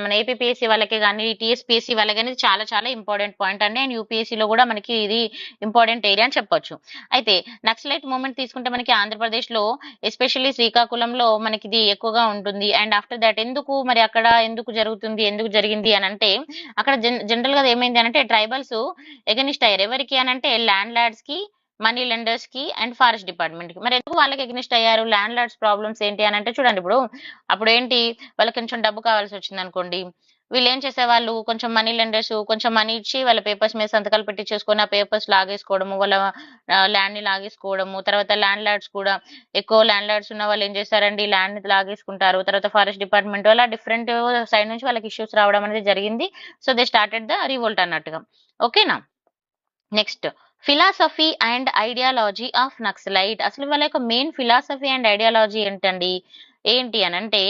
మన ఏపీపీఎస్సీ వాళ్ళకి కానీ టీఎస్పీఎస్సీ వాళ్ళకి అనేది చాలా చాలా ఇంపార్టెంట్ పాయింట్ అండి. అండ్ యూపీఎస్సీలో కూడా మనకి ఇది ఇంపార్టెంట్ ఏరియా అని చెప్పొచ్చు. అయితే నక్సలైట్ మూవ్మెంట్ తీసుకుంటే మనకి ఆంధ్రప్రదేశ్లో ఎస్పెషల్లీ శ్రీకాకుళంలో మనకి ఇది ఎక్కువగా ఉంటుంది. అండ్ ఆఫ్టర్ దట్ ఎందుకు మరి అక్కడ ఎందుకు జరుగుతుంది ఎందుకు జరిగింది అని అంటే అక్కడ జనరల్ గా ఏమైంది అంటే ట్రైబల్స్ ఎగనిస్ట్ అయ్యారు. ఎవరికి అని అంటే ల్యాండ్ లార్డ్స్ కి, మనీ లెండర్స్ కి అండ్ ఫారెస్ట్ డిపార్ట్మెంట్ కి. మరి ఎందుకు వాళ్ళకి ఎగనిస్ట్ అయ్యారు? ల్యాండ్ లార్డ్స్ ప్రాబ్లమ్స్ ఏంటి అని అంటే చూడండి, ఇప్పుడు అప్పుడు ఏంటి, వాళ్ళకి కొంచెం డబ్బు కావాల్సి వచ్చింది అనుకోండి, వీళ్ళు ఏం చేసేవాళ్ళు, కొంచెం మనీ లెండర్స్ కొంచెం మనీ ఇచ్చి వాళ్ళ పేపర్స్ మీద సంతకాలు పెట్టించేసుకొని ఆ పేపర్స్ లాగేసుకోవడము, వాళ్ళ ల్యాండ్ ని లాగేసుకోవడము. తర్వాత ల్యాండ్ లార్డ్స్ కూడా ఎక్కువ ల్యాండ్ లార్డ్స్ ఉన్న వాళ్ళు ఏం చేస్తారండి, ల్యాండ్ ని లాగేసుకుంటారు. తర్వాత ఫారెస్ట్ డిపార్ట్మెంట్ అలా డిఫరెంట్ సైడ్ నుంచి వాళ్ళకి ఇష్యూస్ రావడం అనేది జరిగింది. So they started the revolt అన్నట్టుగా. ఓకేనా. Next philosophy and ideology of naxalite. అసలు వాళ్ళ యొక్క మెయిన్ ఫిలాసఫీ అండ్ ఐడియాలజీ ఏంటండి, ఏంటి అని అంటే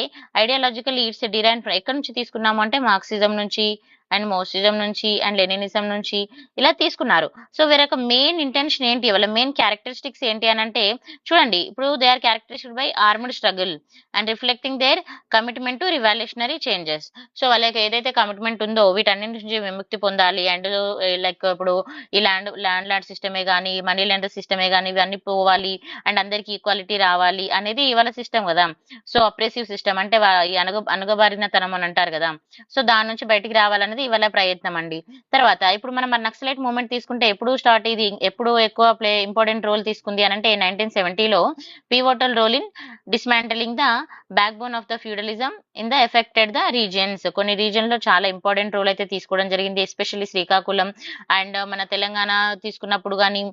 ఐడియాలజికల్ ఇట్స్ డిరైన్ ఎక్కడి నుంచి తీసుకున్నాము అంటే మార్క్సిజం నుంచి అండ్ మోసిజం నుంచి అండ్ లెనినిజం నుంచి ఇలా తీసుకున్నారు. సో వీరి యొక్క మెయిన్ ఇంటెన్షన్ ఏంటి, వాళ్ళ మెయిన్ క్యారెక్టరిస్టిక్స్ ఏంటి అని అంటే చూడండి, ఇప్పుడు they are characterized by armed struggle and reflecting their commitment to revolutionary changes. So వాళ్ళకి ఏదైతే కమిట్మెంట్ ఉందో వీటన్నిటి నుంచి విముక్తి పొందాలి. అండ్ లైక్ ఇప్పుడు ఈ ల్యాండ్ లార్డ్ సిస్టమే కానీ మనీ లెండర్ సిస్టమే కానీ ఇవన్నీ పోవాలి అండ్ అందరికి ఈక్వాలిటీ రావాలి అనేది వాళ్ళ సిస్టమ్ కదా. సో అప్రెసివ్ సిస్టమ్ అంటే ఈ అనగబారిన తనం అని అంటారు కదా. సో దాని నుంచి బయటికి రావాలనేది వాళ్ళ ప్రయత్నం అండి. తర్వాత ఇప్పుడు మనం నక్సలైట్ మూవ్మెంట్ తీసుకుంటే ఎప్పుడు స్టార్ట్, ఇది ఎప్పుడు ఎక్కువ ఇంపార్టెంట్ రోల్ తీసుకుంది అని అంటే 1970లో pivotal role in dismantling the backbone of the feudalism in the affected the regions. కొన్ని రీజియన్ లో చాలా ఇంపార్టెంట్ రోల్ అయితే తీసుకోవడం జరిగింది. ఎస్పెషల్లీ శ్రీకాకుళం అండ్ మన తెలంగాణ తీసుకున్నప్పుడు కానీ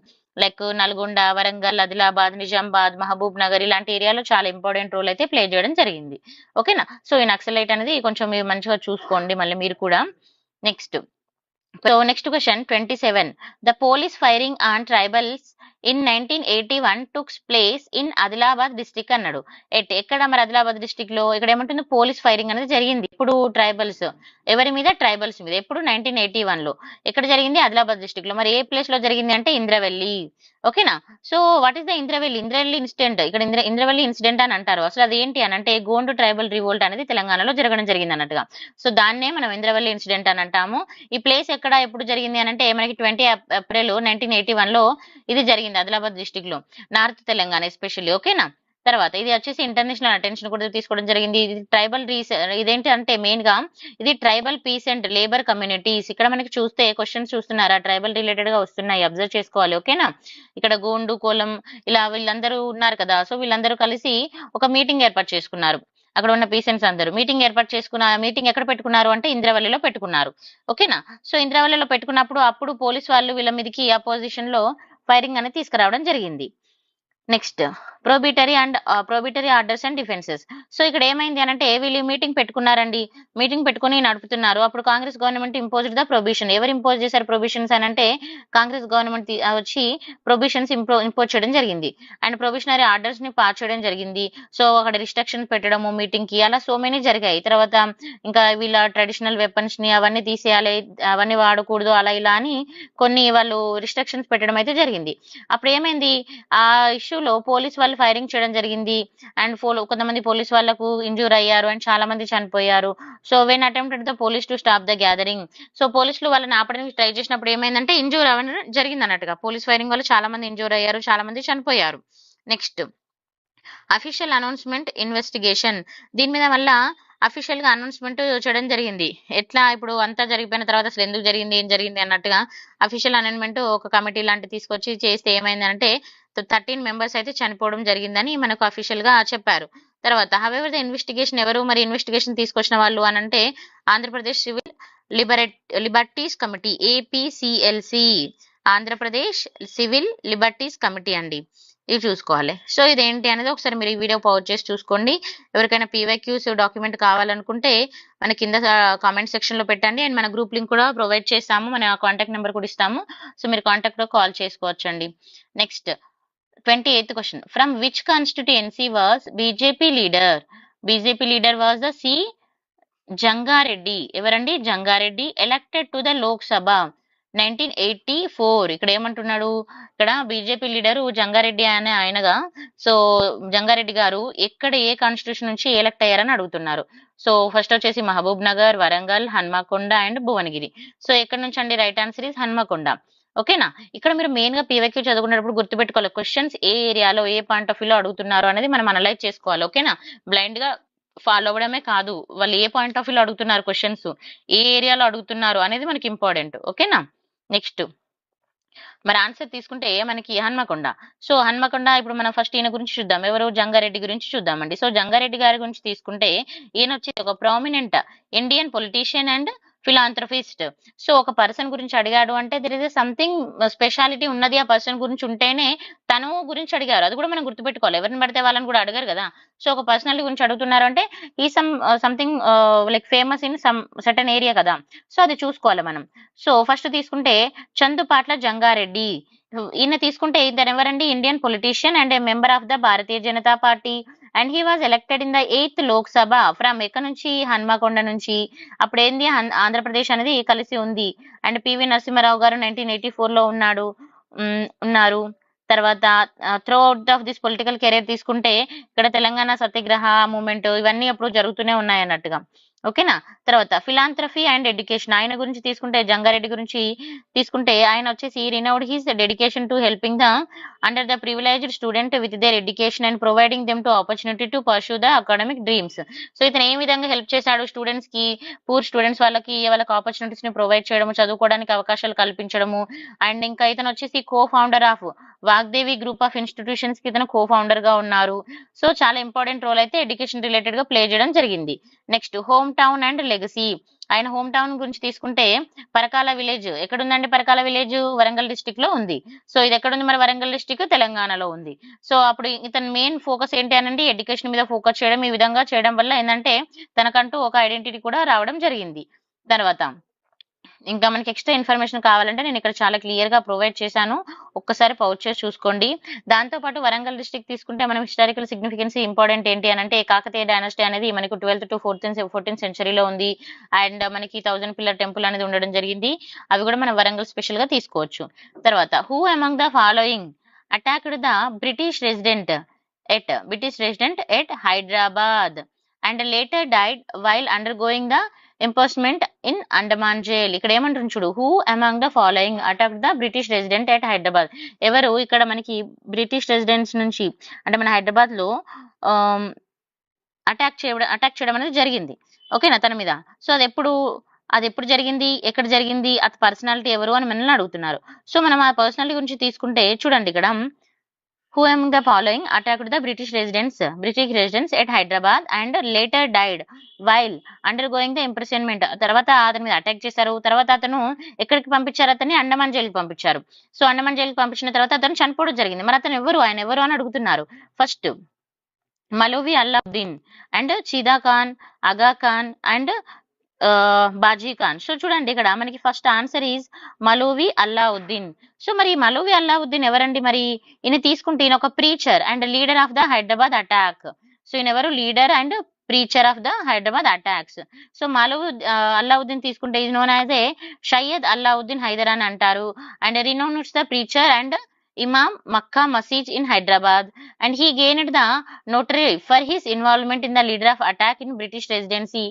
లైక్ నల్గొండ, వరంగల్, ఆదిలాబాద్, నిజామాబాద్, మహబూబ్ నగర్ ఇలాంటి ఏరియాలో చాలా ఇంపార్టెంట్ రోల్ అయితే ప్లే చేయడం జరిగింది. ఓకేనా. సో ఈ నక్సలైట్ అనేది కొంచెం మీరు మంచిగా చూసుకోండి మళ్ళీ మీరు కూడా. Next next question 27. The police firing on tribals in 1981 took place in Adilabad district అన్నాడు. ఎక్కడ మరి ఆదిలాబాద్ డిస్ట్రిక్ట్ లో ఇక్కడ ఏమంటుంది, పోలీస్ ఫైరింగ్ అనేది జరిగింది. ఇప్పుడు ట్రైబల్స్ ఎవరి మీద, ట్రైబల్స్ మీద. ఎప్పుడు 1981లో. ఎక్కడ జరిగింది, ఆదిలాబాద్ డిస్ట్రిక్ట్ లో. మరి ఏ ప్లేస్ లో జరిగింది అంటే ఇంద్రవెల్లి. ఓకేనా. So what is the Indravelli incident, ఇక్కడ ఇంద్రవెల్లి ఇన్సిడెంట్ అని అంటారు. అసలు అది ఏంటి అని అంటే గోండు ట్రైబల్ రివోల్ట్ అనేది తెలంగాణలో జరగడం జరిగింది అన్నట్టుగా. సో దాన్నే మనం ఇంద్రవెల్లి ఇన్సిడెంట్ అని అంటాము. ఈ ప్లేస్ ఎక్కడ ఎప్పుడు జరిగింది అని అంటే మనకి 20 ఏప్రిల్ 1981లో ఇది జరిగింది ఆదిలాబాద్ డిస్ట్రిక్ట్ లో, నార్త్ తెలంగాణ ఎస్పెషల్లీ. ఓకేనా. తర్వాత ఇది వచ్చేసి ఇంటర్నేషనల్ అటెన్షన్ కూడా తీసుకోవడం జరిగింది. ఇది ట్రైబల్ ఇదేంటి అంటే మెయిన్ గా ఇది tribal peace and labour communities. ఇక్కడ మనకి చూస్తే క్వశ్చన్స్ చూస్తున్నారా, ట్రైబల్ రిలేటెడ్ గా వస్తున్నాయి, అబ్జర్వ్ చేసుకోవాలి. ఓకేనా. ఇక్కడ గోండు, కోలం ఇలా వీళ్ళందరూ ఉన్నారు కదా. సో వీళ్ళందరూ కలిసి ఒక మీటింగ్ ఏర్పాటు చేసుకున్నారు. అక్కడ ఉన్న పీసెంట్స్ అందరూ మీటింగ్ ఏర్పాటు చేసుకున్న మీటింగ్ ఎక్కడ పెట్టుకున్నారు అంటే ఇంద్రవల్లిలో పెట్టుకున్నారు. ఓకేనా. సో ఇంద్రవల్లిలో పెట్టుకున్నప్పుడు అప్పుడు పోలీస్ వాళ్ళు వీళ్ళ మీదకి అపోజిషన్ లో ఫైరింగ్ అనేది తీసుకురావడం జరిగింది. Next prohibitory orders and defences. So ఇక్కడ ఏమైంది అని అంటే వీళ్ళు మీటింగ్ పెట్టుకున్నారండి, మీటింగ్ పెట్టుకుని నడుపుతున్నారు. అప్పుడు Congress government imposed the prohibition. ఎవరు ఇంపోజ్ చేశారు ప్రొబిషన్స్ అని అంటే కాంగ్రెస్ గవర్నమెంట్ వచ్చి ప్రొబిషన్స్ ఇంపోజ్ చేయడం జరిగింది. అండ్ ప్రొబిషనరీ ఆర్డర్స్ ని పాస్ చేయడం జరిగింది. సో అక్కడ రిస్ట్రిక్షన్స్ పెట్టడము మీటింగ్ కి, అలా సో మెనీ జరిగాయి. తర్వాత ఇంకా వీళ్ళ ట్రెడిషనల్ వెపన్స్ ని అవన్నీ తీసేయాలి, అవన్నీ వాడకూడదు, అలా ఇలా అని కొన్ని వాళ్ళు రిస్ట్రిక్షన్స్ పెట్టడం అయితే జరిగింది. అప్పుడు ఏమైంది, ఆ ఇష్యూలో పోలీస్ వాళ్ళు ఫైరింగ్ చేయడం జరిగింది. అండ్ కొంతమంది పోలీస్ వాళ్ళకు ఇంజూర్ అయ్యారు అండ్ చాలా మంది చనిపోయారు. So when attempted the police to stop the gathering. So పోలీసులు వాళ్ళని ఆపడానికి ట్రై చేసినప్పుడు ఏమైందంటే ఇంజూర్ అవ్వడం జరిగింది అన్నట్టుగా. పోలీస్ ఫైరింగ్ వల్ల చాలా మంది ఇంజూర్ అయ్యారు, చాలా మంది చనిపోయారు. Next official announcement investigation. దీని మీద వల్ల అఫీషియల్ గా అనౌన్స్మెంట్ చేయడం జరిగింది. ఎట్లా ఇప్పుడు అంతా జరిగిపోయిన తర్వాత అసలు ఎందుకు జరిగింది ఏం జరిగింది అన్నట్టుగా అఫీషియల్ అనౌన్స్మెంట్ ఒక కమిటీ లాంటి తీసుకొచ్చి చేస్తే ఏమైంది అంటే 13 మెంబర్స్ అయితే చనిపోవడం జరిగిందని మనకు అఫీషియల్ గా చెప్పారు. తర్వాత హవెవర్ ద ఇన్వెస్టిగేషన్, ఎవరు మరి ఇన్వెస్టిగేషన్ తీసుకొచ్చిన వాళ్ళు అని అంటే Andhra Pradesh civil liberties committee, APCLC. Andhra Pradesh civil liberties committee అండి, ఇవి చూసుకోవాలి. సో ఇదేంటి అనేది ఒకసారి మీరు ఈ వీడియో పౌజ్ చేసి చూసుకోండి. ఎవరికైనా పీవైక్యూస్ డాక్యుమెంట్ కావాలనుకుంటే మన కింద కామెంట్ సెక్షన్ లో పెట్టండి. అండ్ మన గ్రూప్ లింక్ కూడా ప్రొవైడ్ చేస్తాము, మన కాంటాక్ట్ నెంబర్ కూడా ఇస్తాము. సో మీరు కాంటాక్ట్ లో కాల్ చేసుకోవచ్చు అండి. Next 28th question. From which constituency was BJP leader? BJP leader was the C Janga Reddy ఎవరండి? Janga Reddy elected to the Lok Sabha 1984. ఇక్కడ ఏమంటున్నాడు? ఇక్కడ బీజేపీ లీడరు జంగారెడ్డి అనే ఆయనగా, సో జంగారెడ్డి గారు ఎక్కడ ఏ కాన్స్టిట్యూషన్ నుంచి ఎలక్ట్ అయ్యారని అడుగుతున్నారు. సో ఫస్ట్ వచ్చేసి మహబూబ్ నగర్, వరంగల్, హన్మకొండ అండ్ భువనగిరి. సో ఎక్కడ నుంచి అండి? Right answer is Hanamkonda. ఓకేనా? ఇక్కడ మీరు మెయిన్ గా పీవైక్యూ చదువుకునేటప్పుడు గుర్తుపెట్టుకోవాలి, క్వశ్చన్స్ ఏ ఏరియాలో ఏ పాయింట్ ఆఫ్ వ్యూలో అడుగుతున్నారు అనేది మనం అనలైజ్ చేసుకోవాలి. ఓకేనా? బ్లైండ్ గా ఫాలో అవ్వడమే కాదు, వాళ్ళు ఏ పాయింట్ ఆఫ్ వ్యూలో అడుగుతున్నారు క్వశ్చన్స్, ఏ ఏరియాలో అడుగుతున్నారు అనేది మనకి ఇంపార్టెంట్. ఓకేనా? నెక్స్ట్ మరి ఆన్సర్ తీసుకుంటే మనకి హన్మకొండ. సో హన్మకొండ ఇప్పుడు మనం ఫస్ట్ ఈయన గురించి చూద్దాం. ఎవరు? జంగారెడ్డి గురించి చూద్దామండి. సో జంగారెడ్డి గారి గురించి తీసుకుంటే ఈయన వచ్చి ఒక prominent Indian politician and philanthropist. So ఒక పర్సన్ గురించి అడిగాడు అంటే దెర్ ఇస్ సంథింగ్ స్పెషాలిటీ ఉన్నది ఆ పర్సన్ గురించి ఉంటేనే తను గురించి అడిగారు. అది కూడా మనం గుర్తుపెట్టుకోవాలి. ఎవరిని పడితే వాళ్ళని కూడా అడగారు కదా. సో ఒక పర్సనాలిటీ గురించి అడుగుతున్నారు అంటే ఈ something like famous in some certain area కదా. సో అది చూసుకోవాలి మనం. సో ఫస్ట్ తీసుకుంటే చందుపాట్ల జంగారెడ్డి. ఈయన తీసుకుంటే ఇతను ఎవరండి? Indian politician and a member of the Bharatiya Janata party and he was elected in the 8th Lok Sabha from ఎక్కడ నుంచి? హన్మకొండ నుంచి. అప్పుడు ఏంది? ఆంధ్రప్రదేశ్ అనేది కలిసి ఉంది. అండ్ పివి నరసింహారావు గారు 1984 లో ఉన్నారు. తర్వాత through out of this political career తీసుకుంటే ఇక్కడ తెలంగాణ సత్యాగ్రహ మూమెంట్ ఇవన్నీ అప్పుడు జరుగుతూనే ఉన్నాయి అన్నట్టుగా. ఓకేనా? తర్వాత ఫిలాంథ్రఫీ అండ్ ఎడ్యుకేషన్ ఆయన గురించి తీసుకుంటే, జంగారెడ్డి గురించి తీసుకుంటే ఆయన వచ్చేసి renowned his dedication to helping the under the privileged student with their education and providing them to opportunity to pursue the academic dreams. So ఇతను ఏ విధంగా హెల్ప్ చేశాడు? స్టూడెంట్స్ కి, పూర్ స్టూడెంట్స్ వాళ్ళకి ఆపర్చునిటీస్ ని ప్రొవైడ్ చేయడము, చదువుకోవడానికి అవకాశాలు కల్పించడము. అండ్ ఇంకా ఇతను వచ్చేసి co founder of Vagdevi group of institutions కి ఇతను కో ఫౌండర్ గా ఉన్నారు. సో చాలా ఇంపార్టెంట్ రోల్ అయితే ఎడ్యుకేషన్ రిలేటెడ్ గా ప్లే చేయడం జరిగింది. Next home town and legacy. ఆయన హోమ్ టౌన్ గురించి తీసుకుంటే పరకాల విలేజ్. ఎక్కడుందండి పరకాల విలేజ్? వరంగల్ డిస్టిక్ లో ఉంది. సో ఇది ఎక్కడుంది మరి? వరంగల్ డిస్టిక్ తెలంగాణలో ఉంది. సో అప్పుడు ఇతని మెయిన్ ఫోకస్ ఏంటి అనండి? ఎడ్యుకేషన్ మీద ఫోకస్ చేయడం. ఈ విధంగా చేయడం వల్ల ఏంటంటే తనకంటూ ఒక ఐడెంటిటీ కూడా రావడం జరిగింది. తర్వాత ఇంకా మనకి ఎక్స్ట్రా ఇన్ఫర్మేషన్ కావాలంటే నేను ఇక్కడ చాలా క్లియర్ గా ప్రొవైడ్ చేశాను. ఒక్కసారి పౌచ్ చేసి చూసుకోండి. దాంతో పాటు వరంగల్ డిస్ట్రిక్ట్ తీసుకుంటే మనం హిస్టారికల్ సిగ్నిఫికెన్స్ ఇంపార్టెంట్ ఏంటి అనంటే కాకతీయ డైనాసిటీ అనేది మనకు 12th to 14th సెంచరీలో ఉంది. అండ్ మనకి 1000 పిల్లర్ టెంపుల్ అనేది ఉండడం జరిగింది. అవి కూడా మనం వరంగల్ స్పెషల్ గా తీసుకోవచ్చు. తర్వాత who among the following attacked the British resident at Hyderabad and later died while undergoing the imprisonment in Andaman jail. ఇక్కడ ఏమంటుంది చూడు, who among the following attack the British resident at Hyderabad. ఎవరు ఇక్కడ మనకి బ్రిటిష్ రెసిడెంట్స్ నుంచి అంటే మన హైదరాబాద్ లో అటాక్ చేయడం అనేది జరిగింది. ఓకేనా? తన మీద. సో అది ఎప్పుడు జరిగింది, ఎక్కడ జరిగింది, అతని పర్సనాలిటీ ఎవరు అని మనల్ని అడుగుతున్నారు. సో మనం ఆ పర్సనాలిటీ గురించి తీసుకుంటే చూడండి ఇక్కడ who among the following attacked the British residents at Hyderabad and later died while undergoing the imprisonment. తర్వాత అతని మీద అటాక్ చేశారు. తర్వాత అతను ఎక్కడికి పంపించారు? అతన్ని అండమాన్ జైలుకి పంపించారు. సో అండమాన్ జైలుకి పంపించిన తర్వాత అతను చనిపోవడం జరిగింది. మరి అతను ఎవరు? ఆయన ఎవరు అని అడుగుతున్నారు. First Maulvi Allauddin and Cheeda Khan, Agha Khan and Baji Khan. So చూడండి ఇక్కడ మనకి first answer is Maulvi Allauddin. So మరి మలూవి అల్లావుద్దీన్ ఎవరండి? మరి ఈయన తీసుకుంటే ఈయన ఒక preacher and leader of the Hyderabad attack. So ఈయన ఎవరు? Leader and preacher of the Hyderabad attacks. So Maulvi Allauddin తీసుకుంటే is known as a Syed Allauddin Haider అని అంటారు. And renowned the preacher and Imam Makkah Masjid in Hyderabad, and he gained the notoriety for his involvement in the leader of attack in British residency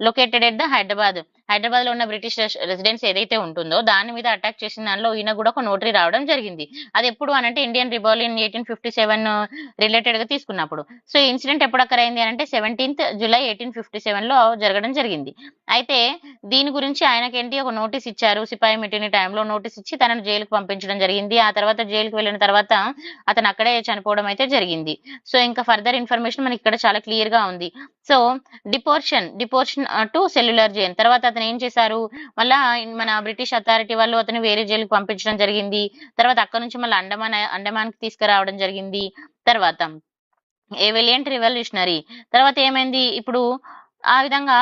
located at the Hyderabad. Hyderabad లో ఉన్న British residence ఏదైతే ఉంటుందో దాని మీద attack చేసిన దానిలో ఈయన కూడా ఒక నోటరీ రావడం జరిగింది. అది ఎప్పుడు అనంటే ఇండియన్ రిబెలియన్ 1857 రిలేటెడ్ గా తీసుకున్నప్పుడు. సో ఈ ఇన్సిడెంట్ ఎప్పుడు అక్కరైంది అనంటే 17th July 1857 లో జరగడం జరిగింది. అయితే దీని గురించి ఆయనకేంటి ఒక నోటీస్ ఇచ్చారు. సిపాయి మిటిని టైంలో నోటీస్ ఇచ్చి తనను జైలుకు పంపించడం జరిగింది. ఆ తర్వాత జైలుకు వెళ్ళిన తర్వాత అతను అక్కడే చనిపోవడం అయితే జరిగింది. సో ఇంకా ఫర్దర్ ఇన్ఫర్మేషన్ మనకి ఇక్కడ చాలా క్లియర్ గా ఉంది. So deportation to cellular jail. తర్వాత అతను ఏం చేశారు? మళ్ళా మన బ్రిటిష్ అథారిటీ వాళ్ళు అతను వేరే జైలుకు పంపించడం జరిగింది. తర్వాత అక్కడ నుంచి మళ్ళీ అండమాన్ కి తీసుకురావడం జరిగింది. తర్వాత ఏ వెలియంట్ రివల్యూషనరీ. తర్వాత ఏమైంది? ఇప్పుడు ఆ విధంగా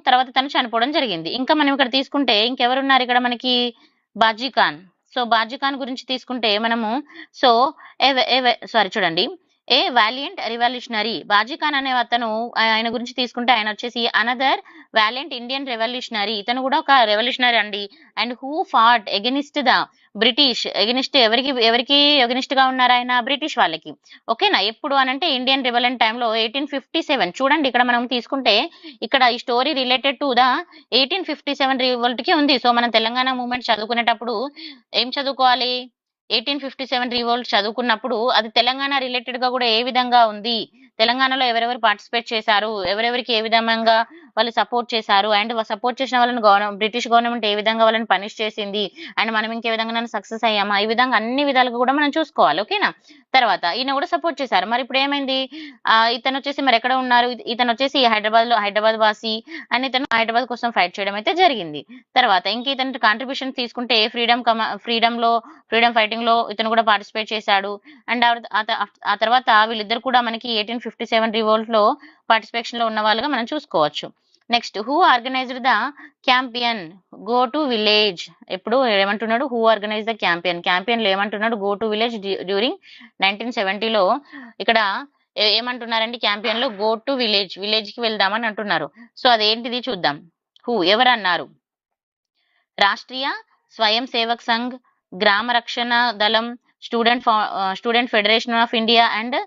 తర్వాత తను చనిపోవడం జరిగింది. ఇంకా మనం ఇక్కడ తీసుకుంటే ఇంకెవరున్నారు ఇక్కడ మనకి? బాజీ ఖాన్. సో బాజీ ఖాన్ గురించి తీసుకుంటే మనము సో చూడండి, ఏ వాలియంట్ రివల్యూషనరీ. బాజీ ఖాన్ అనే అతను ఆయన గురించి తీసుకుంటే ఆయన వచ్చేసి అనదర్ వాలియంట్ ఇండియన్ రెవల్యూషనరీ. ఇతను కూడా ఒక రెవల్యూషనరీ అండి. And who fought against the British. Against ఎవరికి ఎవరికి ఎగెనిస్ట్ గా ఉన్నారు ఆయన? బ్రిటిష్ వాళ్ళకి. ఓకేనా? ఎప్పుడు అనంటే ఇండియన్ రివలెంట్ టైంలో 1857. చూడండి ఇక్కడ మనం తీసుకుంటే ఇక్కడ ఈ story related to the 1857 revolt కి ఉంది. సో మనం తెలంగాణ మూవ్మెంట్ చదువుకునేటప్పుడు ఏం చదువుకోవాలి? 1857 రివోల్ట్ చదువుకున్నప్పుడు అది తెలంగాణ రిలేటెడ్ గా కూడా ఏ విధంగా ఉంది, తెలంగాణలో ఎవరెవరు పార్టిసిపేట్ చేశారు, ఎవరెవరికి ఏ విధంగా వాళ్ళు సపోర్ట్ చేశారు, అండ్ సపోర్ట్ చేసిన వాళ్ళని బ్రిటిష్ గవర్నమెంట్ ఏ విధంగా వాళ్ళని పనిష్ చేసింది, అండ్ మనం ఇంకే విధంగా సక్సెస్ అయ్యామా, ఈ విధంగా అన్ని విధాలుగా కూడా మనం చూసుకోవాలి. ఓకేనా? తర్వాత ఈయన కూడా సపోర్ట్ చేశారు. మరి ఇప్పుడు ఏమైంది? ఇతను వచ్చేసి మరి ఎక్కడ ఉన్నారు? ఇతను వచ్చేసి హైదరాబాద్ వాసి, అండ్ ఇతను హైదరాబాద్ కోసం ఫైట్ చేయడం అయితే జరిగింది. తర్వాత ఇంక ఇతని కాంట్రిబ్యూషన్ తీసుకుంటే ఫ్రీడమ్ ఫైటింగ్ లో ఇతను కూడా పార్టిసిపేట్ చేశాడు. అండ్ ఆ తర్వాత వీళ్ళిద్దరు కూడా మనకి 1857 రివోల్ట్ లో పార్టిసిపేషన్ లో ఉన్న వాళ్ళుగా మనం చూసుకోవచ్చు. Next, who organized the campaign go to village. ఎప్పుడు ఏమంటున్నాడు? హూ ఆర్గనైజ్ ద క్యాంపియన్ లో ఏమంటున్నాడు? గో టు విలేజ్ డ్యూరింగ్ 1970లో. ఇక్కడ ఏమంటున్నారండి? క్యాంపియన్ లో గో టు విలేజ్ కి వెళ్దామని అంటున్నారు. సో అదేంటిది చూద్దాం. హూ ఎవరన్నారు? రాష్ట్రీయ స్వయం సేవక్ సంఘ్, గ్రామ రక్షణ దళం, student federation of India and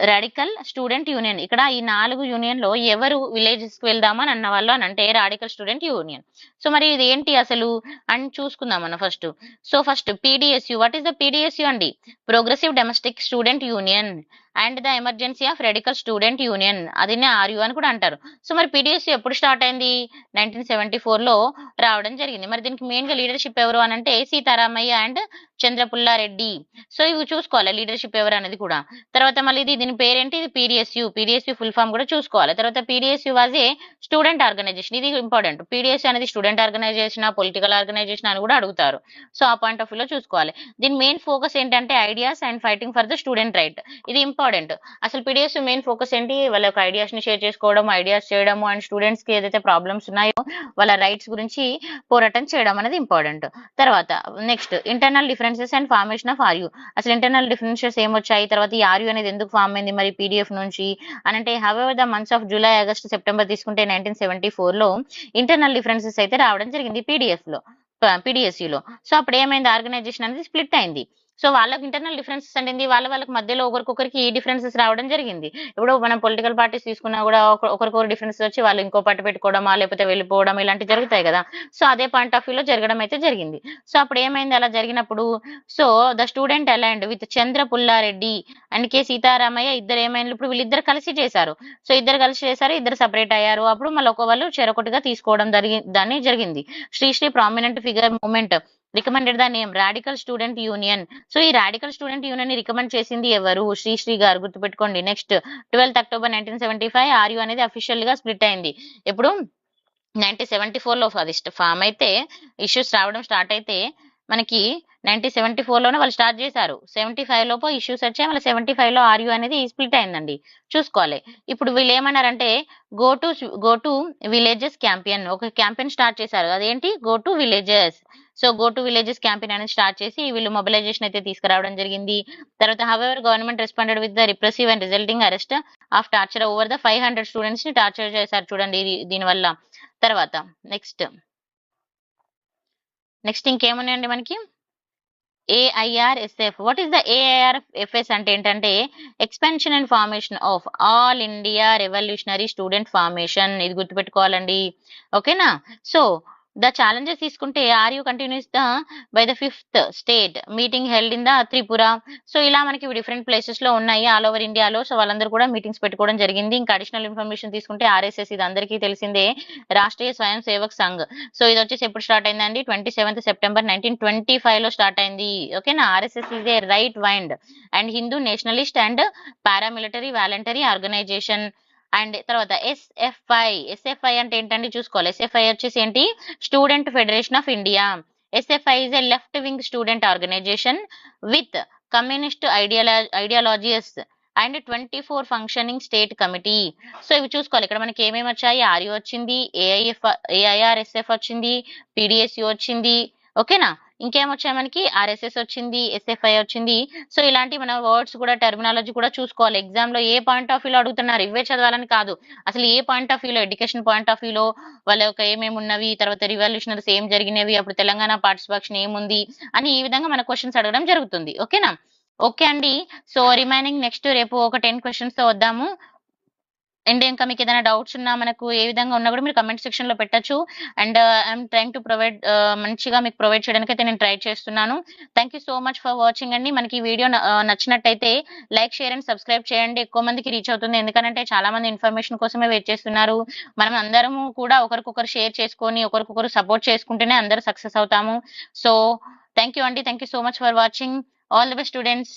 radical student union. ఇక్కడ ఈ 4 యూనియన్ లో ఎవరు విలేజెస్ కి వెళ్దామని అన్న వాళ్ళు అని అంటే రాడికల్ స్టూడెంట్ యూనియన్. సో మరి ఇది ఏంటి అసలు అని చూసుకుందాం మనం first. So first PDSU. What is the PDSU అండి? Progressive domestic student union and the emergency of radical student union. అదినే RU అని కూడా అంటారు. సో మరి PDSU ఎప్పుడు స్టార్ట్ అయింది? 1974 లో రావడం జరిగింది. మరి దీనికి మెయిన్ గా లీడర్షిప్ ఎవరు అని అంటే సీతారామయ్య అండ్ చంద్రపుల్లారెడ్డి. సో ఇవి చూసుకోవాలి లీడర్షిప్ ఎవరు అనేది కూడా. తర్వాత మళ్ళీ దీని పేరేంటి? ఇది PDSU ఫుల్ ఫామ్ కూడా చూసుకోవాలి. తర్వాత PDSU was a student organization. ఇది ఇంపార్టెంట్. PDSU అనేది స్టూడెంట్ ఆర్గనైజేషన్, పొలిటికల్ ఆర్గనైజేషన్ అని కూడా అడుగుతారు. సో ఆ పాయింట్ ఆఫ్ వ్యూలో చూసుకోవాలి. దీని మెయిన్ ఫోకస్ ఏంటంటే ideas and fighting for the student right. ఇది ఇంపార్టెంట్. అసలు PDSU మెయిన్ ఫోకస్ ఏంటి? వాళ్ళ యొక్క ఐడియాస్ ని షేర్ చేసుకోవడం, ఐడియాస్ చేయడము, అండ్ స్టూడెంట్స్ కి ఏదైతే ప్రాబ్లమ్స్ ఉన్నాయో వాళ్ళ రైట్స్ గురించి పోరాటం చేయడం అనేది ఇంపార్టెంట్. తర్వాత next, internal differences and formation of RU. అసలు ఇంటర్నల్ డిఫరెన్సెస్ ఏమొచ్చాయి, తర్వాత ఈ RU అనేది ఎందుకు ఫామ్ అయింది మరి PDF నుంచి అనంటే, however the months of July, August, September తీసుకుంటే 1974 లో ఇంటర్నల్ డిఫరెన్సెస్ అయితే రావడం జరిగింది PDSU లో. సో అప్పుడు ఏమైంది? ఆర్గనైజేషన్ అనేది స్ప్లిట్ అయింది. సో వాళ్ళకి ఇంటర్నల్ డిఫరెన్సెస్ అంటే వాళ్ళకి మధ్యలో ఒకరికొకరికి డిఫరెన్సెస్ రావడం జరిగింది. ఇప్పుడు మనం పొలిటికల్ పార్టీస్ తీసుకున్నా కూడా ఒకరికొకరు డిఫరెన్సెస్ వచ్చి వాళ్ళు ఇంకో పార్టీ పెట్టుకోవడమా లేకపోతే వెళ్ళిపోవడం ఇలాంటివి జరుగుతాయి కదా. సో అదే పాయింట్ ఆఫ్ వ్యూలో జరగడం అయితే జరిగింది. సో అప్పుడు ఏమైంది అలా జరిగినప్పుడు? So the student aligned with Chandra Pulla Reddy and K Sitaramayya ఇద్దరు ఏమైంది? ఇప్పుడు వీళ్ళిద్దరు కలిసి చేశారు. సో ఇద్దరు కలిసి చేశారు, ఇద్దరు సపరేట్ అయ్యారు. అప్పుడు మళ్ళీ వాళ్ళు చెరొకటిగా తీసుకోవడం జరిగింది. Sri prominent figure movement recommended the name radical student union. So ఈ రాడికల్ స్టూడెంట్ యూనియన్ ని రికమెండ్ చేసింది ఎవరు? శ్రీ గారు, గుర్తుపెట్టుకోండి. నెక్స్ట్, 12th October 1975 RU అనేది అఫీషియల్ గా స్ప్లిట్ అయింది. ఎప్పుడు? 1974 లో అది ఫామ్ అయితే, ఇష్యూస్ రావడం స్టార్ట్ అయితే మనకి 1974 లోనే వాళ్ళు స్టార్ట్ చేశారు. 75 లోపు ఇష్యూస్ వచ్చాయి. మళ్ళీ 75 లో RU అనేది స్ప్లిట్ అయిందండి. చూసుకోవాలి. ఇప్పుడు వీళ్ళు ఏమన్నారంటే గో టు విలేజెస్ క్యాంపియన్, ఒక క్యాంపెయిన్ స్టార్ట్ చేశారు. అదేంటి? Go to villages. So go to villages campaign అనేది స్టార్ట్ చేసి వీళ్ళు మొబిలైజేషన్ అయితే తీసుకురావడం జరిగింది. తర్వాత however government responded with the repressive and resulting arrest of torture over the 500 students ని టార్చర్ చేశారు చూడండి దీనివల్ల. తర్వాత నెక్స్ట్ ఇంకేమున్నాయండి మనకి? AIRSF. What is the AIRFS అంటే ఏంటంటే expansion and formation of all India revolutionary student formation. ఇది గుర్తుపెట్టుకోవాలండి. ఓకేనా? సో ద ఛాలెంజెస్ తీసుకుంటే RU continuous by the 5th state meeting held in the Tripura. So ఇలా మనకి డిఫరెంట్ ప్లేసెస్ లో ఉన్నాయి ఆల్ ఓవర్ ఇండియాలో. సో వాళ్ళందరూ కూడా మీటింగ్స్ పెట్టుకోవడం జరిగింది. ఇంకా అడిషనల్ ఇన్ఫర్మేషన్ తీసుకుంటే RSS, ఇది అందరికీ తెలిసిందే, రాష్ట్రీయ స్వయం సేవక్ సంఘ్. సో ఇది వచ్చేసి ఎప్పుడు స్టార్ట్ అయిందండి? 27th September 1925 లో స్టార్ట్ అయింది. ఓకేనా? RSS is a right wind and Hindu nationalist and paramilitary voluntary organization. And తర్వాత SFI అంటే ఏంటండి? చూసుకోవాలి. SFI వచ్చేసి ఏంటి? Student federation of India. SFI is a left wing student organization with communist ideologies and 24 functioning state committee. So ఇవి చూసుకోవాలి. ఇక్కడ మనకి ఏమేమి వచ్చాయి? RU వచ్చింది, AIRSF వచ్చింది, PDSU వచ్చింది. ఓకేనా? ఇంకేమొచ్చాయి మనకి ఆర్ఎస్ఎస్ వచ్చింది, ఎస్ఎఫ్ఐ వచ్చింది. సో ఇలాంటి మన వర్డ్స్ కూడా టెర్మినాలజీ కూడా చూసుకోవాలి. ఎగ్జామ్ లో ఏ పాయింట్ ఆఫ్ వ్యూలో అడుగుతున్నారు, ఇవే చదవాలని కాదు, అసలు ఏ పాయింట్ ఆఫ్ వ్యూలో, ఎడ్యుకేషన్ పాయింట్ ఆఫ్ వ్యూలో వాళ్ళ యొక్క ఏమేమి ఉన్నవి, తర్వాత రివల్యూషనరీస్ ఏం జరిగినవి, అప్పుడు తెలంగాణ పార్టిసిపేషన్ ఏముంది అని ఈ విధంగా మన క్వశ్చన్స్ అడగడం జరుగుతుంది. ఓకేనా? ఓకే అండి. సో రిమైనింగ్ నెక్స్ట్ రేపు ఒక 10 క్వశ్చన్స్ తో వద్దాము. అండ్ ఇంకా మీకు ఏదైనా డౌట్స్ ఉన్నా, మనకు ఏ విధంగా ఉన్నా కూడా మీరు కమెంట్ సెక్షన్ లో పెట్టచ్చు. And I'm trying to provide, మంచిగా మీకు ప్రొవైడ్ చేయడానికి అయితే నేను ట్రై చేస్తున్నాను. Thank you so much for watching అండి. మనకి ఈ వీడియో నచ్చినట్టయితే లైక్, షేర్ అండ్ సబ్స్క్రైబ్ చేయండి. ఎక్కువ మందికి రీచ్ అవుతుంది, ఎందుకంటే చాలా మంది ఇన్ఫర్మేషన్ కోసమే వెయిట్ చేస్తున్నారు. మనం అందరము కూడా ఒకరికొకరు షేర్ చేసుకొని ఒకరికొకరు సపోర్ట్ చేసుకుంటేనే అందరూ సక్సెస్ అవుతాము. సో థ్యాంక్ యూ అండి. Thank you so much for watching. All the best students.